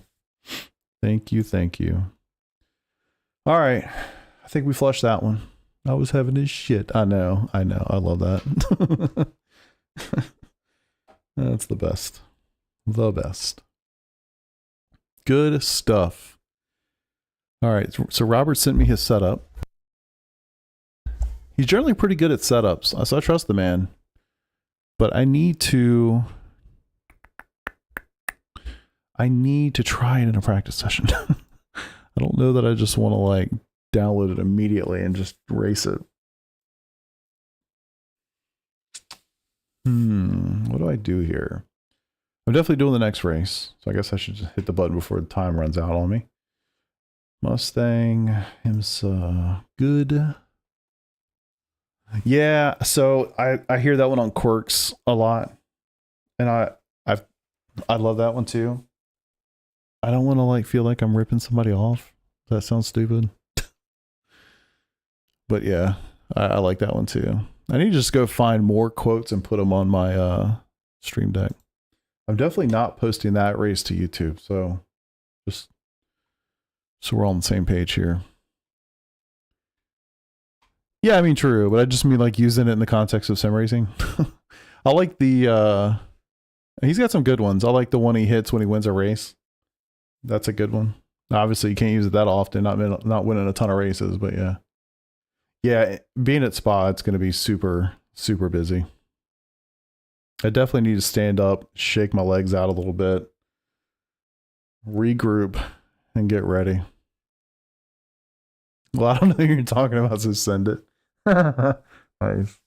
Thank you. Thank you. All right. I think we flushed that one. I was having his shit. I know. I love that. That's the best. The best. Good stuff. All right. So Robert sent me his setup. He's generally pretty good at setups, so I trust the man. But I need to try it in a practice session. I don't know that I just want to like download it immediately and just race it. What do I do here? I'm definitely doing the next race, so I guess I should just hit the button before the time runs out on me. Mustang, IMSA, good. Yeah, so I hear that one on Quirks a lot, and I love that one too. I don't want to like feel like I'm ripping somebody off. That sounds stupid. But yeah, I like that one too. I need to just go find more quotes and put them on my Stream Deck. I'm definitely not posting that race to YouTube, so just so we're all on the same page here. Yeah, I mean true, but I just mean like using it in the context of sim racing. I like the he's got some good ones. I like the one he hits when he wins a race. That's a good one. Obviously you can't use it that often, not winning a ton of races, but yeah. Yeah, being at Spa, it's going to be super, super busy. I definitely need to stand up, shake my legs out a little bit, regroup, and get ready. Well, I don't know what you're talking about, so send it. Nice.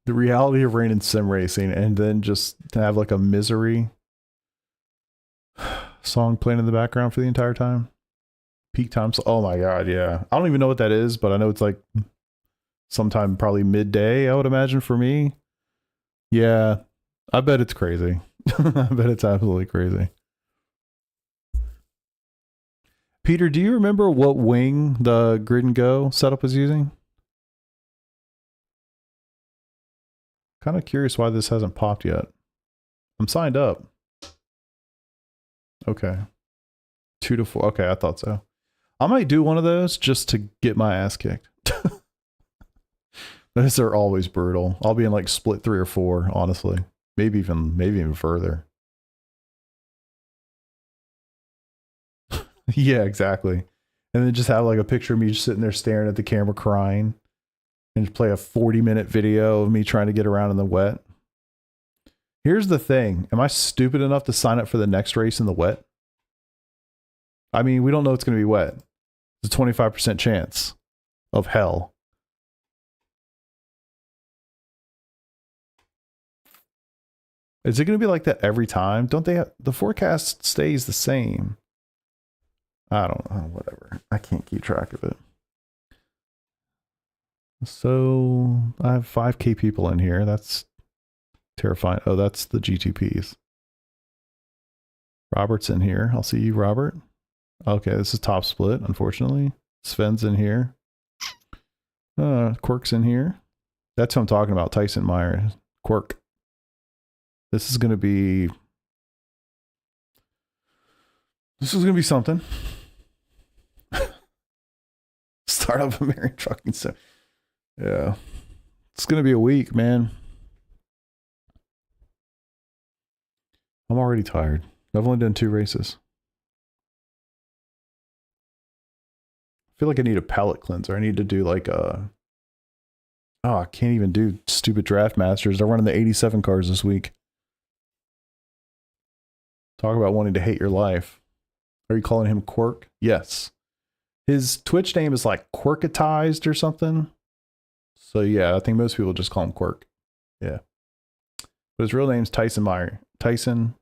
The reality of rain and sim racing, and then just to have like a misery song playing in the background for the entire time. Peak times. Oh my god, yeah. I don't even know what that is, but I know it's like sometime probably midday, I would imagine for me. Yeah, I bet it's crazy. I bet it's absolutely crazy. Peter, do you remember what wing the Grid and Go setup was using? Kind of curious why this hasn't popped yet. I'm signed up. Okay. 2 to 4. Okay, I thought so. I might do one of those just to get my ass kicked. Those are always brutal. I'll be in like split 3 or 4, honestly. Maybe even further. Yeah, exactly. And then just have like a picture of me just sitting there staring at the camera crying, and just play a 40-minute video of me trying to get around in the wet. Here's the thing. Am I stupid enough to sign up for the next race in the wet? I mean, we don't know it's going to be wet. It's a 25% chance of hell. Is it going to be like that every time? Don't they have, the forecast stays the same? I don't know, whatever. I can't keep track of it. So I have 5K people in here. That's terrifying. Oh, that's the GTPs. Robert's in here. I'll see you, Robert. Okay, this is top split, unfortunately. Sven's in here. Quirk's in here. That's who I'm talking about. Tyson Meyer. Quirk. This is going to be something. Start up a Marion trucking. So yeah, it's going to be a week, man. I'm already tired. I've only done 2 races. I feel like I need a palate cleanser. I need to do like a... Oh, I can't even do stupid Draft Masters. They're running the 87 cars this week. Talk about wanting to hate your life. Are you calling him Quirk? Yes. His Twitch name is like Quirkatized or something. So yeah, I think most people just call him Quirk. Yeah. But his real name's Tyson Meyer. Tyson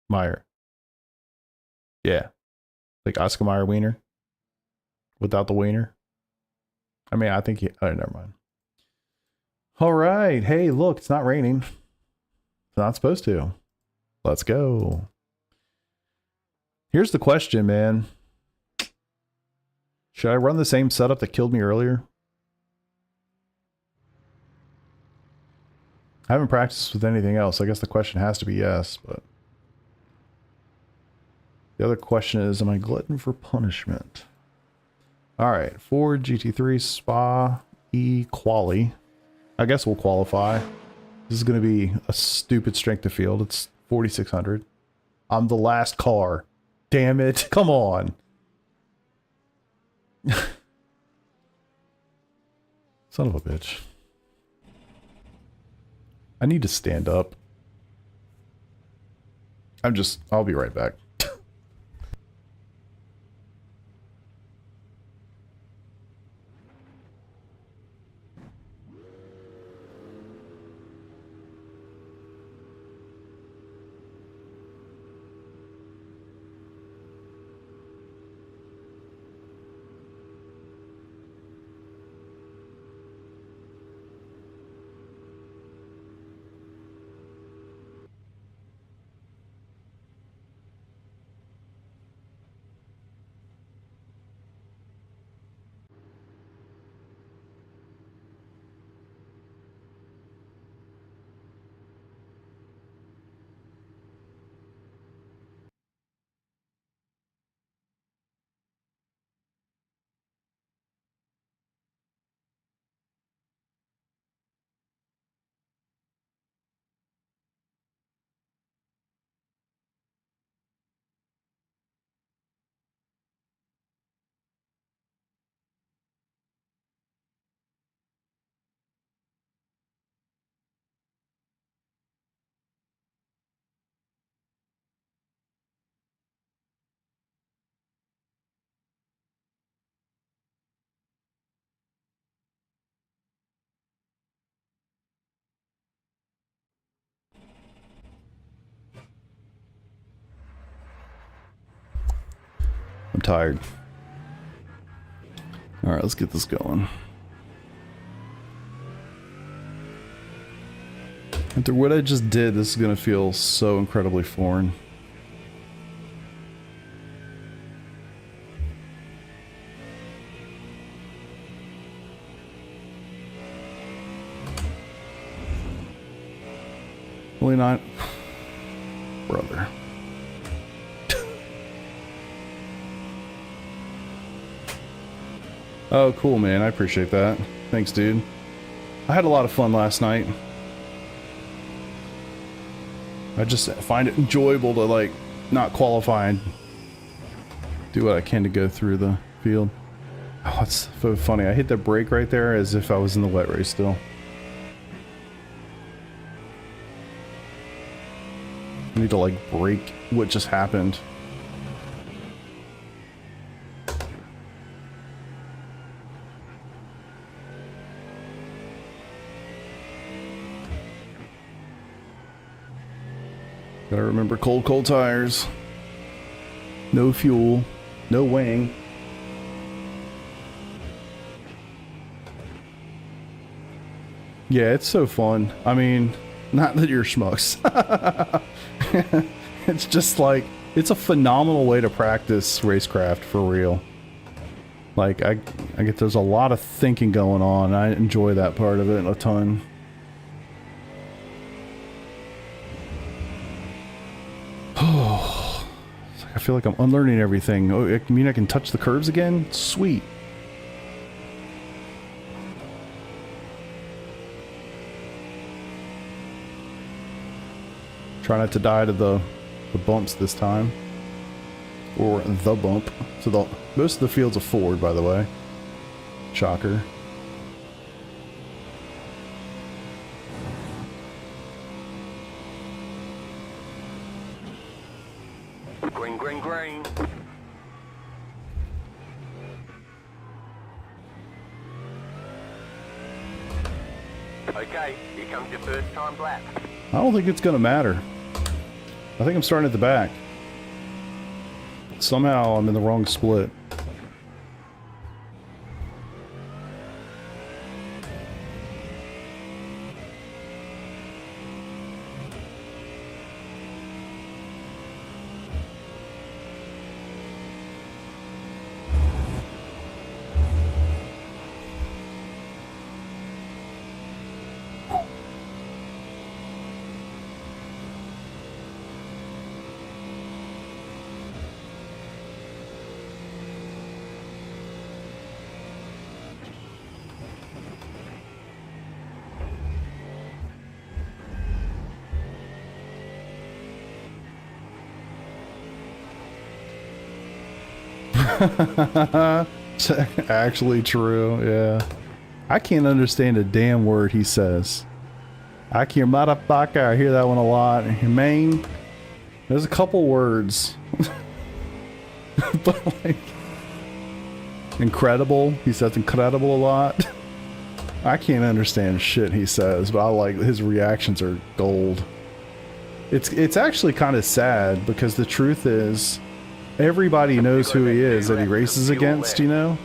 Meyer. Yeah. Like Oscar Mayer Wiener. Without the wiener. I mean, I think he... Oh, never mind. All right. Hey, look, it's not raining. It's not supposed to. Let's go. Here's the question, man. Should I run the same setup that killed me earlier? I haven't practiced with anything else. I guess the question has to be yes, but... The other question is, am I glutton for punishment? Alright, Ford GT3 Spa E-Quali. I guess we'll qualify. This is going to be a stupid strength of field. It's 4,600. I'm the last car. Damn it. Come on. Son of a bitch. I need to stand up. I'll be right back. I'm tired. Alright, let's get this going. After what I just did, this is going to feel so incredibly foreign. Really not. Brother. Oh, cool, man. I appreciate that. Thanks, dude. I had a lot of fun last night. I just find it enjoyable to, like, not qualify and do what I can to go through the field. Oh, it's so funny. I hit the brake right there as if I was in the wet race still. I need to, like, break what just happened. Gotta remember cold tires. No fuel. No wing. Yeah, it's so fun. I mean, not that you're schmucks. It's just like, it's a phenomenal way to practice racecraft for real. Like, I get, there's a lot of thinking going on. I enjoy that part of it a ton. I feel like I'm unlearning everything. Oh, I mean I can touch the curves again? Sweet. Try not to die to the bumps this time. Or the bump. So most of the field's a Ford, by the way. Shocker. Green, green, green. Okay, here comes your first time lap. I don't think it's gonna matter. I think I'm starting at the back. Somehow I'm in the wrong split. Actually true, yeah. I can't understand a damn word he says. I can't motherfucker. I hear that one a lot. Humane. There's a couple words. But like incredible. He says incredible a lot. I can't understand shit he says, but I like his reactions are gold. It's actually kind of sad because the truth is everybody knows who he is that he races against, you know?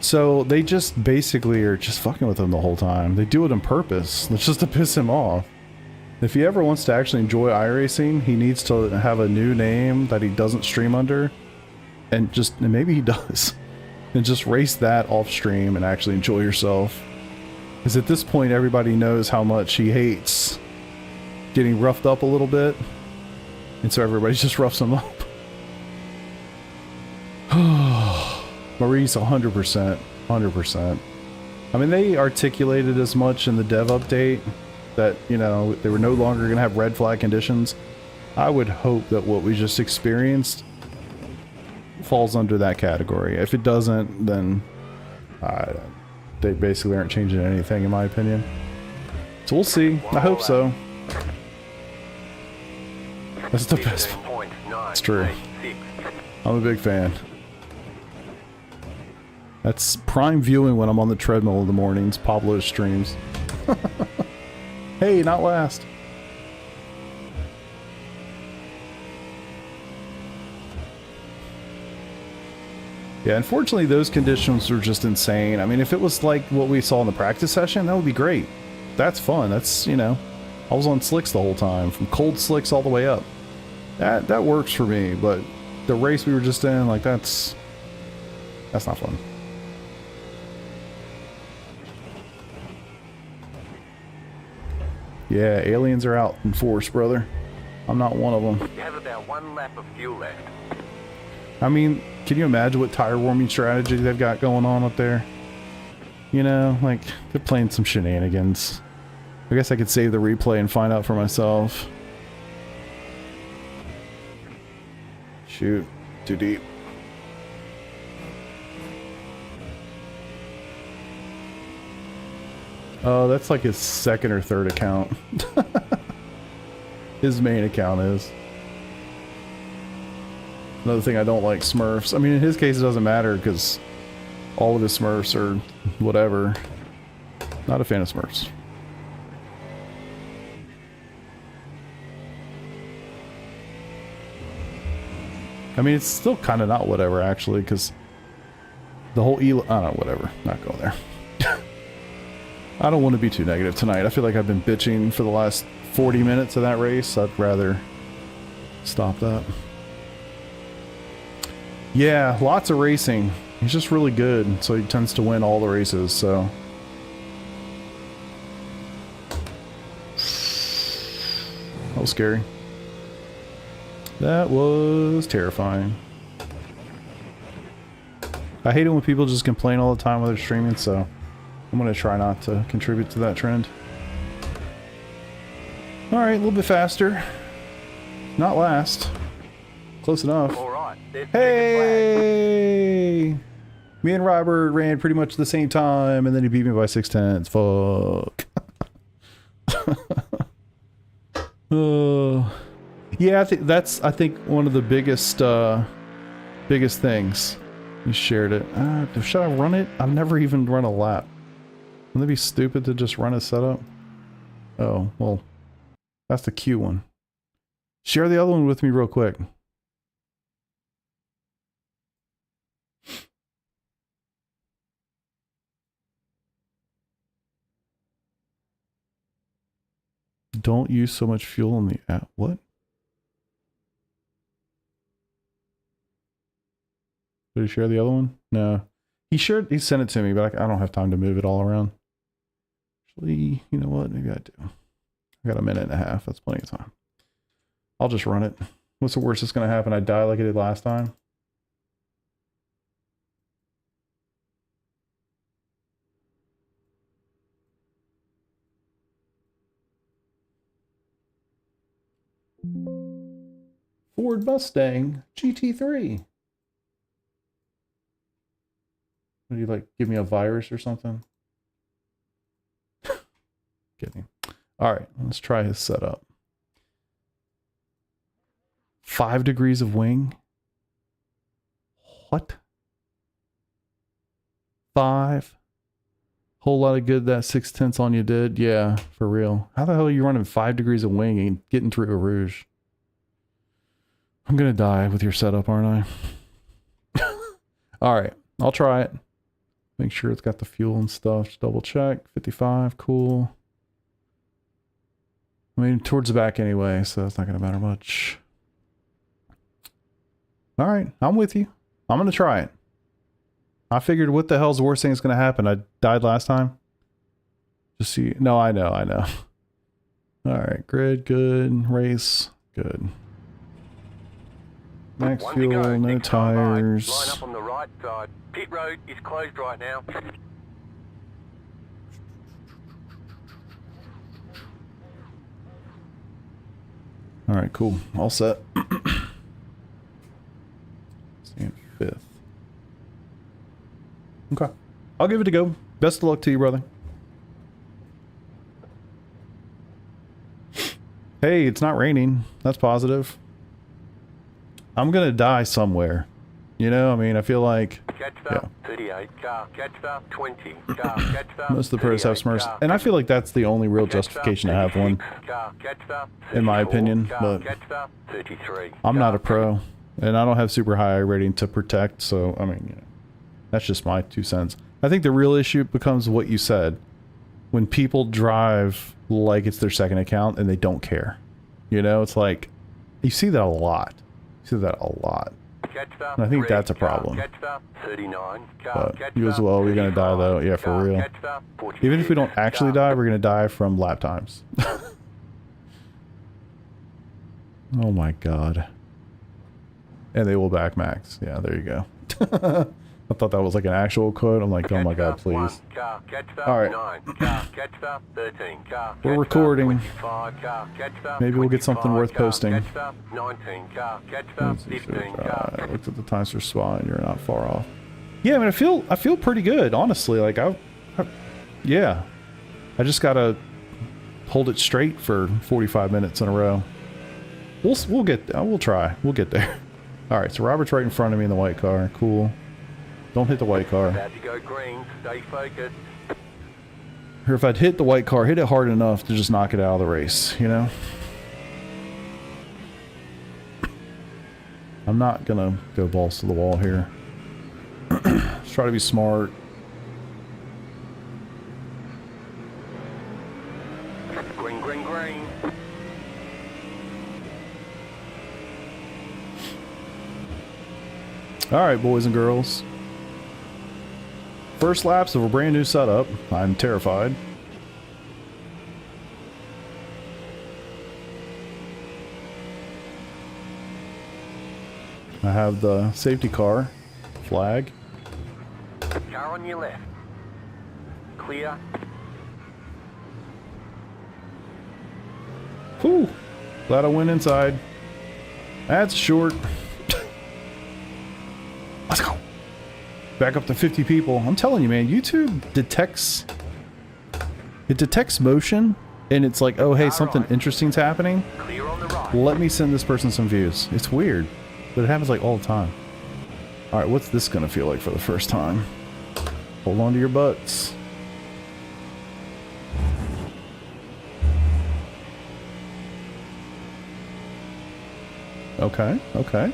So they just basically are just fucking with him the whole time. They do it on purpose. It's just to piss him off. If he ever wants to actually enjoy iRacing, he needs to have a new name that he doesn't stream under. And maybe he does. And just race that off stream and actually enjoy yourself. Because at this point, everybody knows how much he hates getting roughed up a little bit. And so everybody just roughs him up. Maurice, 100%. 100%. I mean, they articulated as much in the dev update that, you know, they were no longer going to have red flag conditions. I would hope that what we just experienced falls under that category. If it doesn't, then they basically aren't changing anything, in my opinion. So we'll see. I hope so. That's the best point. It's true. I'm a big fan. That's prime viewing when I'm on the treadmill in the mornings. Pablo's streams. Hey, not last. Yeah, unfortunately those conditions were just insane. I mean, if it was like what we saw in the practice session, that would be great. That's fun. That's, you know, I was on slicks the whole time, from cold slicks all the way up. That works for me, but the race we were just in, like, that's not fun. Yeah, aliens are out in force, brother. I'm not one of them. You have about 1 lap of fuel left. I mean, can you imagine what tire warming strategy they've got going on up there? You know, like, they're playing some shenanigans. I guess I could save the replay and find out for myself. Shoot, too deep. Oh, that's like his second or third account. His main account is. Another thing I don't like, Smurfs. I mean, in his case, it doesn't matter because all of his Smurfs are whatever. Not a fan of Smurfs. I mean, it's still kind of not whatever, actually, because the whole I don't know, whatever. Not going there. I don't want to be too negative tonight. I feel like I've been bitching for the last 40 minutes of that race. I'd rather stop that. Yeah, lots of racing. He's just really good, so he tends to win all the races, so. That was scary. That was terrifying. I hate it when people just complain all the time while they're streaming, so I'm going to try not to contribute to that trend. Alright, a little bit faster. Not last. Close enough. Hey! Me and Robert ran pretty much the same time, and then he beat me by 6/10. Fuck. Yeah, I think that's one of the biggest things. You shared it. Should I run it? I've never even run a lap. Wouldn't it be stupid to just run a setup? Oh, well, that's the Q one. Share the other one with me real quick. Don't use so much fuel on the app. What? Did he share the other one? No. He sent it to me, but I don't have time to move it all around. Actually, you know what? Maybe I do. I got a minute and a half. That's plenty of time. I'll just run it. What's the worst that's going to happen? I die like I did last time? Ford Mustang GT3. Would you like give me a virus or something? Kidding. All right, let's try his setup. 5 degrees of wing. What? 5. Whole lot of good that 6/10 on you did. Yeah, for real. How the hell are you running 5 degrees of wing and getting through a rouge? I'm gonna die with your setup, aren't I? All right, I'll try it. Make sure it's got the fuel and stuff. Just double check. 55, cool. I mean, towards the back anyway, so that's not gonna matter much. All right, I'm with you. I'm gonna try it. I figured, what the hell's the worst thing that's gonna happen? I died last time. Just see. No, I know. All right, grid, good. Race, good. Max One to fuel, go. no Next car right. tires. Line up on the right side. Pit road is closed right now. All right, cool. All set. Stand 5th. Okay. I'll give it a go. Best of luck to you, brother. Hey, it's not raining. That's positive. I'm gonna die somewhere. You know, I mean, I feel like... Catch 38 car. Catch 20 car. Catch most of the pros have Smurfs. And I feel like that's the only real justification to have one. In my opinion, but... I'm not a pro. And I don't have super high rating to protect, so, I mean, you know, that's just my 2 cents. I think the real issue becomes what you said. When people drive like it's their second account and they don't care. You know, it's like, you see that a lot. You see that a lot. And I think that's a problem. But you as well, we're going to die though. Yeah, for real. Even if we don't actually die, we're going to die from lap times. Oh my god. And they will back max. Yeah, there you go. I thought that was like an actual quote. I'm like, oh my god, please. Alright. We're recording. Maybe we'll get something worth posting. I looked at the times for Spa and you're not far off. Yeah, I mean, I feel pretty good, honestly. Like, yeah. I just gotta hold it straight for 45 minutes in a row. We'll get, we'll try. We'll get there. Alright, so Robert's right in front of me in the white car. Cool. Don't hit the white car. About to go green. Stay focused. Or if I'd hit the white car, hit it hard enough to just knock it out of the race, you know? I'm not gonna go balls to the wall here. Let's try to be smart. Green, green, green. Alright, boys and girls. First laps of a brand new setup. I'm terrified. I have the safety car flag. Car on your left. Clear. Whew. Glad I went inside. That's short. Let's go. Back up to 50 people. I'm telling you, man, YouTube detects... It detects motion, and it's like, oh, hey, something interesting's happening. Clear on the right. Let me send this person some views. It's weird, but it happens like all the time. Alright, what's this gonna feel like for the first time? Hold on to your butts. Okay, okay.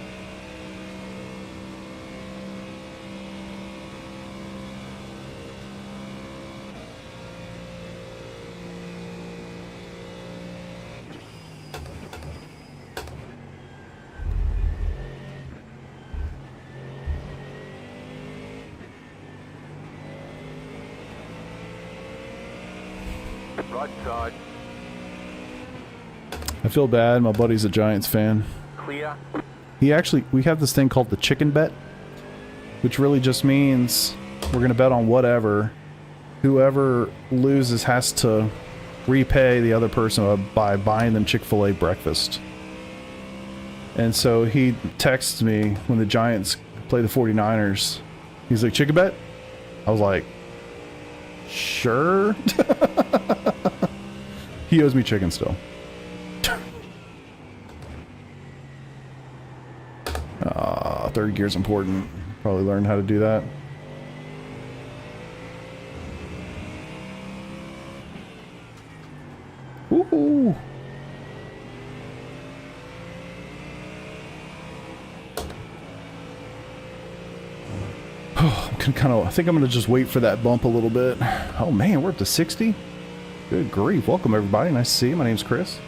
Right side. I feel bad. My buddy's a Giants fan. Clear. We have this thing called the chicken bet, which really just means we're gonna bet on whatever. Whoever loses has to repay the other person by buying them Chick-fil-A breakfast. And so he texts me when the Giants play the 49ers. He's like, chicken bet? I was like, sure. He owes me chicken still. Third gear's important. Probably learn how to do that. Woohoo! I think I'm gonna just wait for that bump a little bit. Oh man, we're up to 60. Good grief! Welcome everybody. Nice to see you. My name's Chris.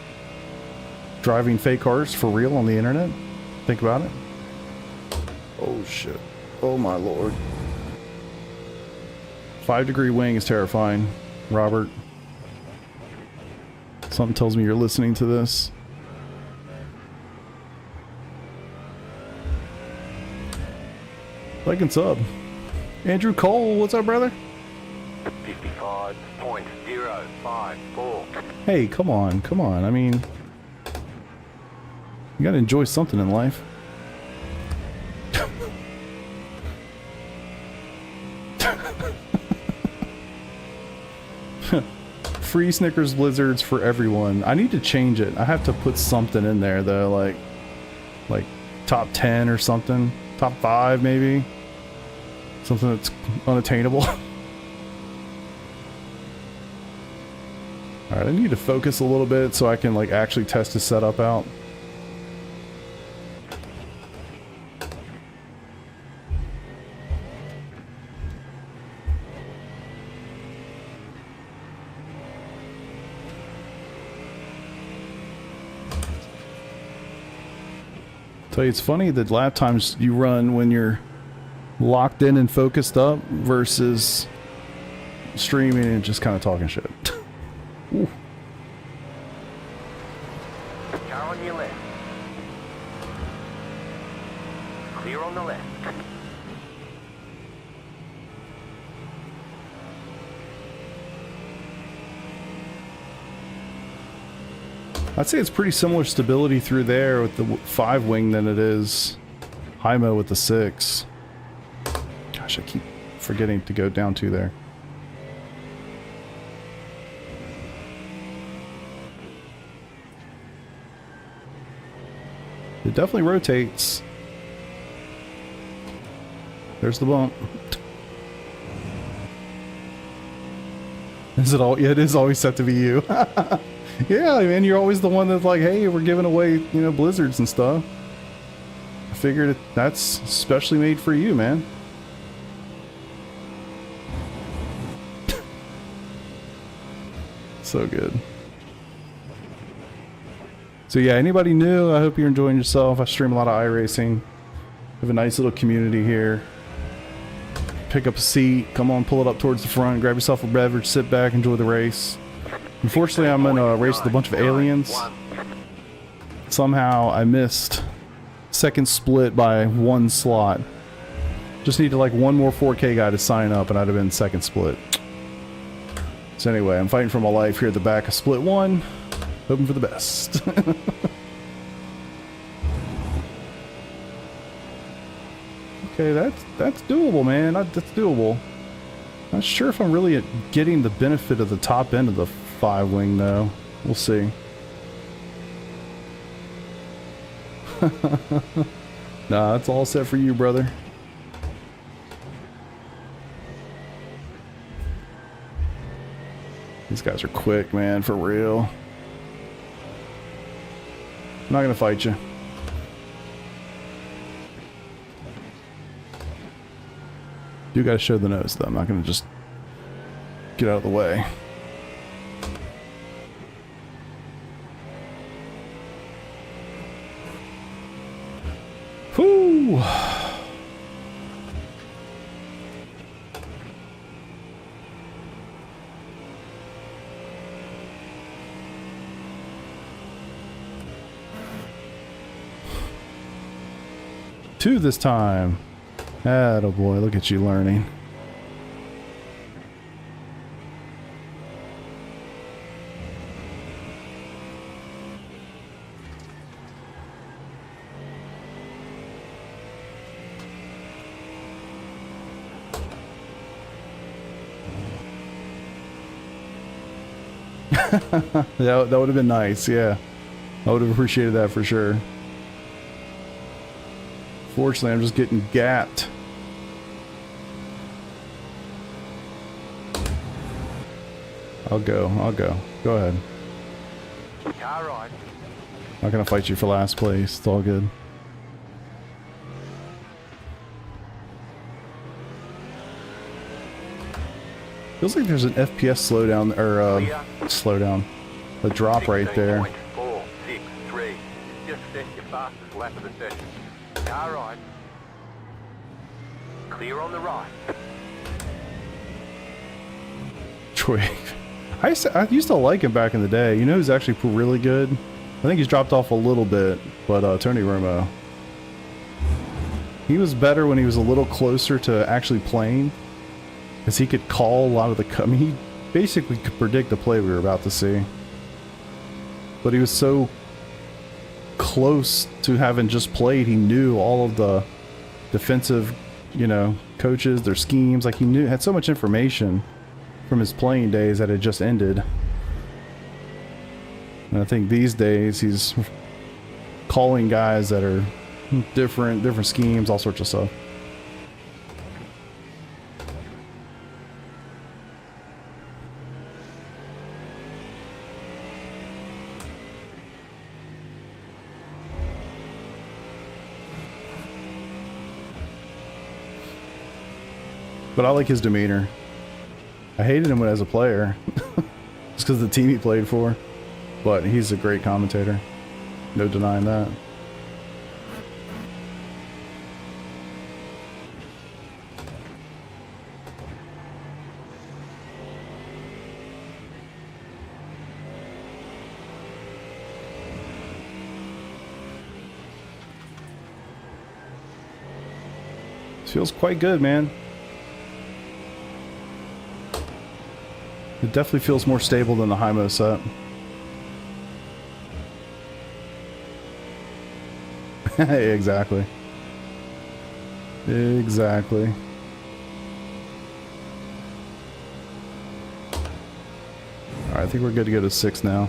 Driving fake cars for real on the internet. Think about it. Oh shit! Oh my lord! 5-degree wing is terrifying, Robert. Something tells me you're listening to this. Like and sub. Andrew Cole, what's up, brother? 55.054. Hey, come on, come on. I mean, you gotta enjoy something in life. Free Snickers Blizzards for everyone. I need to change it. I have to put something in there though, like top 10 or something. Top 5 maybe. Something that's unattainable. Alright, I need to focus a little bit so I can like actually test the setup out. Tell you, it's funny the lap times you run when you're locked in and focused up versus streaming and just kind of talking shit. Ooh. Car on your left. Clear on the left. I'd say it's pretty similar stability through there with the 5 wing than it is Hymo with the 6. Gosh, I keep forgetting to go down to there. It definitely rotates. There's the bump. Is it all? Yeah, it is always set to be you. Yeah, I mean, you're always the one that's like, hey, we're giving away, you know, blizzards and stuff. I figured that's specially made for you, man. So good. So yeah, anybody new, I hope you're enjoying yourself. I stream a lot of iRacing. Have a nice little community here. Pick up a seat, come on, pull it up towards the front, grab yourself a beverage, sit back, enjoy the race. Unfortunately, I'm in a race with a bunch of aliens. Somehow I missed second split by 1 slot. Just needed like one more 4K guy to sign up and I'd have been second split. So anyway, I'm fighting for my life here at the back of split 1. Hoping for the best. Okay, that's doable, man. That's doable. Not sure if I'm really getting the benefit of the top end of the 5 wing though. We'll see. Nah, it's all set for you, brother. These guys are quick, man, for real. I'm not gonna fight you. You gotta show the nose though. I'm not gonna just get out of the way. Whoo! Two this time. Attaboy, look at you learning. That would have been nice, yeah. I would have appreciated that for sure. Fortunately, I'm just getting gapped. I'll go. Go ahead. Car right. Not gonna fight you for last place. It's all good. Feels like there's an FPS slowdown, or slowdown. A drop right there. 16.463. Just set your fastest lap of the session. Car right. Clear on the right. Twig. I used to like him back in the day. You know who's actually really good? I think he's dropped off a little bit, but Tony Romo. He was better when he was a little closer to actually playing, because he could call a lot of the... I mean, he basically could predict the play we were about to see. But he was so close to having just played, he knew all of the defensive, you know, coaches, their schemes. Like, he had so much information from his playing days that had just ended. And I think these days he's calling guys that are different schemes, all sorts of stuff. But I like his demeanor. I hated him as a player, just because of the team he played for. But he's a great commentator. No denying that. This feels quite good, man. It definitely feels more stable than the Hymo set. Exactly. Exactly. Alright, I think we're good to go to 6 now.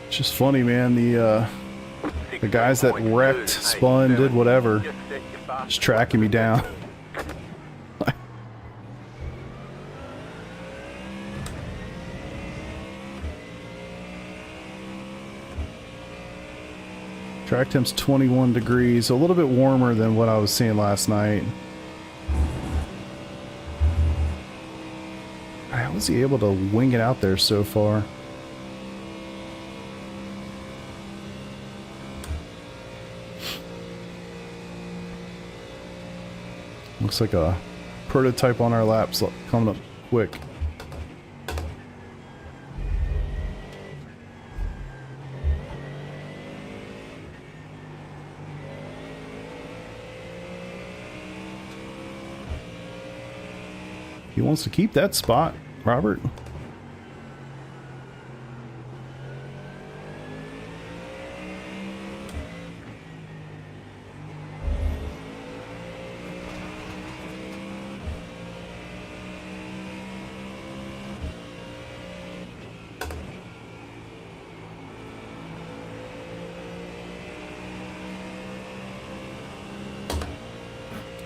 It's just funny, man. The guys that wrecked, spun, did whatever, just tracking me down. Track temp's 21 degrees, so a little bit warmer than what I was seeing last night. How was he able to wing it out there so far? Looks like a prototype on our laps coming up quick. He wants to keep that spot, Robert.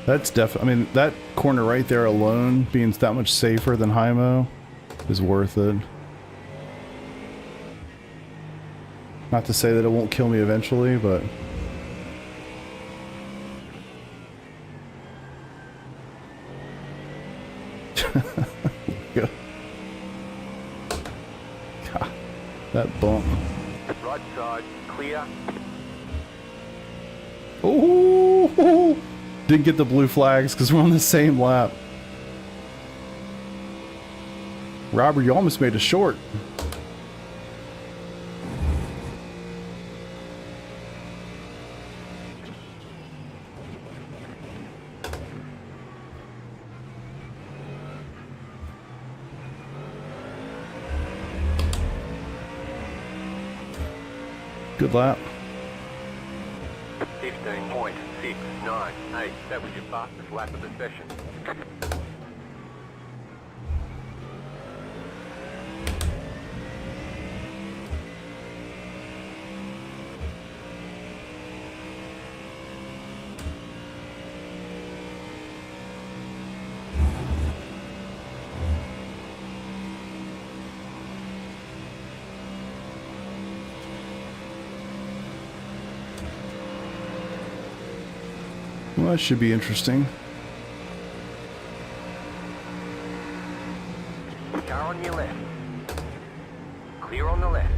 That's definitely, I mean, that corner right there alone, being that much safer than Hymo, is worth it. Not to say that it won't kill me eventually, but... God, that bump. Right side, clear. Oh! Didn't get the blue flags because we're on the same lap. Robert, you almost made a short. Good lap. 15.698. That was your fastest lap of the session. Well, that should be interesting. Car on your left. Clear on the left.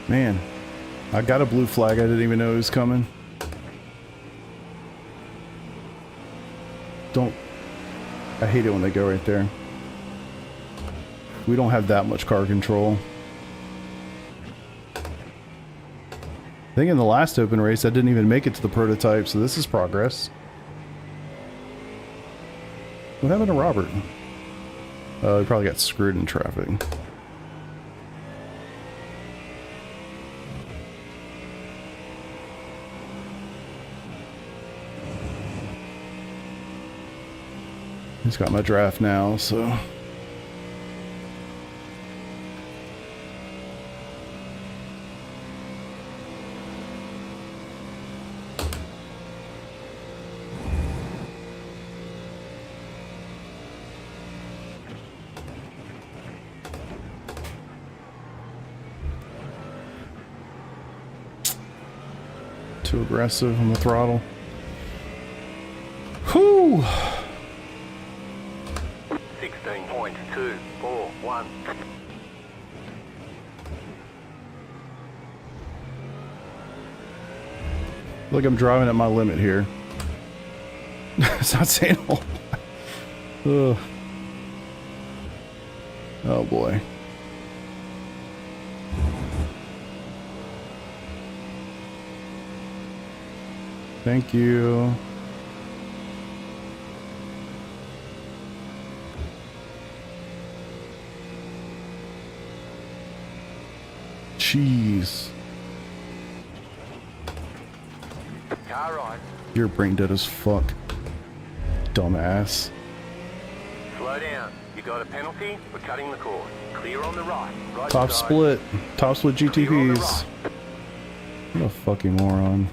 Man, I got a blue flag. I didn't even know it was coming. I hate it when they go right there. We don't have that much car control. I think in the last open race I didn't even make it to the prototype, so this is progress. What happened to Robert? Oh, he probably got screwed in traffic. He's got my draft now, so... Too aggressive on the throttle. Whew! 16.241. Look, I'm driving at my limit here. It's not saying a whole lot. Ugh. Oh boy. Thank you. Jeez. Car right. You're brain dead as fuck. Dumbass. Slow down. You got a penalty for cutting the course. Clear on the right. Right Top side. split. Top split Clear on the GTPs. right. What a fucking moron.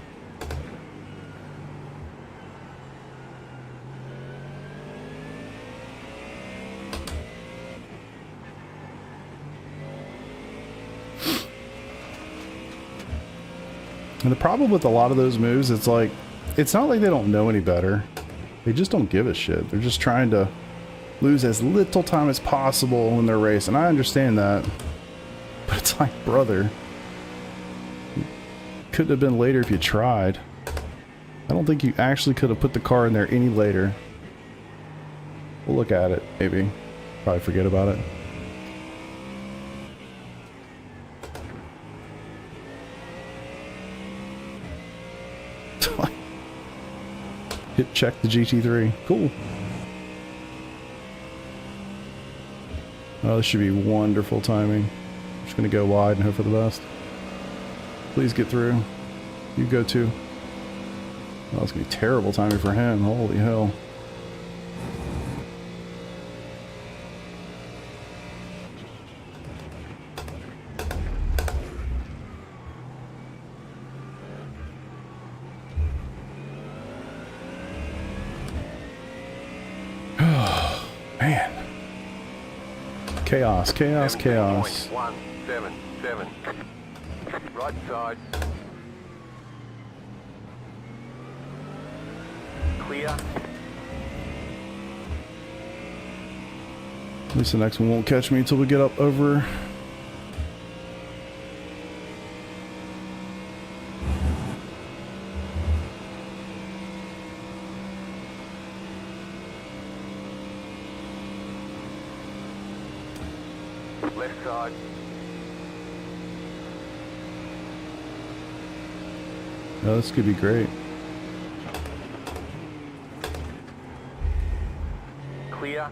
And the problem with a lot of those moves, it's like, it's not like they don't know any better. They just don't give a shit. They're just trying to lose as little time as possible when they're racing. I understand that. But it's like, brother, couldn't have been later if you tried. I don't think you actually could have put the car in there any later. We'll look at it, maybe. Probably forget about it. Hit check the GT3. Cool. Oh, this should be wonderful timing. I'm just gonna go wide and hope for the best. Please get through. You go too. Oh, it's gonna be terrible timing for him. Holy hell. Man. Chaos, chaos, chaos. 17.177. Right side. Clear. At least the next one won't catch me until we get up over. Left side. Oh, this could be great. Clear.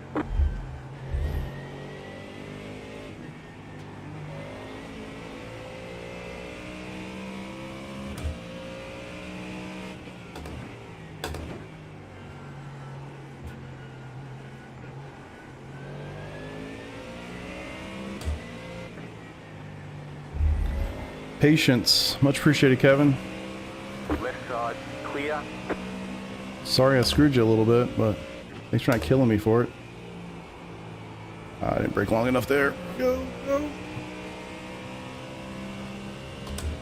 Patience. Much appreciated, Kevin. Left side. Clear. Sorry I screwed you a little bit, but thanks for not killing me for it. I didn't brake long enough there. Go, go.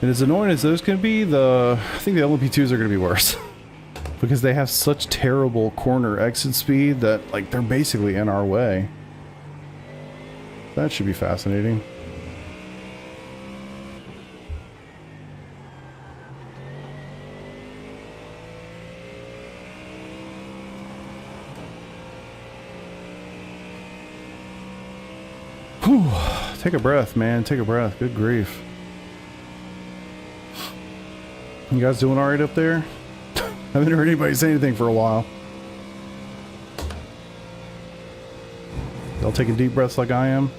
And as annoying as those can be, I think the LMP2s are going to be worse. Because they have such terrible corner exit speed that, like, they're basically in our way. That should be fascinating. Whew. Take a breath, man. Take a breath. Good grief. You guys doing alright up there? I haven't heard anybody say anything for a while. Y'all taking deep breaths like I am?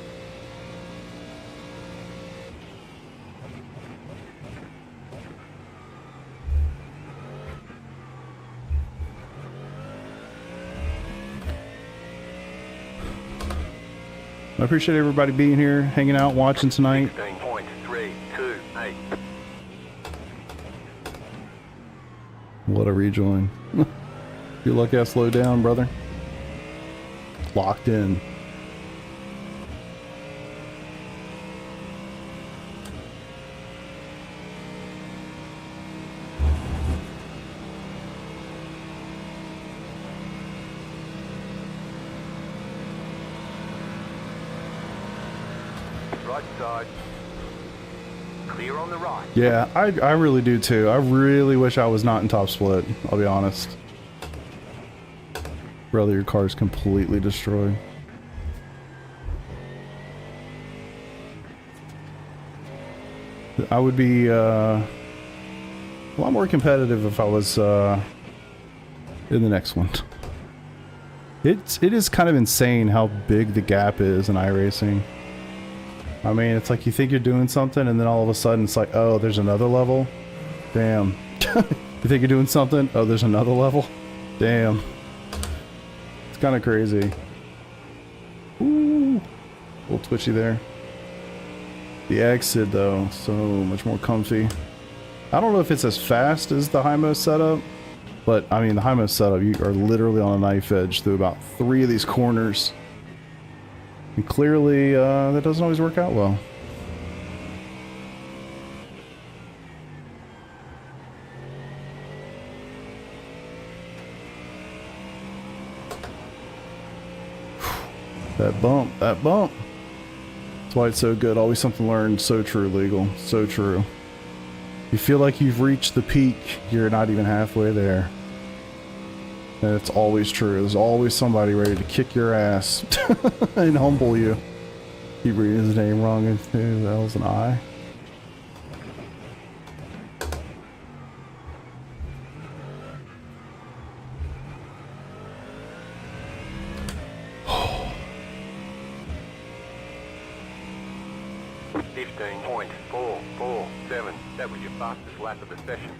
I appreciate everybody being here, hanging out, watching tonight. 16.328. What a rejoin. Feel like I slowed down, brother. Locked in. Right side. Clear on the right. Yeah, I really do too. I really wish I was not in top split, I'll be honest. Brother, your car's completely destroyed. I would be a lot more competitive if I was in the next one. It is kind of insane how big the gap is in iRacing. I mean, it's like you think you're doing something and then all of a sudden it's like, oh, there's another level? Damn. You think you're doing something? Oh, there's another level? Damn. It's kind of crazy. Ooh. A little twitchy there. The exit, though, so much more comfy. I don't know if it's as fast as the high-mo setup, but, I mean, the high-mo setup, you are literally on a knife edge through about 3 of these corners. And clearly, that doesn't always work out well. That bump, that bump. That's why it's so good. Always something learned. So true, Legal. So true. You feel like you've reached the peak, you're not even halfway there. And it's always true. There's always somebody ready to kick your ass and humble you. Keep reading his name wrong. That was an I. .447. That was your fastest lap of the session.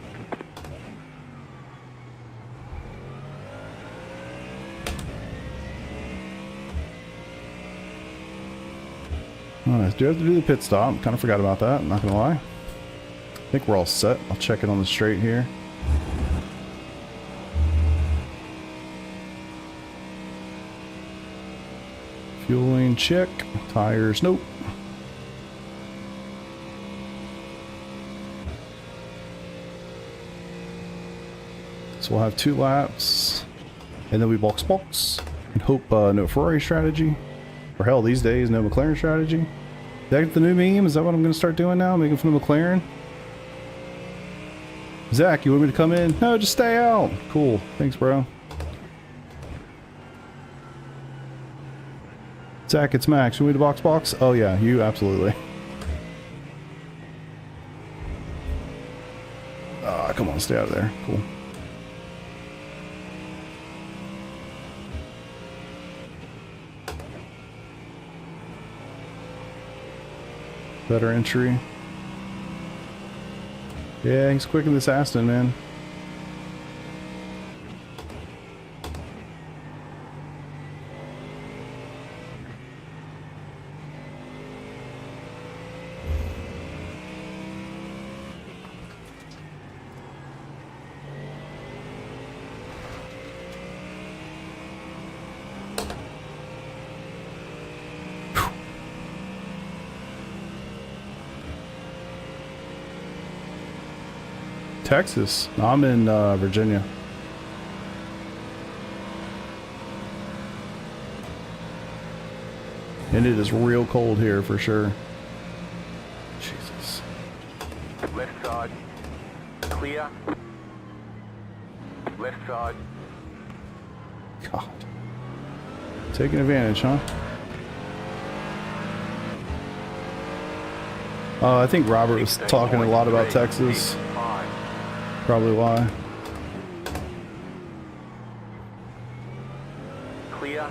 Alright, do have to do the pit stop. Kind of forgot about that, I'm not gonna lie. I think we're all set. I'll check it on the straight here. Fueling check. Tires, nope. So we'll have 2 laps, and then we box and hope no Ferrari strategy, or hell, these days no McLaren strategy. Is that the new meme? Is that what I'm going to start doing now? Making fun of McLaren? Zach, you want me to come in? No, just stay out. Cool. Thanks, bro. Zach, it's Max. You want me to box? Oh yeah, you absolutely. Ah, come on, stay out of there. Cool. Better entry. Yeah, he's quick in this Aston, man. Texas. No, I'm in Virginia. And it is real cold here for sure. Jesus. Left side. Clear. Left side. God. Taking advantage, huh? I think Robert was talking a lot about Texas. Probably why. Clear.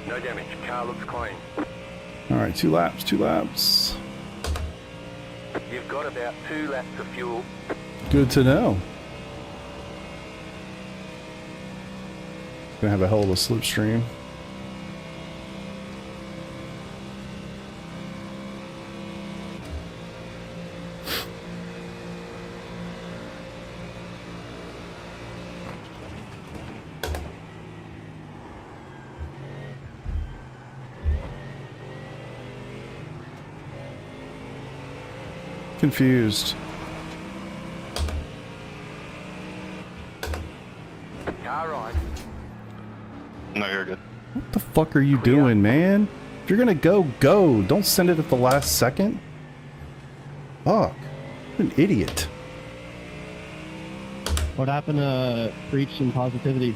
No damage. Car looks clean. Alright, 2 laps, 2 laps. You've got about 2 laps of fuel. Good to know. Gonna have a hell of a slipstream. Confused. Car right. No, you're good. What the fuck are you doing, man? If you're gonna go, go. Don't send it at the last second. Fuck. What an idiot. What happened to preach some positivity?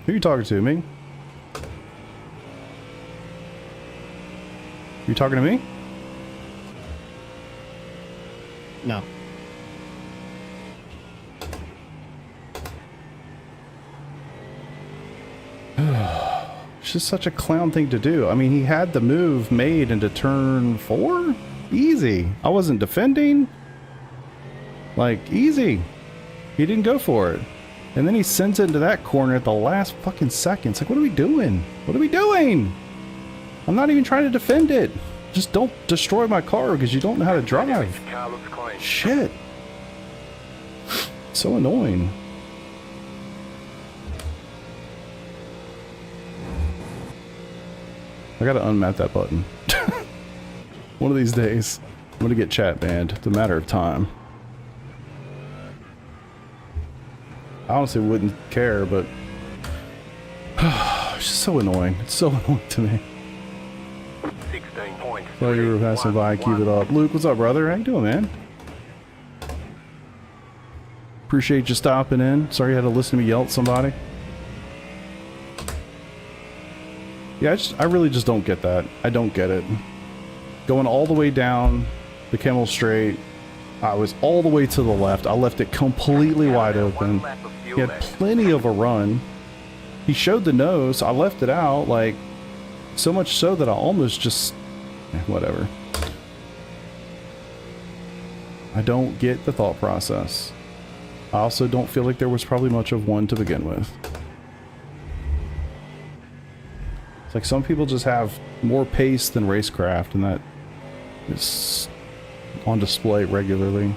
Who are you talking to, me? You talking to me? No. It's just such a clown thing to do. I mean, he had the move made into turn 4? Easy. I wasn't defending. Like, easy. He didn't go for it. And then he sends it into that corner at the last fucking second. It's like, what are we doing? What are we doing? I'm not even trying to defend it. Just don't destroy my car because you don't know how to drive. Car looks clean. Shit. So annoying. I gotta unmap that button. One of these days, I'm gonna get chat banned. It's a matter of time. I honestly wouldn't care, but it's just so annoying. It's so annoying to me. 16 points. Thought you were passing by. Keep it up. Luke, what's up, brother? How you doing, man? Appreciate you stopping in. Sorry you had to listen to me yell at somebody. Yeah, I really just don't get that. I don't get it. Going all the way down the Camel Straight, I was all the way to the left. I left it completely wide open. He had plenty of a run. He showed the nose. I left it out, like, so much so that I almost just... whatever. I don't get the thought process. I also don't feel like there was probably much of one to begin with. It's like some people just have more pace than racecraft, and that is on display regularly.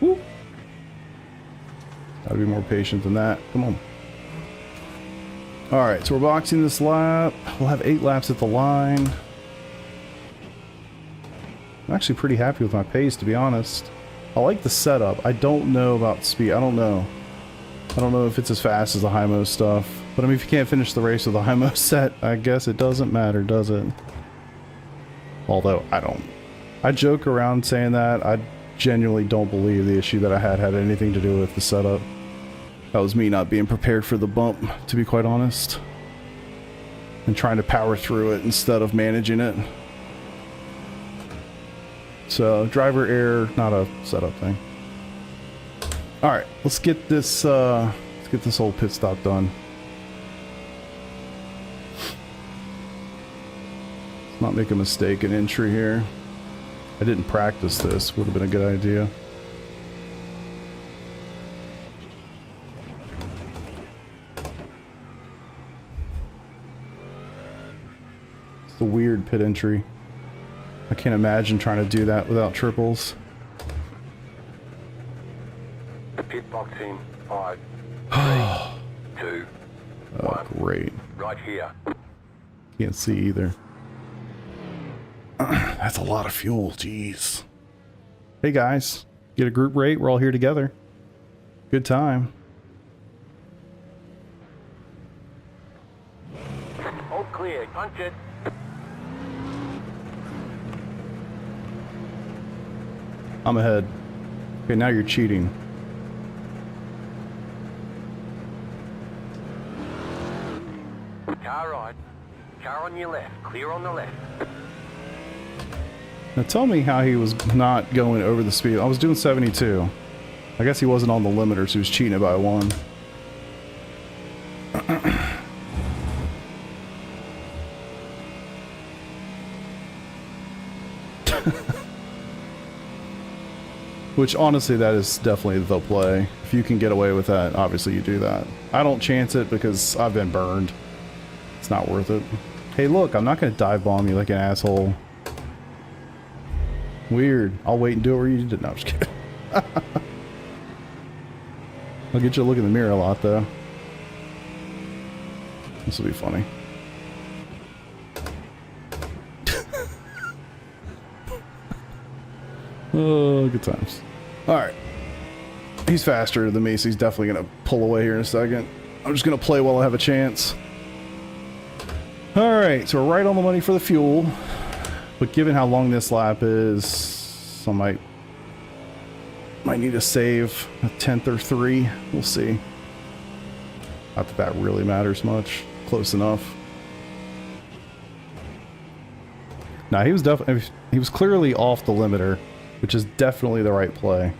Woo. Gotta be more patient than that. Come on. Alright, so we're boxing this lap. We'll have 8 laps at the line. I'm actually pretty happy with my pace, to be honest. I like the setup. I don't know about speed. I don't know if it's as fast as the high-mo stuff. But I mean, if you can't finish the race with a IMO set, I guess it doesn't matter, does it? Although, I joke around saying that. I genuinely don't believe the issue that I had anything to do with the setup. That was me not being prepared for the bump, to be quite honest. And trying to power through it instead of managing it. So, driver error, not a setup thing. Alright, let's get this whole pit stop done. Let's not make a mistake in entry here. I didn't practice this, would have been a good idea. It's a weird pit entry. I can't imagine trying to do that without triples. Pit box in 5, 3, 2, Oh, 1. great. Right here. Can't see either. That's a lot of fuel, jeez. Hey guys, get a group rate, we're all here together. Good time. All clear. Punch it. I'm ahead. Okay, now you're cheating. Car right. Car on your left. Clear on the left. Now tell me how he was not going over the speed. I was doing 72. I guess he wasn't on the limiter, so he was cheating it by 1. Which, honestly, that is definitely the play. If you can get away with that, obviously you do that. I don't chance it because I've been burned. It's not worth it. Hey, look, I'm not going to dive bomb you like an asshole. Weird. I'll wait and do it where you did. No, I'm just kidding. I'll get you to look in the mirror a lot, though. This will be funny. Oh, good times. Alright. He's faster than me, so he's definitely going to pull away here in a second. I'm just going to play while I have a chance. Alright, so we're right on the money for the fuel. But given how long this lap is, I might need to save a 10th or 3. We'll see. Not that that really matters much. Close enough. Nah, he was clearly off the limiter, which is definitely the right play.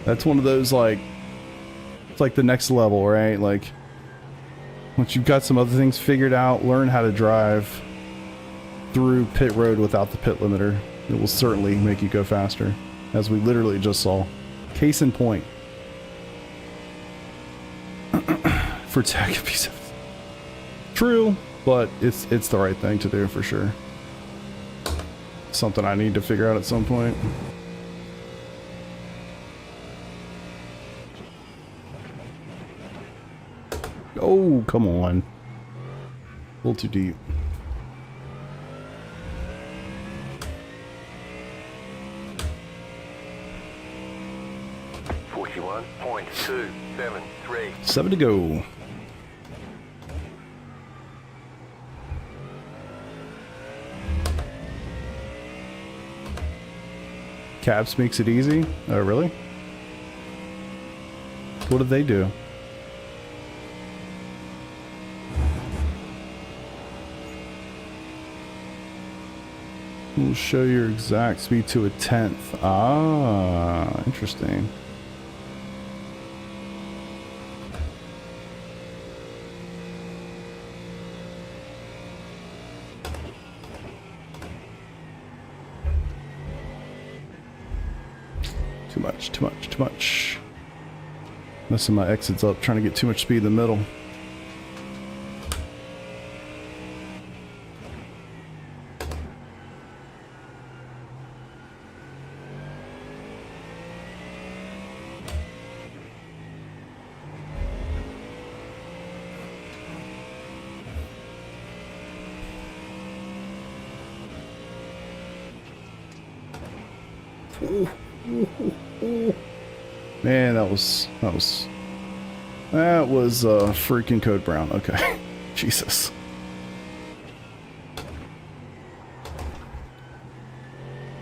That's one of those, like, it's like the next level, right? Like, once you've got some other things figured out, learn how to drive through pit road without the pit limiter. It will certainly make you go faster, as we literally just saw. Case in point. For tech piece of true, but it's the right thing to do for sure. Something I need to figure out at some point. Oh, come on. A little too deep. .273. 7 to go. Caps makes it easy? Oh, really? What did they do? We'll show your exact speed to a 10th. Ah, interesting. Too much, too much, too much. Messing my exits up, trying to get too much speed in the middle. Man, that was That was freaking Code Brown. Okay. Jesus.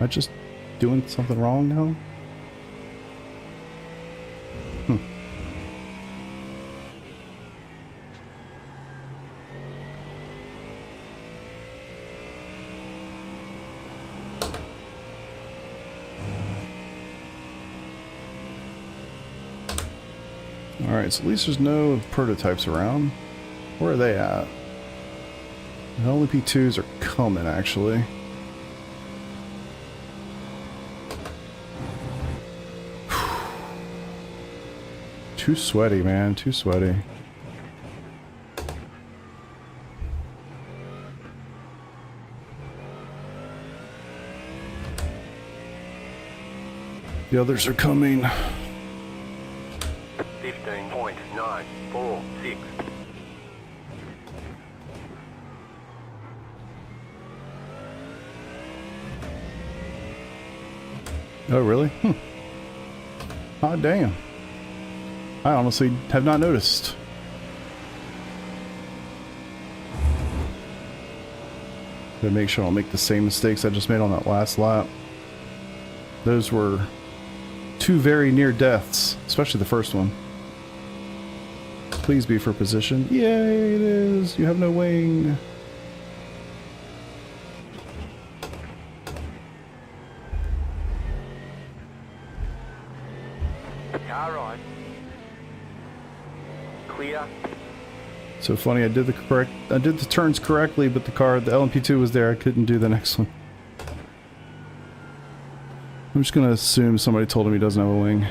Am I just doing something wrong now? Alright, so at least there's no prototypes around. Where are they at? The LMP2s are coming, actually. Too sweaty, man. Too sweaty. The others are coming. 15.946. Oh, really? Oh, damn. I honestly have not noticed. Gotta make sure I don't make the same mistakes I just made on that last lap. Those were two very near deaths, especially the first one. Please be for position. Yay, it is. You have no wing. Car right. Clear. So funny, I did the turns correctly, but the LMP2 was there. I couldn't do the next one. I'm just gonna assume somebody told him he doesn't have a wing.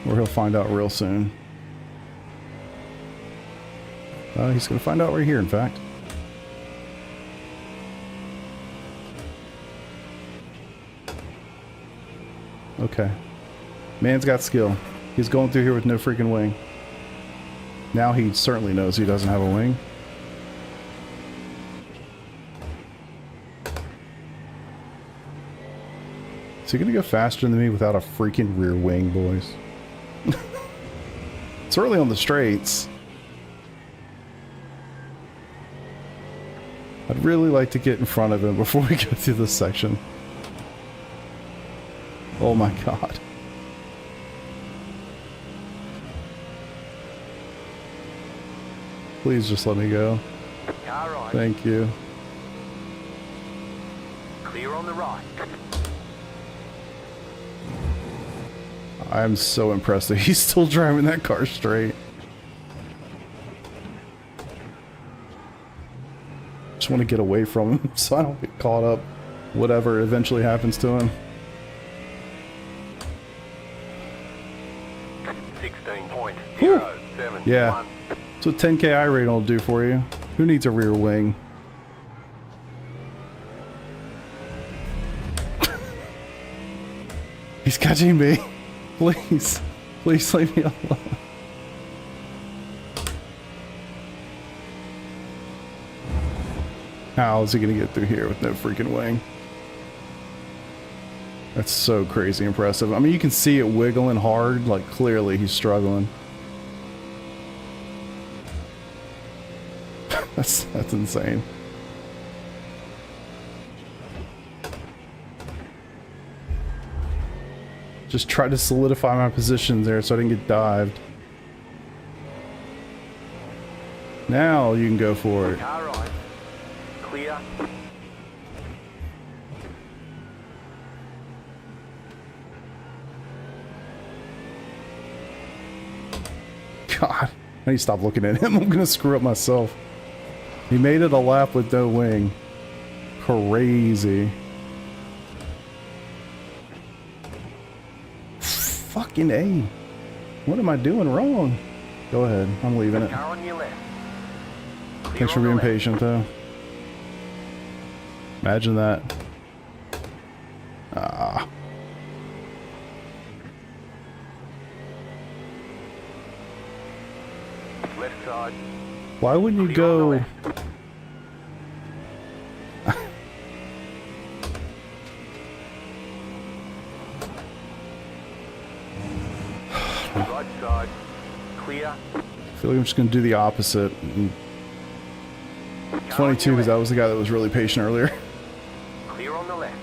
Or he'll find out real soon. He's gonna find out right here, in fact. Okay. Man's got skill. He's going through here with no freaking wing. Now he certainly knows he doesn't have a wing. Is he gonna go faster than me without a freaking rear wing, boys? It's early on the straights. I'd really like to get in front of him before we go through this section. Oh my god. Please just let me go. Car right. Thank you. Clear on the right. I'm so impressed that he's still driving that car straight. Just want to get away from him so I don't get caught up. Whatever eventually happens to him. 16.071. Yeah. That's what 10k iRacing will do for you. Who needs a rear wing? He's catching me. Please. Please leave me alone. How is he gonna get through here with no freaking wing? That's so crazy impressive. I mean, you can see it wiggling hard, like clearly he's struggling. That's insane. Just try to solidify my position there so I didn't get dived. Now you can go for it. Car right. Clear. God, I need to stop looking at him. I'm gonna screw up myself. He made it a lap with no wing. Crazy. Fucking A. What am I doing wrong? Go ahead. I'm leaving it. Car on your left. Clear Thanks for on the being left. patient, though. Imagine that. Ah. Left side. Why wouldn't you Clear on the go... left. Right side. Clear. I feel like I'm just going to do the opposite. It's funny too, because that was the guy that was really patient earlier. Clear on the left.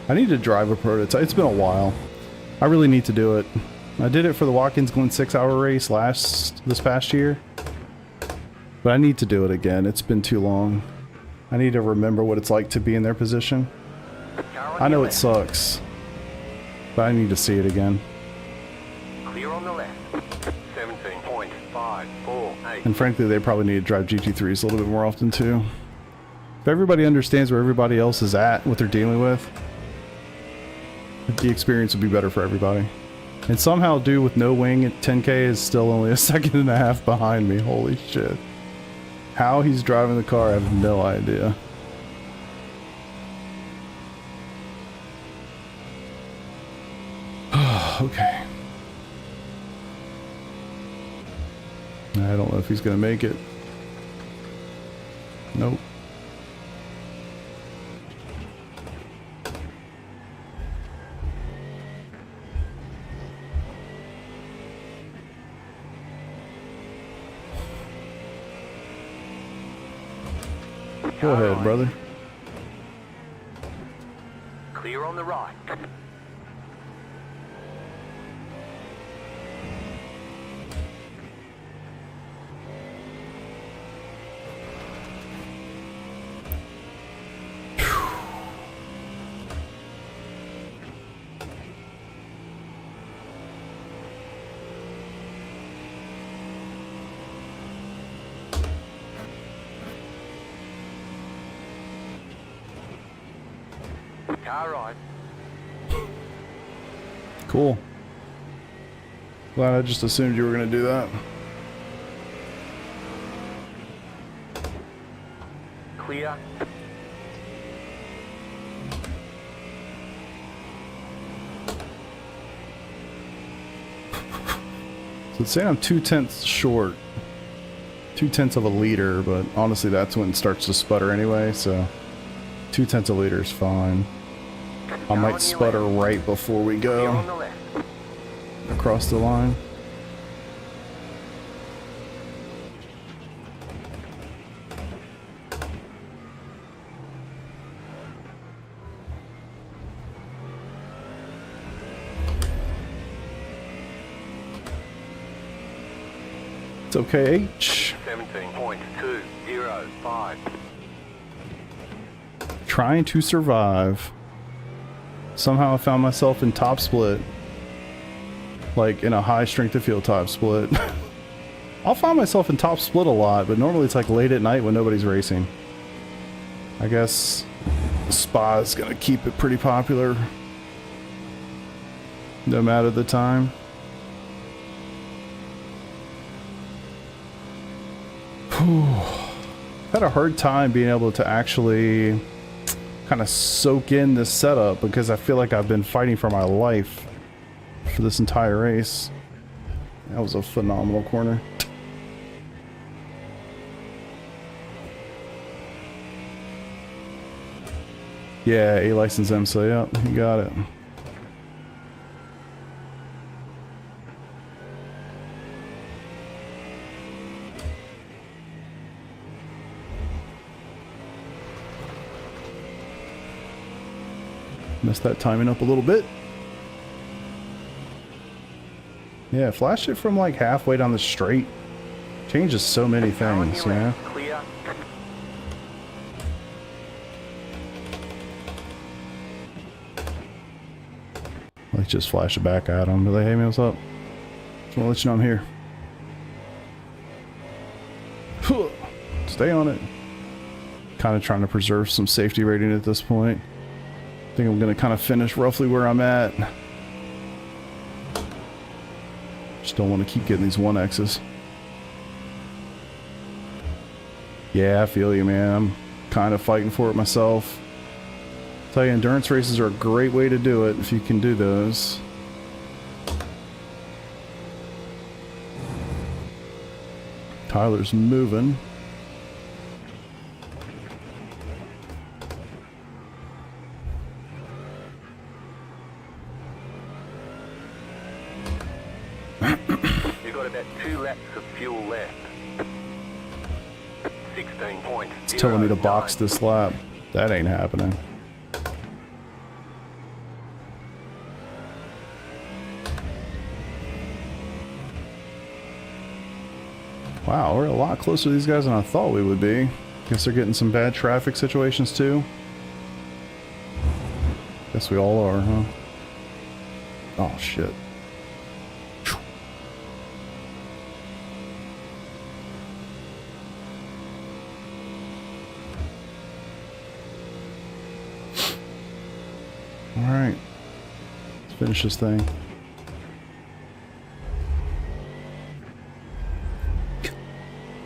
I need to drive a prototype. It's been a while. I really need to do it. I did it for the Watkins Glen 6-hour race this past year. But I need to do it again. It's been too long. I need to remember what it's like to be in their position. I know it sucks, but I need to see it again. Clear on the left. 17.548. And frankly, they probably need to drive GT3s a little bit more often too. If everybody understands where everybody else is at, what they're dealing with, the experience would be better for everybody. And somehow dude with no wing at 10K is still only a second and a half behind me. Holy shit. How he's driving the car, I have no idea. Okay. I don't know if he's gonna make it. Nope. Go ahead, brother. Clear on the right. Car right. Cool. Glad I just assumed you were gonna do that. Clear. So it's saying I'm 2/10 short. 2/10 of a liter, but honestly that's when it starts to sputter anyway, so 2/10 of a liter is fine. I might sputter right before we Clear on go the left. across the line. It's okay, H. 17.205. Trying to survive. Somehow I found myself in top split. Like in a high strength of field top split. I'll find myself in top split a lot, but normally it's like late at night when nobody's racing. I guess Spa is gonna keep it pretty popular no matter the time. Had a hard time being able to actually kind of soak in this setup because I feel like I've been fighting for my life for this entire race. That was a phenomenal corner. Yeah, A license MSA, yep, you got it. Messed that timing up a little bit. Yeah, flash it from like halfway down the straight. Changes so many things, you know? Clear. Let's just flash it back at them. Be like, hey man, what's up? Just wanna let you know I'm here. Stay on it. Kind of trying to preserve some safety rating at this point. I think I'm gonna kind of finish roughly where I'm at. Just don't want to keep getting these 1Xs. Yeah, I feel you, man. I'm kind of fighting for it myself. Tell you, endurance races are a great way to do it if you can do those. Tyler's moving. points. It's telling me to box this lap. That ain't happening. Wow, we're a lot closer to these guys than I thought we would be. Guess they're getting some bad traffic situations too. Guess we all are, huh? Oh shit. Alright. Let's finish this thing.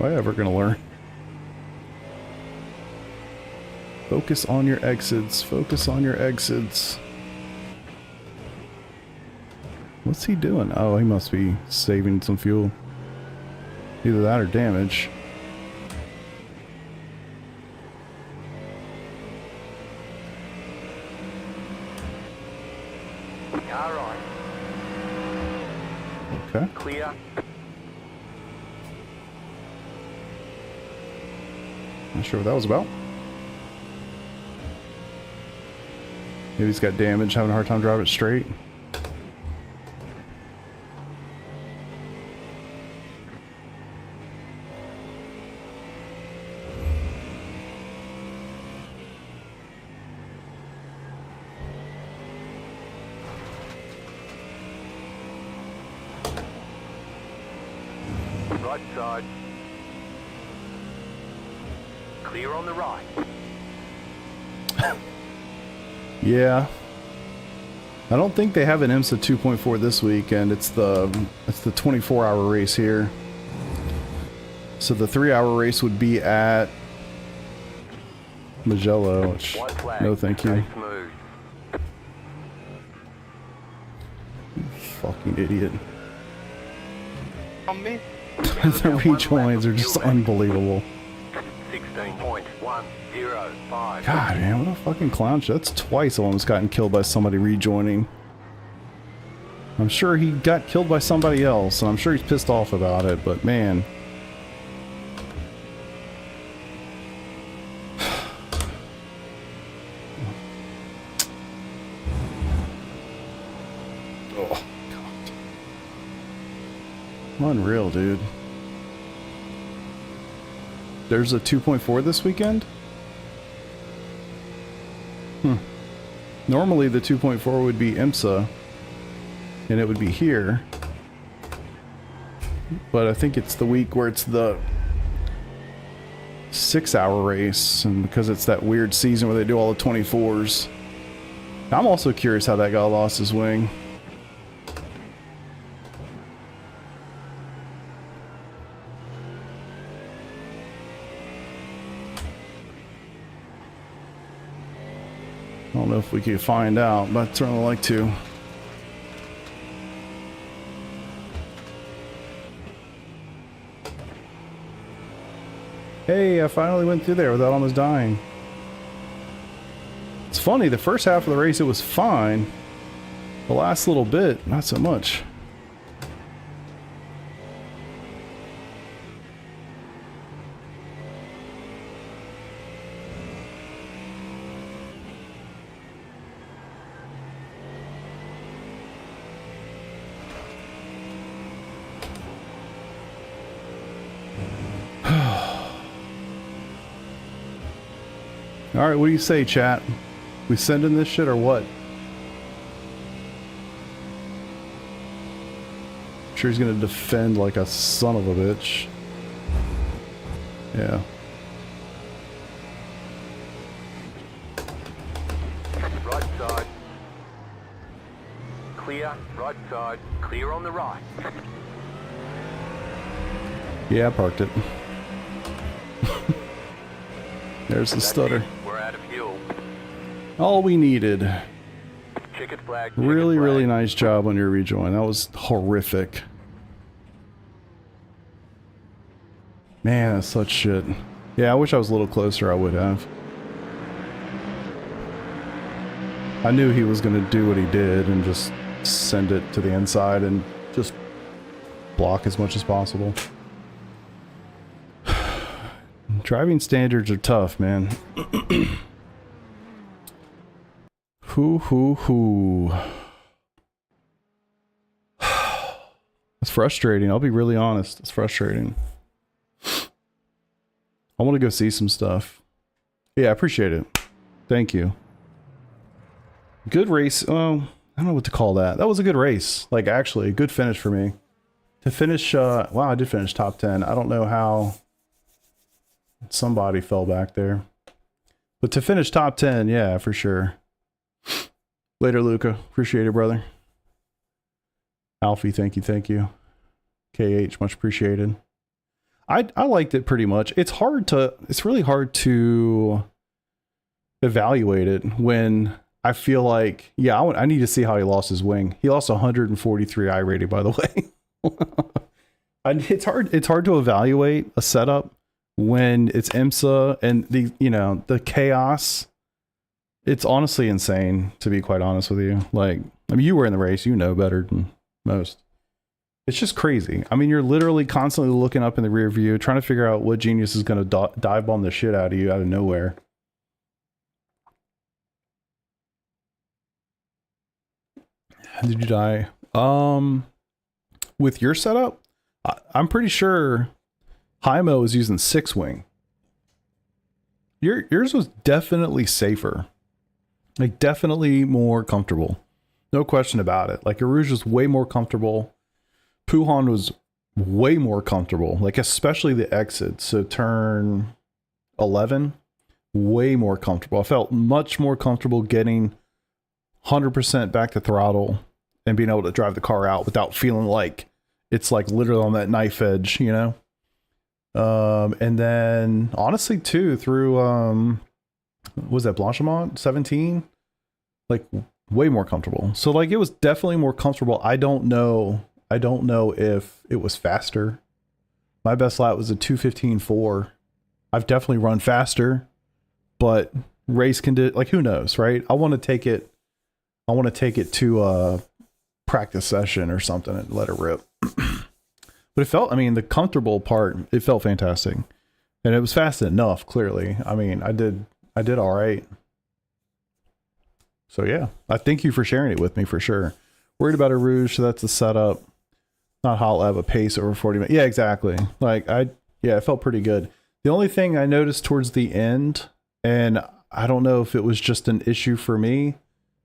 Am I ever gonna learn? Focus on your exits. Focus on your exits. What's he doing? Oh, he must be saving some fuel. Either that or damage. Car on. Okay. Clear. Not sure what that was about. Maybe he's got damage, having a hard time driving it straight. Right side. Clear on the right. Yeah. I don't think they have an IMSA 2.4 this weekend. It's the 24-hour race here. So the 3-hour race would be at Magello, which White flag. no thank you. Stay smooth. Fucking idiot. On me? The rejoins are just unbelievable. 16.105. God, man, what a fucking clown show. That's twice I almost gotten killed by somebody rejoining. I'm sure he got killed by somebody else, and I'm sure he's pissed off about it, but man. Oh, God. Unreal, dude. There's a 2.4 this weekend? Normally the 2.4 would be IMSA, and it would be here. But I think it's the week where it's the 6-hour race, and because it's that weird season where they do all the 24s. I'm also curious how that guy lost his wing. I don't know if we could find out, but I'd certainly like to. Hey, I finally went through there without almost dying. It's funny, the first half of the race it was fine. The last little bit, not so much. Alright, what do you say, chat? We sending this shit or what? I'm sure he's gonna defend like a son of a bitch. Yeah. Right side. Clear. Right side. Clear on the right. Yeah, I parked it. There's the That's stutter. it. We're out of fuel. All we needed. Checkered flag. Really, checkered really flag. nice job on your rejoin. That was horrific. Man, that's such shit. Yeah, I wish I was a little closer. I would have. I knew he was going to do what he did and just send it to the inside and just block as much as possible. Driving standards are tough, man. Hoo. It's frustrating. I'll be really honest. It's frustrating. I want to go see some stuff. Yeah, I appreciate it. Thank you. Good race. Oh, I don't know what to call that. That was a good race. Like, actually, a good finish for me. To finish, wow, I did finish top 10. I don't know how somebody fell back there. But to finish top 10, yeah, for sure. Later, Luca. Appreciate it, brother. Alfie, thank you. KH, much appreciated. I liked it pretty much. It's really hard to evaluate it when I feel like, yeah, I need to see how he lost his wing. He lost 143 I rating, by the way. It's hard to evaluate a setup when it's IMSA and the chaos. It's honestly insane, to be quite honest with you. Like, I mean, you were in the race, you know better than most. It's just crazy. I mean, you're literally constantly looking up in the rear view, trying to figure out what genius is going to dive bomb the shit out of you out of nowhere. Did you die? With your setup, I'm pretty sure Hymo is using 6-wing. Yours was definitely safer. Like, definitely more comfortable. No question about it. Like, Arouge was way more comfortable. Puhan was way more comfortable. Like, especially the exit. So turn 11, way more comfortable. I felt much more comfortable getting 100% back to throttle and being able to drive the car out without feeling like it's like literally on that knife edge, you know? And then honestly too, through, what was that, Blanchimont 17? Like, way more comfortable. So like, it was definitely more comfortable. I don't know if it was faster. My best lap was a 2:15.4. I've definitely run faster, but race can do, like, who knows, right? I want to take it to a practice session or something and let it rip. But it felt, I mean, the comfortable part, it felt fantastic. And it was fast enough, clearly. I mean, I did all right. So yeah, I thank you for sharing it with me for sure. Worried about a Rouge, so that's the setup. Not hot lab, a pace over 40 minutes. Yeah, exactly. Like, it felt pretty good. The only thing I noticed towards the end, and I don't know if it was just an issue for me,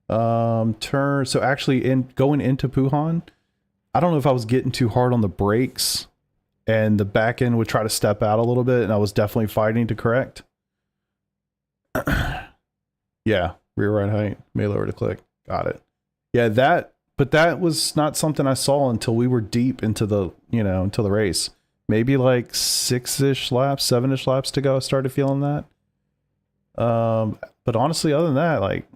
so actually going into Puhan, I don't know if I was getting too hard on the brakes and the back end would try to step out a little bit, and I was definitely fighting to correct. Yeah, rear right height, may lower to click. Got it. Yeah, but that was not something I saw until we were deep into the, until the race. Maybe like 6-ish laps, 7-ish laps to go, I started feeling that. But honestly, other than that, like,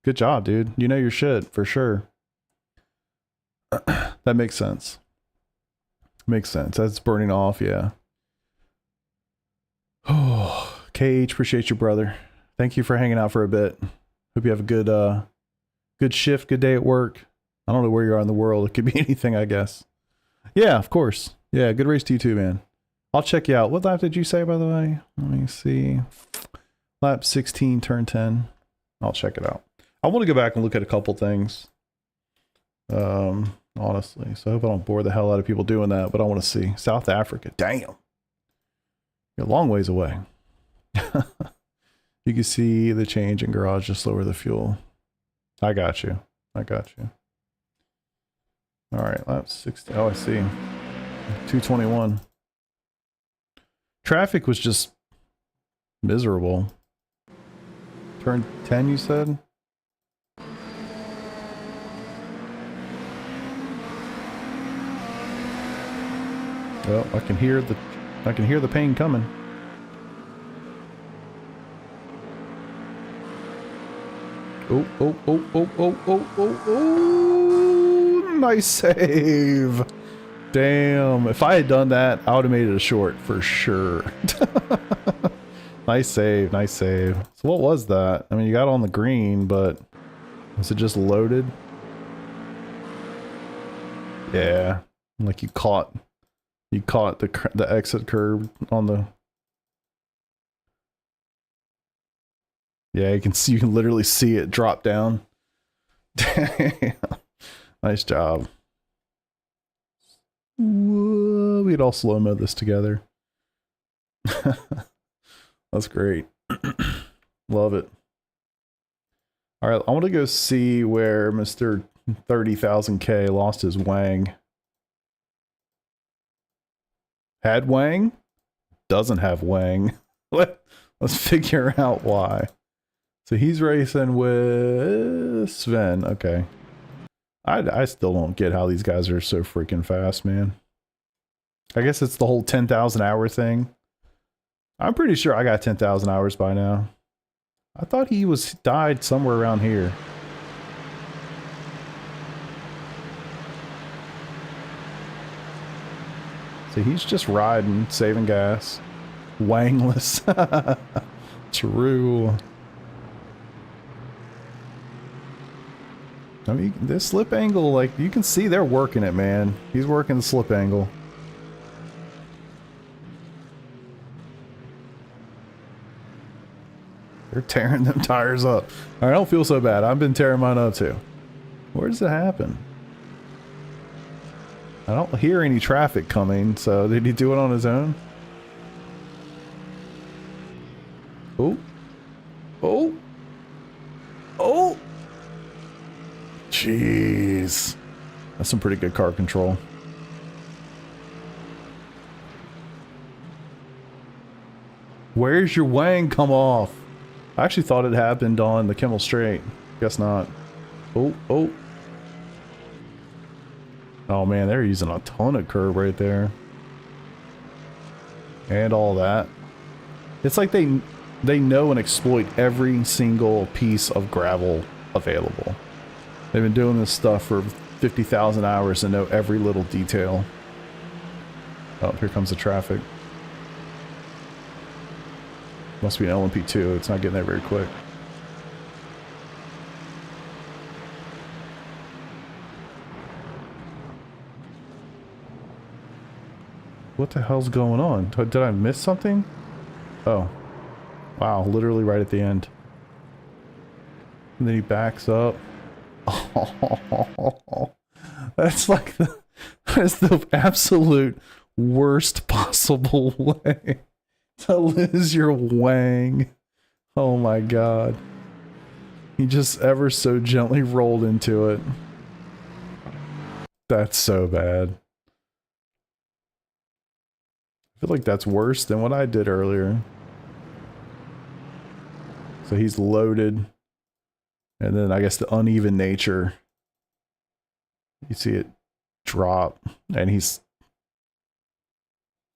good job, dude. You know your shit, for sure. That makes sense. Makes sense. That's burning off, yeah. Oh, KH, appreciate you, brother. Thank you for hanging out for a bit. Hope you have a good shift, good day at work. I don't know where you are in the world. It could be anything, I guess. Yeah, of course. Yeah, good race to you too, man. I'll check you out. What lap did you say, by the way? Let me see. Lap 16, turn 10. I'll check it out. I want to go back and look at a couple things. Honestly. So I hope I don't bore the hell out of people doing that, but I want to see. South Africa. Damn. You're a long ways away. You can see the change in garage, just lower the fuel. I got you. All right, lap 16. Oh, I see. 221. Traffic was just miserable. Turn 10, you said? Well, I can hear the pain coming. Oh, nice save. Damn, if I had done that, I would have made it a short for sure. Nice save. So what was that? I mean, you got on the green, but was it just loaded? Yeah, like you caught the exit curb on the Yeah, you can literally see it drop down. Nice job. Whoa, we'd all slow-mo this together. That's great. Love it. All right, I want to go see where Mr. 30,000K lost his wang. Had wang? Doesn't have wang. Let's figure out why. So he's racing with Sven. Okay. I still don't get how these guys are so freaking fast, man. I guess it's the whole 10,000 hour thing. I'm pretty sure I got 10,000 hours by now. I thought he died somewhere around here. So he's just riding, saving gas. Wangless. True. I mean, this slip angle, like, you can see they're working it, man. He's working the slip angle. They're tearing them tires up. I don't feel so bad. I've been tearing mine up too. Where does it happen? I don't hear any traffic coming, so did he do it on his own? Oh. Oh. Oh. Jeez. That's some pretty good car control. Where's your wang come off? I actually thought it happened on the Kimmel Straight. Guess not. Oh, oh. Oh man, they're using a ton of curb right there. And all that. It's like they know and exploit every single piece of gravel available. They've been doing this stuff for 50,000 hours and know every little detail. Oh, here comes the traffic. Must be an LMP2. It's not getting there very quick. What the hell's going on? Did I miss something? Oh. Wow, literally right at the end. And then he backs up. Oh, that's like that's the absolute worst possible way to lose your wang. Oh my god. He just ever so gently rolled into it. That's so bad. I feel like that's worse than what I did earlier. So he's loaded. And then I guess the uneven nature. You see it drop. And he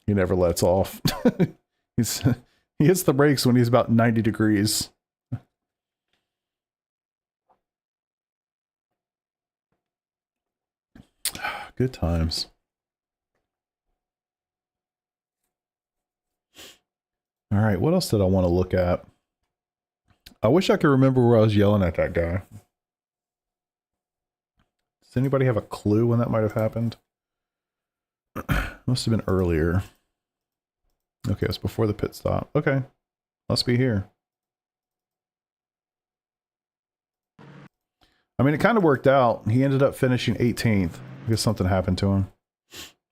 never lets off. He hits the brakes when he's about 90 degrees. Good times. All right, what else did I want to look at? I wish I could remember where I was yelling at that guy. Does anybody have a clue when that might have happened? Must have been earlier. Okay, it's before the pit stop. Okay, must be here. I mean, it kind of worked out. He ended up finishing 18th. I guess something happened to him.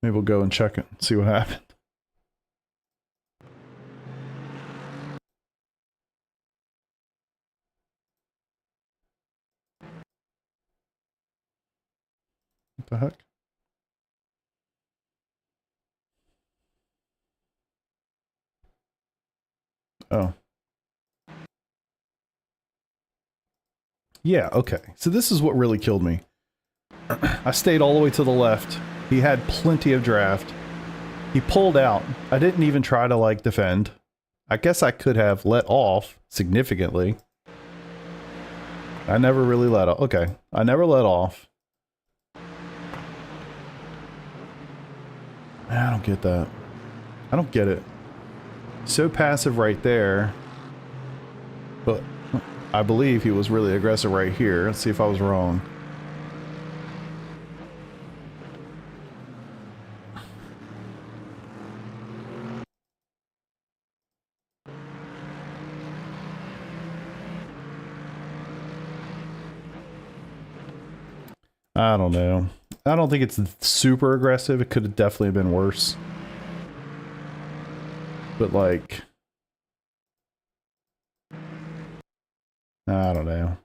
Maybe we'll go and check it and see what happened. What the heck? Oh. Yeah, okay. So this is what really killed me. I stayed all the way to the left. He had plenty of draft. He pulled out. I didn't even try to, like, defend. I guess I could have let off significantly. I never really let off. Okay. I never let off. I don't get that. I don't get it. So passive right there. But I believe he was really aggressive right here. Let's see if I was wrong. I don't know. I don't think it's super aggressive. It could have definitely been worse. But like, I don't know.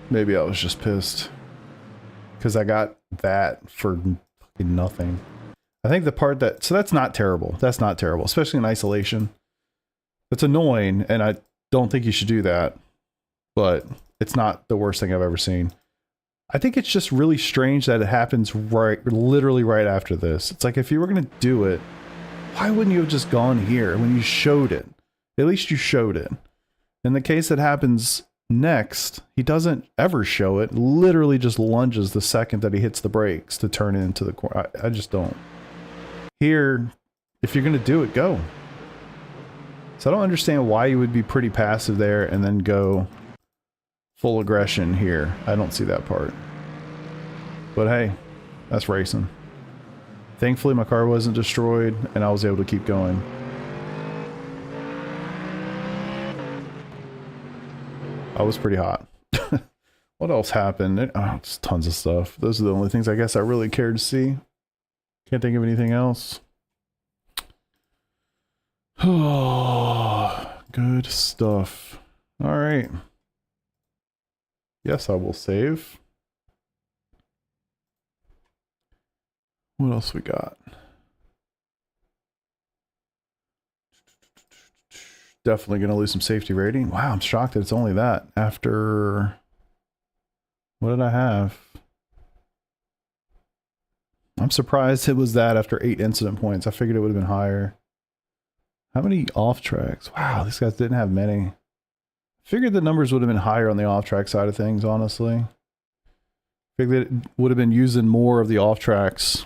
Maybe I was just pissed because I got that for fucking nothing. I think the part that, so that's not terrible. That's not terrible, especially in isolation. It's annoying, and I don't think you should do that, but it's not the worst thing I've ever seen. I think it's just really strange that it happens literally right after this. It's like, if you were going to do it, why wouldn't you have just gone here when you showed it? At least you showed it. In the case that happens next, he doesn't ever show it. Literally just lunges the second that he hits the brakes to turn it into the corner. I just don't. Here, if you're going to do it, go. So I don't understand why you would be pretty passive there and then go full aggression here. I don't see that part. But hey, that's racing. Thankfully, my car wasn't destroyed and I was able to keep going. I was pretty hot. What else happened? Oh, just tons of stuff. Those are the only things I guess I really cared to see. Can't think of anything else. Oh, good stuff. All right. Yes, I will save. What else we got? Definitely going to lose some safety rating. Wow, I'm shocked that it's only that after... What did I have? I'm surprised it was that after 8 incident points. I figured it would have been higher. How many off tracks? Wow, these guys didn't have many. Figured the numbers would have been higher on the off track side of things, honestly. Figured it would have been using more of the off tracks.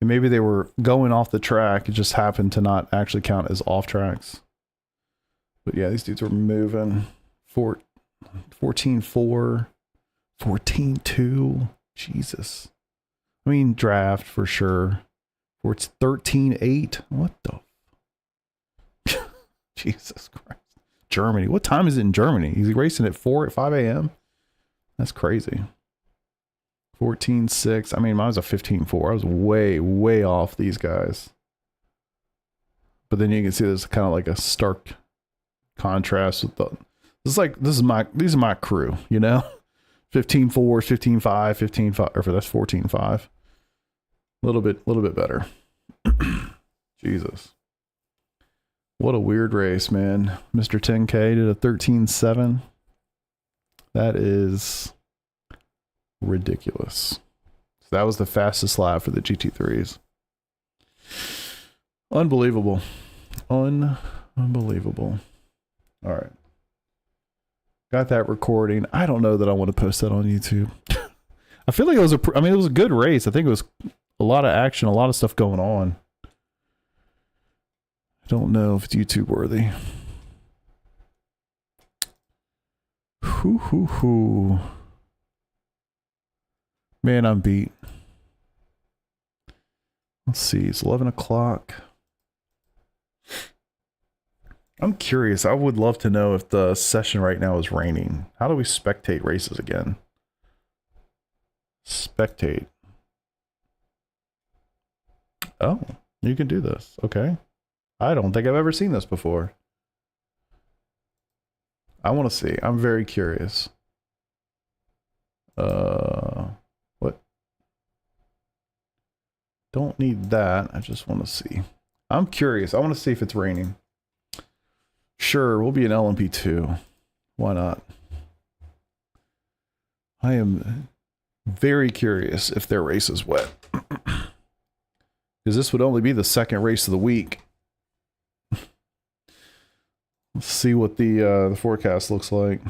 And maybe they were going off the track. It just happened to not actually count as off tracks. But yeah, these dudes were moving. 14-4, 14-2. Jesus. I mean, draft for sure. Or it's 13-8. What the? Jesus Christ. Germany. What time is it in Germany? He's racing at 5 a.m.? That's crazy. 14-6. I mean, mine was a 15-4. I was way, way off these guys. But then you can see there's kind of like a stark contrast with the... These are my crew, you know? 15-4, 15-5, 15-5, or that's 14-5. A little bit better. Jesus. What a weird race, man. Mr. 10K did a 13-7. That is ridiculous. So that was the fastest lap for the GT3s. Unbelievable. Unbelievable. All right. Got that recording. I don't know that I want to post that on YouTube. I feel like it was it was a good race. I think it was a lot of action, a lot of stuff going on. I don't know if it's YouTube worthy. Hoo. Man, I'm beat. Let's see, it's 11 o'clock. I'm curious. I would love to know if the session right now is raining. How do we spectate races again? Spectate. Oh, you can do this. Okay. I don't think I've ever seen this before. I want to see. I'm very curious. What? Don't need that. I just want to see. I'm curious. I want to see if it's raining. Sure, we'll be an LMP2. Why not? I am very curious if their race is wet. Because this would only be the second race of the week. Let's see what the forecast looks like.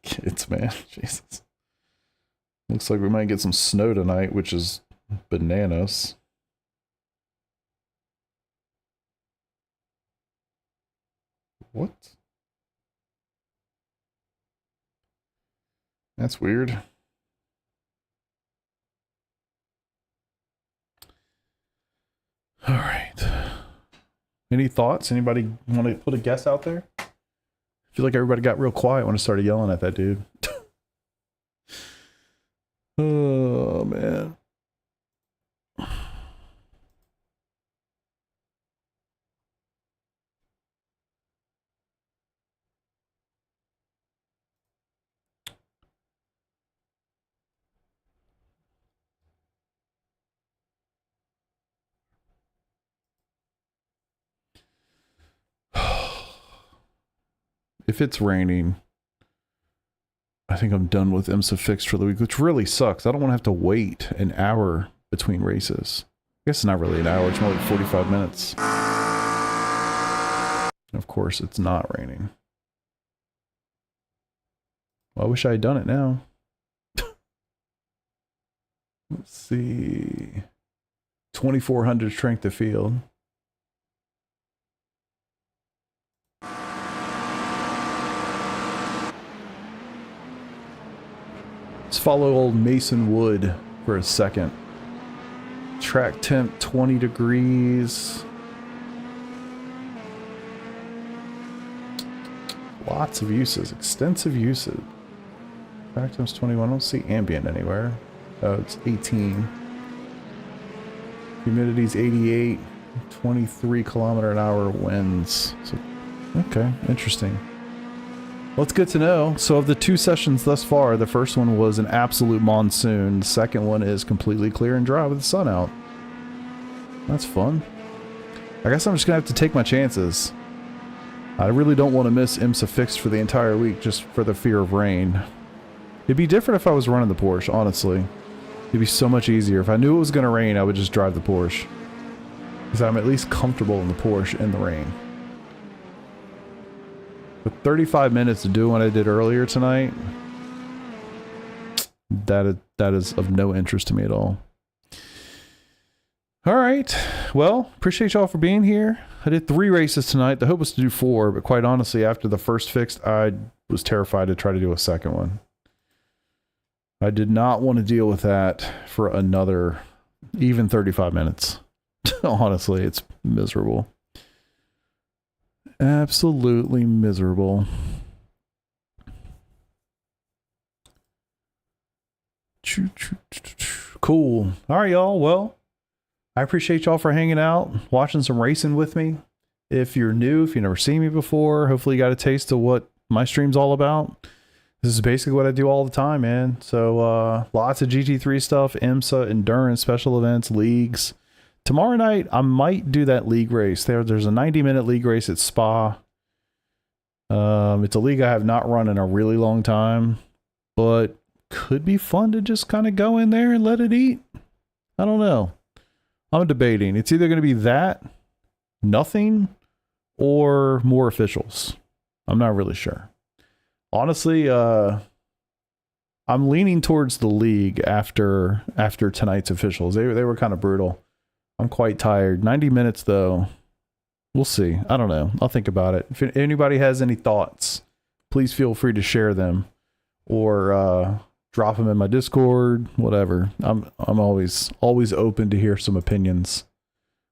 Kids, man. Jesus. Looks like we might get some snow tonight, which is bananas. What? That's weird. All right. Any thoughts? Anybody want to put a guess out there? I feel like everybody got real quiet when I started yelling at that dude. Oh, man. If it's raining, I think I'm done with IMSA fixed for the week, which really sucks. I don't want to have to wait an hour between races. I guess it's not really an hour. It's more like 45 minutes. Of course, it's not raining. Well, I wish I had done it now. Let's see. 2,400 strength of field. Let's follow old Mason Wood for a second. Track temp 20 degrees. Lots of uses, extensive uses. Track temp's 21. I don't see ambient anywhere. Oh, it's 18. Humidity's 88. 23 kilometer an hour winds. So, okay, interesting. Well, it's good to know. So of the 2 sessions thus far, the first one was an absolute monsoon. The second one is completely clear and dry with the sun out. That's fun. I guess I'm just going to have to take my chances. I really don't want to miss IMSA fixed for the entire week just for the fear of rain. It'd be different if I was running the Porsche, honestly. It'd be so much easier. If I knew it was going to rain, I would just drive the Porsche. Because I'm at least comfortable in the Porsche in the rain. With 35 minutes to do what I did earlier tonight, that is of no interest to me at all. All right. Well, appreciate y'all for being here. I did 3 races tonight. The hope was to do 4, but quite honestly, after the first fixed, I was terrified to try to do a second one. I did not want to deal with that for another even 35 minutes. Honestly, it's miserable. Absolutely miserable. Cool. All right, y'all. Well, I appreciate y'all for hanging out, watching some racing with me. If you're new, if you've never seen me before, hopefully you got a taste of what my stream's all about. This is basically what I do all the time, man. So lots of GT3 stuff, IMSA, endurance, special events, leagues. Tomorrow night, I might do that league race. There's a 90-minute league race at Spa. It's a league I have not run in a really long time, but could be fun to just kind of go in there and let it eat. I don't know. I'm debating. It's either going to be that, nothing, or more officials. I'm not really sure. Honestly, I'm leaning towards the league after tonight's officials. They were kind of brutal. I'm quite tired. 90 minutes though. We'll see. I don't know. I'll think about it. If anybody has any thoughts, please feel free to share them or drop them in my Discord, whatever. I'm always open to hear some opinions.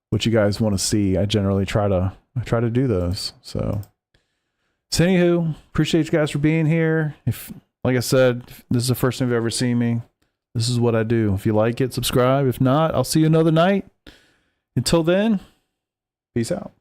What you guys want to see. I generally try to do those. So anywho, appreciate you guys for being here. If, like I said, if this is the first time you've ever seen me, this is what I do. If you like it, subscribe. If not, I'll see you another night. Until then, peace out.